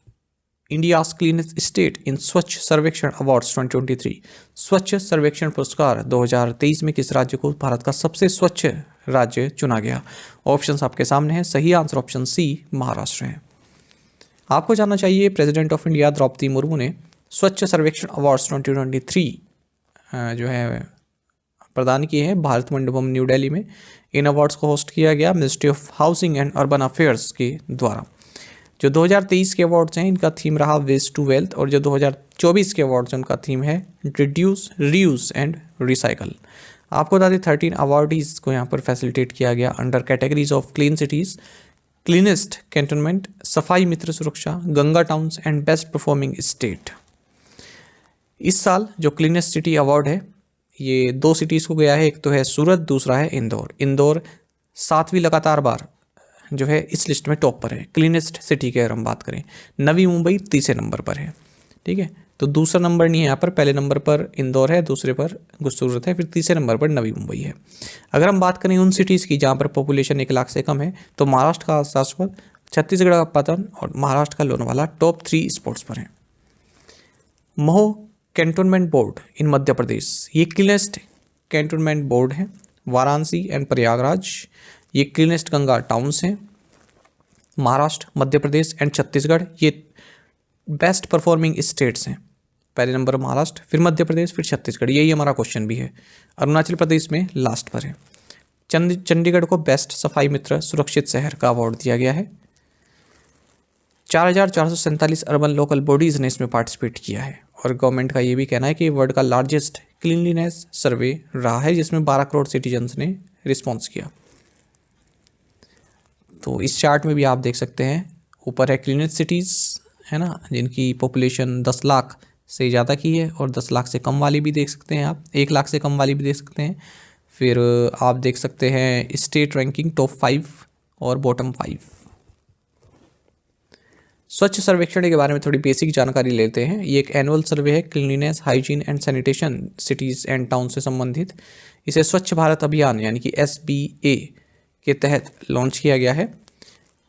India's cleanest state in Swachh Survekshan awards 2023? स्वच्छ सर्वेक्षण पुरस्कार 2023 में किस राज्य को भारत का सबसे स्वच्छ राज्य चुना गया? ऑप्शंस आपके सामने हैं, सही आंसर ऑप्शन सी महाराष्ट्र है। आपको जानना चाहिए president of India Droupadi Murmu ने स्वच्छ सर्वेक्षण अवार्ड्स 2023 जो है प्रदान किए हैं भारत मंडपम न्यू दिल्ली में। इन अवार्ड्स को होस्ट किया गया ministry of housing and urban affairs के द्वारा। जो 2023 के अवार्ड्स हैं इनका थीम रहा वेस्ट टू वेल्थ, और जो 2024 के अवार्ड्स हैं उनका थीम है रिड्यूस, रीयूज एंड रिसाइकल। आपको बता दें 13 अवार्डीज को यहाँ पर फैसिलिटेट किया गया under categories of clean cities, cleanest cantonment, सफाई मित्र सुरक्षा, Ganga towns and best performing state. इस साल जो क्लीनेस्ट सिटी अवार्ड है ये 2 सिटीज़ को गया है, एक तो है सूरत, दूसरा है इंदौर। इंदौर 7वीं लगातार बार जो है इस लिस्ट में टॉप पर है क्लीनेस्ट सिटी की अगर हम बात करें। नवी मुंबई तीसरे नंबर पर है। ठीक है, तो दूसरा नंबर नहीं है यहाँ पर, पहले नंबर पर इंदौर है, दूसरे पर सूरत है, फिर तीसरे नंबर पर नवी मुंबई है। अगर हम बात करें उन सिटीज़ की जहाँ पर पॉपुलेशन 1 लाख से कम है तो महाराष्ट्र का शाश्वत, छत्तीसगढ़ का पतन और महाराष्ट्र का लोनावाला टॉप 3 स्पॉट्स पर है। महो कैंटोनमेंट बोर्ड इन मध्य प्रदेश, ये क्लीनेस्ट कैंटोनमेंट बोर्ड है। वाराणसी एंड प्रयागराज ये क्लीनेस्ट गंगा टाउन्स हैं। महाराष्ट्र, मध्य प्रदेश एंड छत्तीसगढ़ ये बेस्ट परफॉर्मिंग स्टेट्स हैं। पहले नंबर महाराष्ट्र, फिर मध्य प्रदेश, फिर छत्तीसगढ़, यही हमारा क्वेश्चन भी है। अरुणाचल प्रदेश में लास्ट पर है। चंडीगढ़ को बेस्ट सफाई मित्र सुरक्षित शहर का अवार्ड दिया गया है। 4,447 अर्बन लोकल बॉडीज़ ने इसमें पार्टिसिपेट किया है और गवर्नमेंट का ये भी कहना है कि वर्ल्ड का लार्जेस्ट क्लीनलीनेस सर्वे रहा है जिसमें 12 करोड़ सिटीजन्स ने रिस्पॉन्स किया। तो इस चार्ट में भी आप देख सकते हैं, ऊपर है क्लीनेस्ट सिटीज़ है ना, जिनकी पॉपुलेशन 10 लाख से ज़्यादा की है, और 10 लाख से कम वाली भी देख सकते हैं आप, 1 लाख से कम वाली भी देख सकते हैं। फिर आप देख सकते हैं स्टेट रैंकिंग टॉप 5 और बॉटम 5। स्वच्छ सर्वेक्षण के बारे में थोड़ी बेसिक जानकारी लेते हैं। ये एक एनुअल सर्वे है, cleanliness, hygiene and sanitation cities and town से संबंधित। इसे स्वच्छ भारत अभियान यानी कि SBA के तहत लॉन्च किया गया है।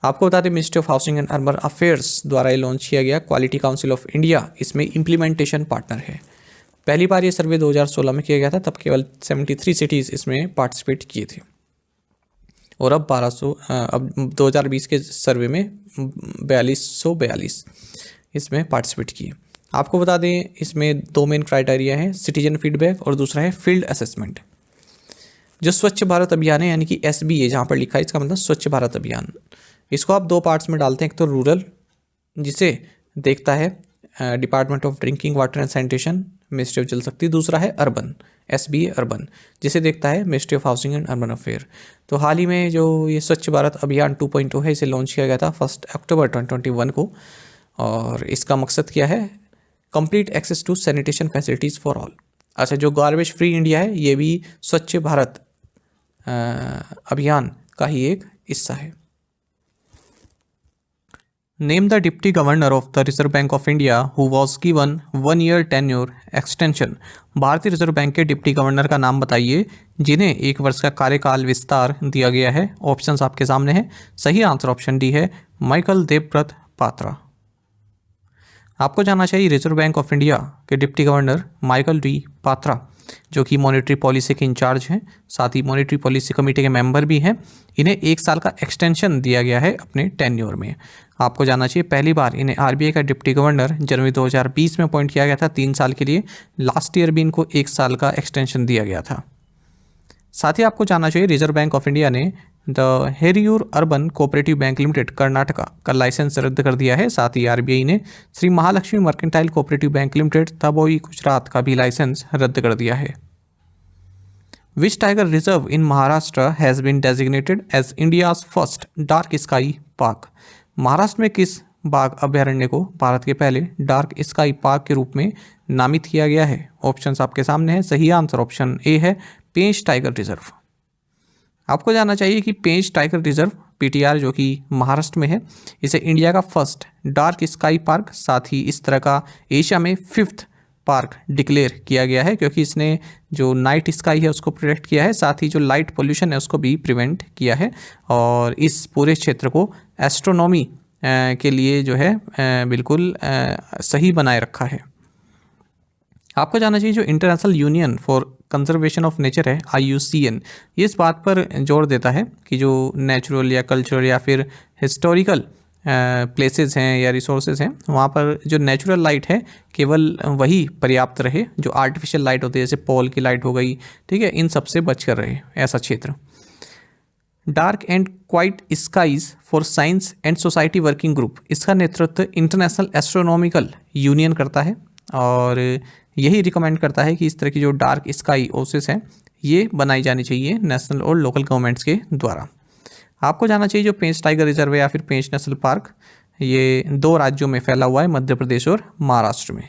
आपको बता दें ministry of housing and urban affairs द्वारा ये लॉन्च किया गया। क्वालिटी काउंसिल ऑफ इंडिया इसमें इम्प्लीमेंटेशन पार्टनर है। पहली बार ये सर्वे 2016 में किया गया था, तब केवल 73 सिटीज़ इसमें पार्टिसिपेट किए थे, और अब 2020 के सर्वे में 4242 इसमें पार्टिसिपेट किए। आपको बता दें इसमें 2 मेन क्राइटेरिया हैं, सिटीजन फीडबैक और दूसरा है फील्ड असेसमेंट। जो स्वच्छ भारत अभियान है यानी कि SBA जहाँ पर लिखा है, इसका मतलब स्वच्छ भारत अभियान, इसको आप 2 पार्ट्स में डालते हैं। एक तो रूरल, जिसे देखता है department of drinking water and sanitation, ministry of जल शक्ति। दूसरा है अर्बन, SBA अर्बन, जिसे देखता है ministry of housing and urban affair. तो हाल ही में जो ये स्वच्छ भारत अभियान 2.0 है, इसे लॉन्च किया गया था 1 अक्टूबर 2021 को, और इसका मकसद क्या है? Complete access to sanitation facilities for all. अच्छा, जो गार्बेज फ्री इंडिया है, ये भी स्वच्छ भारत अभियान का ही एक हिस्सा है। Name the deputy governor of the reserve bank of India who was given 1 year tenure extension. भारतीय रिजर्व बैंक के डिप्टी गवर्नर का नाम बताइए जिन्हें 1 वर्ष का कार्यकाल विस्तार दिया गया है। ऑप्शंस आपके सामने हैं। सही आंसर ऑप्शन डी है, माइकल देवव्रत पात्रा। आपको जानना चाहिए रिजर्व बैंक ऑफ इंडिया के deputy governor Michael D Patra, जो कि मॉनेटरी पॉलिसी के इंचार्ज हैं, साथ ही मॉनेटरी पॉलिसी कमेटी के मेंबर भी हैं। इन्हें 1 साल का एक्सटेंशन दिया गया है अपने टेन्योर में। आपको जानना चाहिए पहली बार इन्हें RBI का डिप्टी गवर्नर जनवरी 2020 में अपॉइंट किया गया था 3 साल के लिए। लास्ट ईयर भी इनको 1 साल का एक्सटेंशन दिया गया था। साथ ही आपको जानना चाहिए रिजर्व बैंक ऑफ इंडिया ने the Hiriyur urban cooperative bank limited Karnataka का लाइसेंस रद्द कर दिया है। साथ ही RBI ने Shri Mahalaxmi mercantile cooperative bank limited Dabhoi Gujarat का भी लाइसेंस रद्द कर दिया है। Which tiger reserve in Maharashtra has been designated as India's first dark sky park. Maharashtra में किस बाघ अभयारण्य को भारत के पहले डार्क स्काई पार्क के रूप में नामित किया गया है? ऑप्शंस आपके सामने हैं। सही आंसर ऑप्शन ए है, पेंच टाइगर रिजर्व। आपको जानना चाहिए कि पेंच टाइगर रिजर्व PTR जो कि महाराष्ट्र में है, इसे इंडिया का फर्स्ट डार्क स्काई पार्क, साथ ही इस तरह का एशिया में 5th पार्क डिक्लेयर किया गया है, क्योंकि इसने जो नाइट स्काई है उसको प्रोटेक्ट किया है, साथ ही जो लाइट पोल्यूशन है उसको भी प्रिवेंट किया है, और इस पूरे क्षेत्र को एस्ट्रोनॉमी के लिए जो है बिल्कुल सही बनाए रखा है। आपको जानना चाहिए जो international union for conservation of nature है IUCN, ये इस बात पर जोर देता है कि जो नेचुरल या कल्चरल या फिर हिस्टोरिकल प्लेसेस हैं या रिसोर्सेज हैं, वहाँ पर जो नेचुरल लाइट है केवल वही पर्याप्त रहे। जो आर्टिफिशियल लाइट होती है जैसे पोल की लाइट हो गई, ठीक है, इन सब से बच कर रहे ऐसा क्षेत्र। Dark and quiet skies for science and society working group, इसका नेतृत्व इंटरनेशनल एस्ट्रोनॉमिकल यूनियन करता है, और यही रिकमेंड करता है कि इस तरह की जो डार्क स्काई ओसिस हैं ये बनाई जानी चाहिए नेशनल और लोकल गवर्नमेंट्स के द्वारा। आपको जानना चाहिए जो पेंच टाइगर रिजर्व है या फिर पेंच नेशनल पार्क, ये 2 राज्यों में फैला हुआ है, मध्य प्रदेश और महाराष्ट्र में।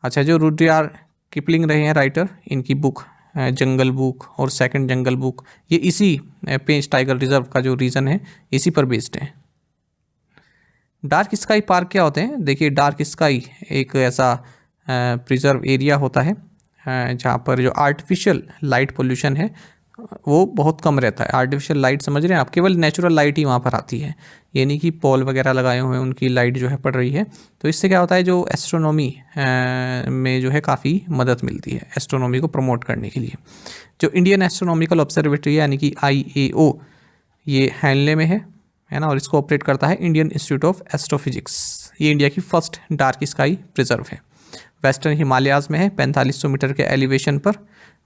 अच्छा, जो रुडयार्ड किपलिंग रहे हैं राइटर, इनकी बुक जंगल बुक और सेकंड जंगल बुक, ये इसी पेंच टाइगर रिजर्व का जो रीजन है इसी पर बेस्ड है। डार्क स्काई पार्क क्या होते हैं? देखिए, डार्क स्काई एक ऐसा प्रिजर्व एरिया होता है जहाँ पर जो आर्टिफिशियल लाइट पोल्यूशन है वो बहुत कम रहता है। आर्टिफिशियल लाइट समझ रहे हैं आप, केवल नेचुरल लाइट ही वहाँ पर आती है, ये नहीं कि पोल वगैरह लगाए हुए हैं उनकी लाइट जो है पड़ रही है। तो इससे क्या होता है, जो एस्ट्रोनॉमी में जो है काफ़ी मदद मिलती है एस्ट्रोनॉमी को प्रमोट करने के लिए। जो इंडियन एस्ट्रोनॉमिकल ऑब्जर्वेटरी यानी कि IAO, ये हैनले में है ना, और इसको ऑपरेट करता है इंडियन इंस्टीट्यूट ऑफ एस्ट्रोफिजिक्स। ये इंडिया की फर्स्ट डार्क स्काई प्रिजर्व है, वेस्टर्न हिमालयाज में है 4500 मीटर के एलिवेशन पर,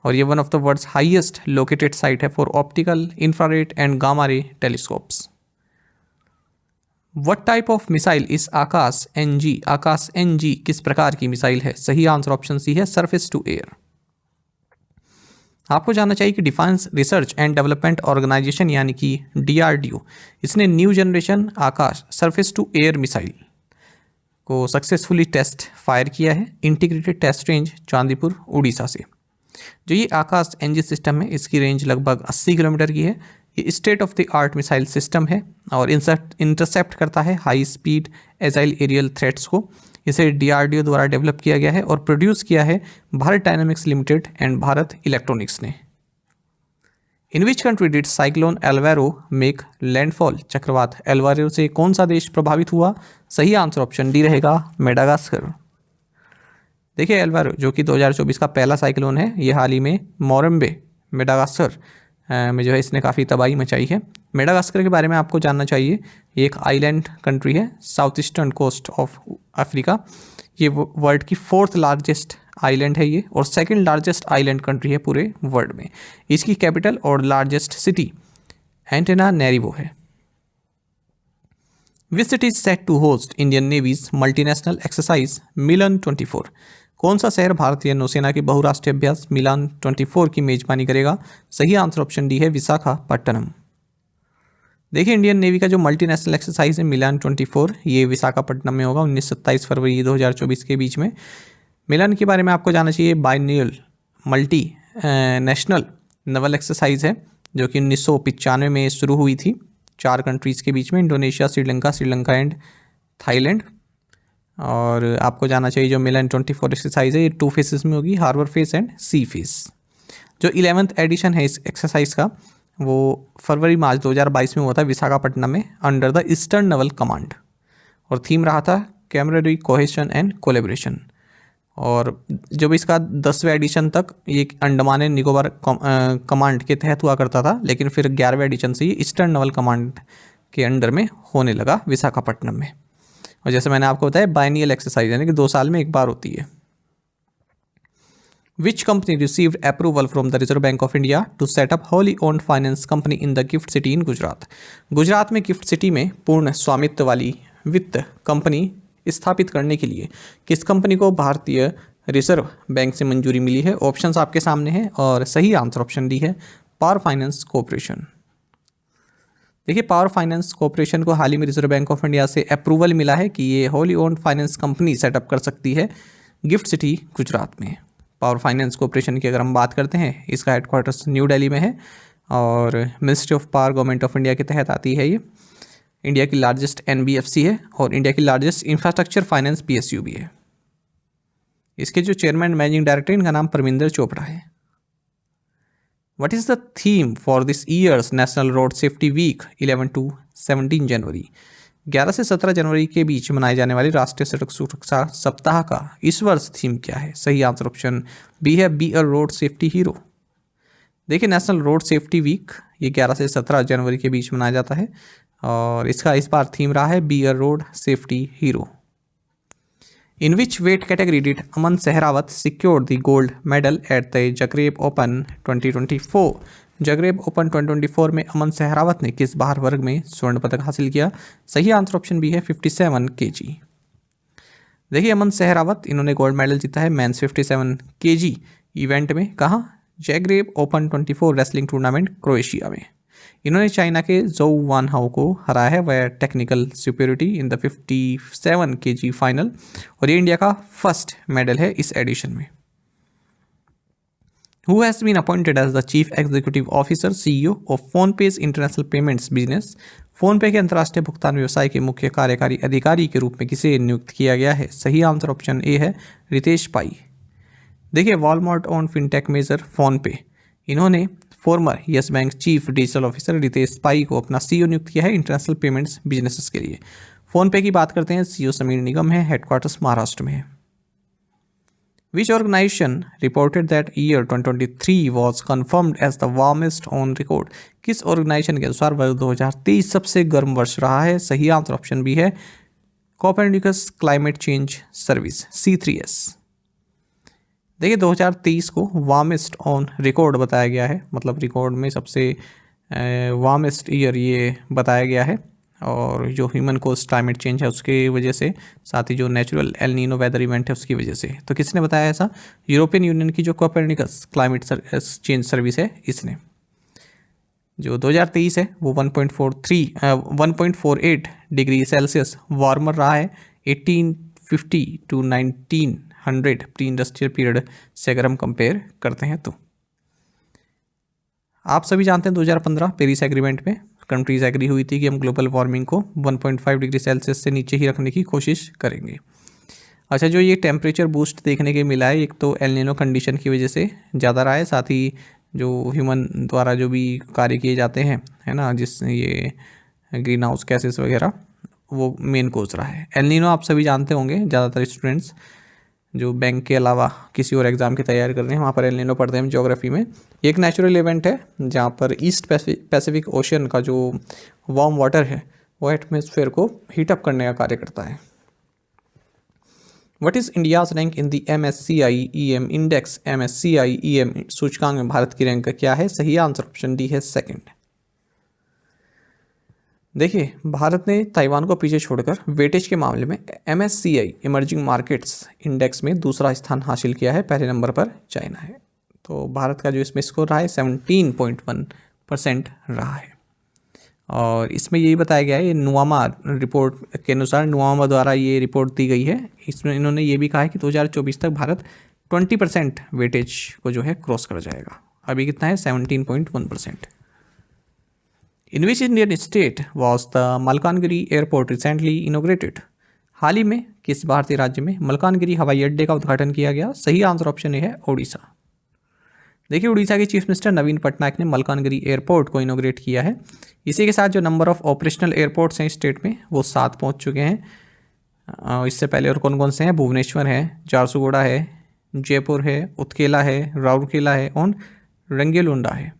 और ये one of the world's highest located site है for optical, infrared and gamma ray telescopes. What type of missile is Akash NG किस प्रकार की मिसाइल है? सही आंसर ऑप्शन सी है, सरफेस टू एयर। आपको जानना चाहिए कि Defence Research and Development Organisation यानी कि DRDO, इसने new generation Akash surface to air missile को सक्सेसफुली टेस्ट फायर किया है integrated test range Chandipur Orissa से। जो ये आकाश एनजी सिस्टम है इसकी रेंज लगभग 80 किलोमीटर की है। ये state of the art missile system है और इंटरसेप्ट करता है high speed agile aerial threats को। इसे डीआरडीओ द्वारा डेवलप किया गया है और प्रोड्यूस किया है Bharat dynamics limited and Bharat electronics ने। In which country did cyclone Alvaro make landfall? चक्रवात एल्वारो से कौन सा देश प्रभावित हुआ? सही आंसर ऑप्शन डी रहेगा, मेडागास्कर। देखिए एल्वारो जो कि 2024 का पहला साइक्लोन है, ये हाल ही में मोरम्बे मेडागास्कर में जो है इसने काफ़ी तबाही मचाई है। मेडागास्कर के बारे में आपको जानना चाहिए, ये एक आइलैंड कंट्री है south eastern coast of Africa. ये वर्ल्ड की 4th लार्जेस्ट आइलैंड है ये और 2nd लार्जेस्ट आइलैंड कंट्री है पूरे वर्ल्ड में। इसकी कैपिटल और लार्जेस्ट सिटी एंटेनानेरिवो है। Which city is set to host Indian navy's multinational exercise Milan 24? कौन सा शहर भारतीय नौसेना की बहुराष्ट्रीय अभ्यास मिलान 24 की मेजबानी करेगा? सही आंसर ऑप्शन डी है, विशाखापट्टनम। देखिए इंडियन नेवी का जो मल्टीनेशनल एक्सरसाइज है मिलान 24, ये विशाखापट्टनम में होगा 19-27 फरवरी 2024 के बीच में। मिलान के बारे में आपको जानना चाहिए, biennial multi national Naval exercise है जो कि 1995 में शुरू हुई थी 4 कंट्रीज़ के बीच में, इंडोनेशिया, श्रीलंका एंड थाईलैंड। और आपको जानना चाहिए जो मिलान 24 एक्सरसाइज है ये 2 फेसेस में होगी, harbour phase and sea phase. जो 11th एडिशन है इस एक्सरसाइज का वो फरवरी-मार्च 2022 में हुआ था विशाखापट्टनम में under the eastern Naval command और थीम रहा था कैमरेडरी कोहेशन एंड कोलेब्रेशन। और जब इसका 10वें एडिशन तक ये अंडमान एंड निकोबार कमांड के तहत हुआ करता था, लेकिन फिर 11वें एडिशन से ये ईस्टर्न नवल कमांड के अंडर में होने लगा विशाखापट्टनम में। और जैसे मैंने आपको बताया बाइनियल एक्सरसाइज यानी कि 2 साल में एक बार होती है। Which company received approval from the Reserve Bank of India to set up wholly owned finance company in the Gift City in Gujarat? Gujarat में गिफ्ट सिटी में पूर्ण स्वामित्व वाली वित्त कंपनी स्थापित करने के लिए किस कंपनी को भारतीय रिजर्व बैंक से मंजूरी मिली है? ऑप्शंस आपके सामने हैं और सही आंसर ऑप्शन डी है, पावर फाइनेंस कॉरपोरेशन। देखिए पावर फाइनेंस कॉरपोरेशन को हाल ही में रिजर्व बैंक ऑफ इंडिया से अप्रूवल मिला है कि ये wholly owned finance company setup कर सकती है गिफ्ट सिटी गुजरात में। पावर फाइनेंस कॉरपोरेशन की अगर हम बात करते हैं, इसका हेडक्वार्टर्स न्यू दिल्ली में है और ministry of power government of India के तहत आती है। ये इंडिया की लार्जेस्ट एनबीएफसी है और इंडिया की लार्जेस्ट इंफ्रास्ट्रक्चर फाइनेंस पीएसयू भी है। इसके जो चेयरमैन मैनेजिंग डायरेक्टर इनका नाम परमिंदर चोपड़ा है। What is the theme for this year's national road safety week 11 to 17 January? 11 से 17 जनवरी के बीच मनाए जाने वाली राष्ट्रीय सड़क सुरक्षा सप्ताह का इस वर्ष थीम क्या है? सही आंसर ऑप्शन बी है, be a road safety hero. देखिए नेशनल रोड सेफ्टी वीक ये 11 से 17 जनवरी के बीच मनाया जाता है और इसका इस बार थीम रहा है be a road safety hero. In which weight category did Aman Sehrawat secure the gold medal at the Zagreb open 2024? Zagreb open 2024 में अमन सहरावत ने किस भार वर्ग में स्वर्ण पदक हासिल किया? सही आंसर ऑप्शन बी है, 57 kg। देखिए अमन सहरावत इन्होंने गोल्ड मेडल जीता है मेंस 57 kg इवेंट में। कहाँ? Zagreb open 24 wrestling tournament Croatia में। इन्होंने चाइना के जोउ वान हाउ को हराया है वह technical superiority in the 57 kg final और ये इंडिया का फर्स्ट मेडल है इस एडिशन में। Who has been appointed as the Chief Executive Officer CEO of PhonePe's International Payments Business? PhonePe के अंतर्राष्ट्रीय भुगतान व्यवसाय के मुख्य कार्यकारी अधिकारी के रूप में किसे नियुक्त किया गया है? सही आंसर ऑप्शन ए है, रितेश पाई। देखिए Walmart owned fintech major PhonePe इन्होंने former yes bank chief digital officer Ritesh Pai को अपना सीईओ नियुक्त किया है इंटरनेशनल पेमेंट्स बिजनेसेस के लिए। फोनपे की बात करते हैं, सीईओ समीर निगम है, हेडक्वार्टर्स महाराष्ट्र में है। Which organization reported that year 2023 was confirmed as the warmest on record? किस ऑर्गेनाइजेशन के अनुसार वर्ष 2023 सबसे गर्म वर्ष रहा है? सही आंसर ऑप्शन बी है, Copernicus climate change service C3S। देखिए 2023 को वार्मेस्ट ऑन रिकॉर्ड बताया गया है, मतलब रिकॉर्ड में सबसे वार्मेस्ट ईयर ये बताया गया है और जो ह्यूमन कोस्ट क्लाइमेट चेंज है उसके वजह से, साथ ही जो natural El Nino weather event है उसकी वजह से। तो किसने बताया ऐसा? यूरोपियन यूनियन की जो कोपरनिकस क्लाइमेट चेंज सर्विस है इसने। जो 2023 है वो 1.48 डिग्री सेल्सियस वार्मर रहा है 1950 टू 1900 प्री इंडस्ट्रियल पीरियड से अगर हम कंपेयर करते हैं तो आप सभी जानते हैं 2015 पेरिस एग्रीमेंट में कंट्रीज एग्री हुई थी कि हम ग्लोबल वार्मिंग को 1.5 डिग्री सेल्सियस से नीचे ही रखने की कोशिश करेंगे। अच्छा, जो ये टेम्परेचर बूस्ट देखने के मिला है, एक तो एल नीनो कंडीशन की वजह से ज़्यादा रहा है, साथ ही जो ह्यूमन द्वारा जो भी कार्य किए जाते हैं, है ना, जिस ये ग्रीन हाउस गैसेस वगैरह, वो मेन कोज रहा है। एल नीनो आप सभी जानते होंगे, ज़्यादातर स्टूडेंट्स जो बैंक के अलावा किसी और एग्ज़ाम की तैयारी कर रहे हैं वहाँ पर एल नीनो पढ़ते हैं ज्योग्राफी में। एक नेचुरल इवेंट है जहाँ पर ईस्ट पैसिफिक ओशन का जो वार्म वाटर है वो एटमॉस्फेयर को हीटअप करने का कार्य करता है। What is India's rank in the MSCI EM index? MSCI EM सूचकांक में भारत की रैंक क्या है? सही आंसर ऑप्शन डी है सेकंड। देखिए, भारत ने ताइवान को पीछे छोड़कर वेटेज के मामले में MSCI इमर्जिंग मार्केट्स इंडेक्स में दूसरा स्थान हासिल किया है। पहले नंबर पर चाइना है। तो भारत का जो इसमें स्कोर रहा है 17.1% रहा है। और इसमें यही बताया गया है, ये नुआमा रिपोर्ट के अनुसार, नुआमा द्वारा ये रिपोर्ट दी गई है। इसमें इन्होंने ये भी कहा है कि 2024 तक भारत 20% वेटेज को जो है क्रॉस कर जाएगा। अभी कितना है? 17.1%। In which Indian state was the Malkangiri airport recently inaugurated? हाल ही में किस भारतीय राज्य में मलकानगिरी हवाई अड्डे का उद्घाटन किया गया? सही आंसर ऑप्शन ए है ओडिशा। देखिए, उड़ीसा के चीफ मिनिस्टर नवीन पटनायक ने मलकानगिरी एयरपोर्ट को इनोग्रेट किया है। इसी के साथ जो नंबर ऑफ ऑपरेशनल एयरपोर्ट्स हैं स्टेट में वो 7 पहुंच चुके हैं। इससे पहले और कौन कौन से हैं? भुवनेश्वर है, झारसुगुड़ा है, जयपुर है, उत्केला है, राउरकेला है और रंगेलुंडा है।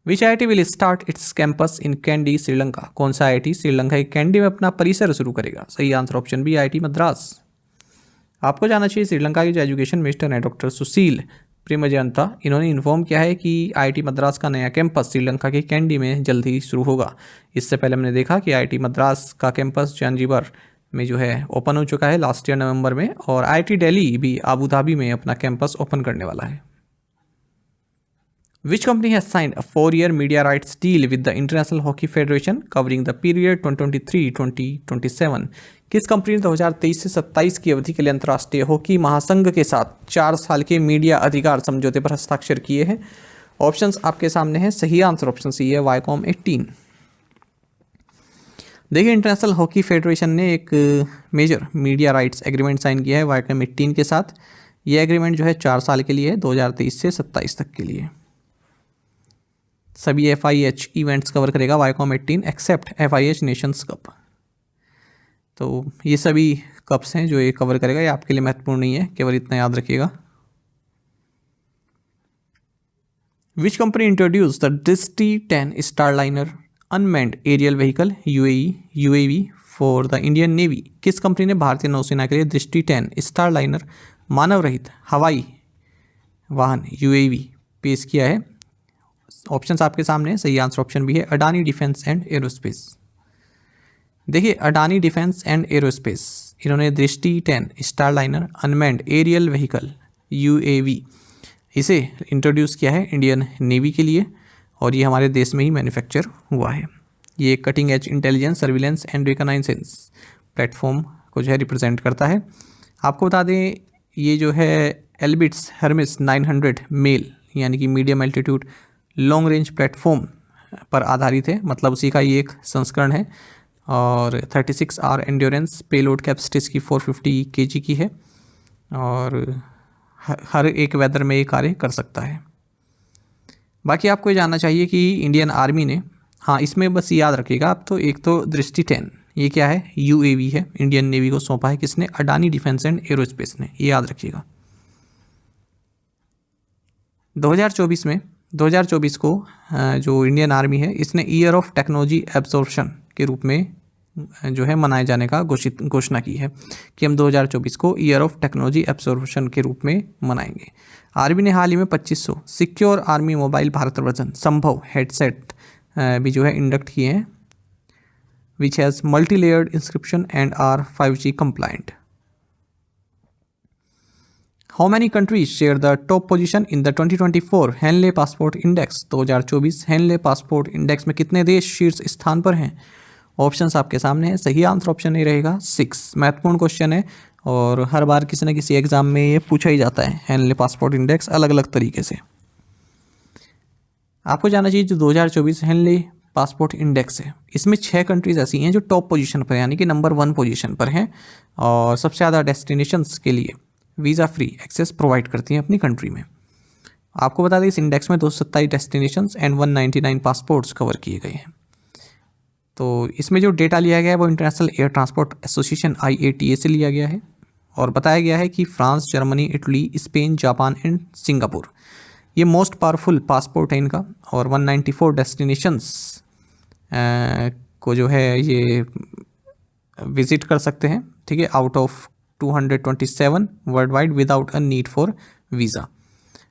विच IIT will start it's campus in candy Sri Lanka? कौन सा IIT श्रीलंका के कैंडी में अपना परिसर शुरू करेगा? सही answer option B IIT Madras. आपको जानना चाहिए, श्रीलंका के जो एजुकेशन मिनिस्टर हैं डॉक्टर सुशील प्रेमजयंता, इन्होंने इन्फॉर्म किया है कि IIT मद्रास का नया कैंपस श्रीलंका के कैंडी में जल्द ही शुरू होगा। इससे पहले हमने देखा कि IIT मद्रास का कैंपस जानजिबार में जो है ओपन हो चुका है लास्ट ईयर नवंबर में, और IIT दिल्ली भी आबू धाबी में अपना कैंपस ओपन करने वाला है। Which company has signed a 4-year media rights deal with the International Hockey Federation covering the period 2023-2027? किस कंपनी ने 2023 से 27 की अवधि के लिए अंतर्राष्ट्रीय हॉकी महासंघ के साथ 4 साल के मीडिया अधिकार समझौते पर हस्ताक्षर किए हैं? ऑप्शंस आपके सामने हैं। सही आंसर ऑप्शन सी है वाईकॉम 18। देखिए, इंटरनेशनल हॉकी फेडरेशन ने एक major media rights agreement sign किया है वाईकॉम 18 के साथ। ये एग्रीमेंट जो है 4 साल के लिए है, 2023 से 27 तक के लिए। सभी FIH इवेंट्स कवर करेगा Viacom 18 except FIH Nations Cup. तो ये सभी कप्स हैं जो ये कवर करेगा। ये आपके लिए महत्वपूर्ण नहीं है, केवल इतना याद रखिएगा। Which company introduce the Drishti 10 Starliner unmanned aerial vehicle UAV for the Indian Navy? किस कंपनी ने भारतीय नौसेना के लिए दृष्टि 10 स्टारलाइनर मानव रहित हवाई वाहन UAV पेश किया है? ऑप्शंस आपके सामने। सही आंसर ऑप्शन भी है अडानी डिफेंस एंड एरोस्पेस। देखिए, अडानी डिफेंस एंड एरोस्पेस, इन्होंने Drishti 10 Starliner unmanned aerial vehicle UAV इसे इंट्रोड्यूस किया है इंडियन नेवी के लिए, और ये हमारे देश में ही मैन्युफैक्चर हुआ है। ये cutting edge intelligence surveillance and reconnaissance platform को जो है रिप्रेजेंट करता है। आपको बता दें, ये जो है एल्बिट्स हर्मिस 900 मेल यानी कि medium altitude long range platform पर आधारित है, मतलब उसी का ये एक संस्करण है। और 36 आवर एंड्योरेंस पेलोड कैपेसिटी इसकी 450 kg की है, और हर एक वेदर में ये कार्य कर सकता है। बाकी आपको ये जानना चाहिए कि इंडियन आर्मी ने, हाँ इसमें बस याद रखिएगा आप, तो एक तो दृष्टि 10 ये क्या है? UAV है, इंडियन नेवी को सौंपा है किसने? अडानी डिफेंस एंड एरोस्पेस ने, ये याद रखिएगा। 2024 को जो इंडियन आर्मी है इसने ईयर ऑफ टेक्नोलॉजी एब्जॉर्प्शन के रूप में जो है मनाए जाने का घोषणा की है कि हम 2024 को ईयर ऑफ टेक्नोलॉजी एब्जॉर्प्शन के रूप में मनाएंगे। आर्मी ने हाल ही में 2500 secure army mobile Bharat version Sambhav headset भी जो है इंडक्ट किए हैं, which has multi layered encryption and are 5G compliant. How many countries share the top position in the 2024 Henley passport index? 2024 Henley passport index में कितने देश शीर्ष स्थान पर हैं? ऑप्शंस आपके सामने है, सही आंसर ऑप्शन नहीं रहेगा 6। महत्वपूर्ण क्वेश्चन है और हर बार किसी न किसी एग्जाम में ये पूछा ही जाता है, हेनले पासपोर्ट इंडेक्स अलग अलग तरीके से। आपको जानना चाहिए जो 2024 हेनले पासपोर्ट इंडेक्स है, इसमें 6 कंट्रीज ऐसी हैं जो टॉप पोजीशन पर यानी कि नंबर 1 पोजीशन पर हैं और सबसे ज़्यादा डेस्टिनेशंस के लिए वीज़ा फ्री एक्सेस प्रोवाइड करती हैं अपनी कंट्री में। आपको बता दें इस इंडेक्स में 227 डेस्टिनेशंस एंड 199 पासपोर्ट्स कवर किए गए हैं। तो इसमें जो डेटा लिया गया है वो international air transport association IATA से लिया गया है और बताया गया है कि France, Germany, Italy, Spain, Japan and Singapore ये मोस्ट पावरफुल पासपोर्ट है इनका और 194 डेस्टिनेशंस को जो है ये विजिट कर सकते हैं, ठीक है, out of 227 world wide without a need for visa.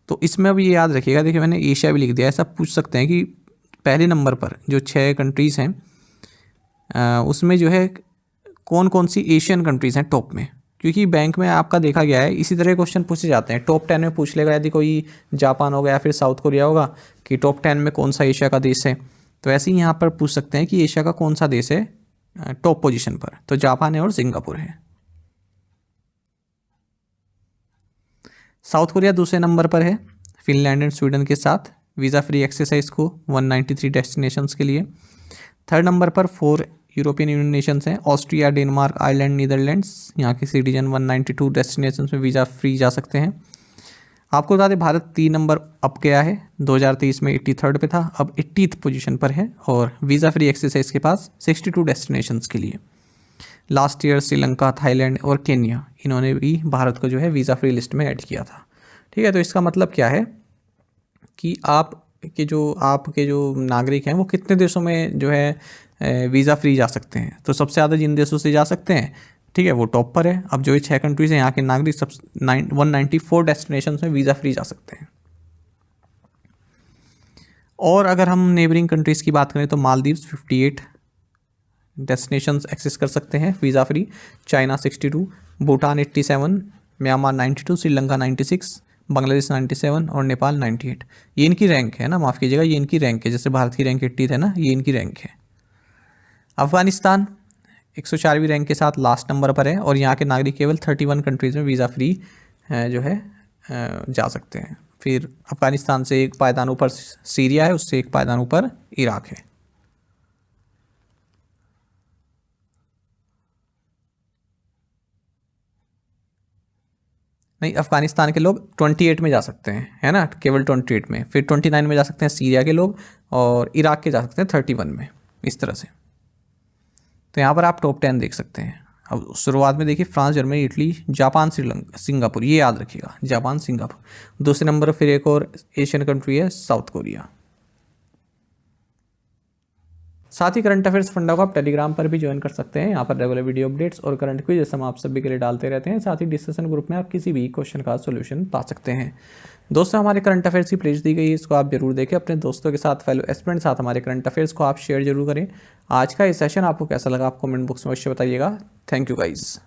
तो इसमें अब ये याद रखिएगा, देखिए मैंने एशिया भी लिख दिया, ऐसा पूछ सकते हैं कि पहले नंबर पर जो 6 कंट्रीज़ हैं उसमें जो है कौन कौन सी एशियन कंट्रीज़ हैं टॉप में, क्योंकि बैंक में आपका देखा गया है इसी तरह क्वेश्चन पूछे जाते हैं। टॉप 10 में पूछ लेगा, यदि कोई जापान होगा या फिर साउथ कोरिया होगा कि टॉप 10 में कौन सा एशिया का देश है, तो ऐसे ही यहाँ पर पूछ सकते हैं कि एशिया का कौन सा देश है टॉप पोजीशन पर, तो जापान है और सिंगापुर है। साउथ कोरिया दूसरे नंबर पर है फिनलैंड एंड स्वीडन के साथ वीज़ा फ्री एक्सेस है इसको 193 डेस्टिनेशंस के लिए। थर्ड नंबर पर 4 यूरोपियन यूनियन नेशंस हैं, ऑस्ट्रिया, डेनमार्क, आयरलैंड, नीदरलैंड्स, यहाँ के सिटीजन 192 डेस्टिनेशंस में वीज़ा फ्री जा सकते हैं। आपको बता दें भारत 3 नंबर अप गया है, 2023 में 83rd पे था, अब 80th पोजीशन पर है और वीज़ा फ्री एक्सेस है इसके पास 62 डेस्टिनेशंस के लिए। लास्ट ईयर श्रीलंका, थाईलैंड और केन्या इन्होंने भी भारत को जो है वीज़ा फ्री लिस्ट में ऐड किया था, ठीक है। तो इसका मतलब क्या है कि आपके जो नागरिक हैं वो कितने देशों में जो है वीज़ा फ्री जा सकते हैं, तो सबसे ज़्यादा जिन देशों से जा सकते हैं, ठीक है, वो टॉप पर है। अब जो ये 6 कंट्रीज़ हैं यहाँ के नागरिक 194 डेस्टिनेशन में वीज़ा फ्री जा सकते हैं। और अगर हम नेबरिंग कंट्रीज़ की बात करें तो मालदीव्स 58 डेस्टिनेशंस एक्सेस कर सकते हैं visa free, China 62, Bhutan 87, Myanmar 92, Sri Lanka 96, Bangladesh 97 और नेपाल 98। ये इनकी रैंक है ना, माफ़ कीजिएगा, ये इनकी रैंक है, जैसे भारत की रैंक 80 है ना, ये इनकी रैंक है। अफगानिस्तान 104वीं रैंक के साथ लास्ट नंबर पर है और यहाँ के नागरिक केवल 31 कंट्रीज़ में वीज़ा फ्री जो है जा सकते हैं। फिर अफगानिस्तान से एक पायदान ऊपर सीरिया है, उससे एक पायदान ऊपर इराक है। नहीं, अफगानिस्तान के लोग 28 में जा सकते हैं, है ना, केवल 28 में। फिर 29 में जा सकते हैं सीरिया के लोग और इराक के जा सकते हैं 31 में, इस तरह से। तो यहाँ पर आप टॉप 10 देख सकते हैं। अब शुरुआत में देखिए France, Germany, Italy, Japan, Sri Lanka, Singapore, ये याद रखिएगा, जापान, सिंगापुर। दूसरे नंबर फिर एक और एशियन कंट्री है साउथ कोरिया। साथ ही करंट अफेयर्स फंडा को आप टेलीग्राम पर भी ज्वाइन कर सकते हैं। यहाँ पर रेगुलर वीडियो अपडेट्स और करंट क्विज जैसे हम आप सभी के लिए डालते रहते हैं। साथ ही डिस्कशन ग्रुप में आप किसी भी क्वेश्चन का सोल्यूशन पा सकते हैं। दोस्तों, हमारे करंट अफेयर्स की प्लेलिस्ट दी गई है, इसको आप जरूर देखें। अपने दोस्तों के साथ, फेलो एस्पिरेंट साथ हमारे करंट अफेयर्स को आप शेयर जरूर करें। आज का ये सेशन आपको कैसा लगा, आप कमेंट बॉक्स में अवश्य बताइएगा। Thank you guys.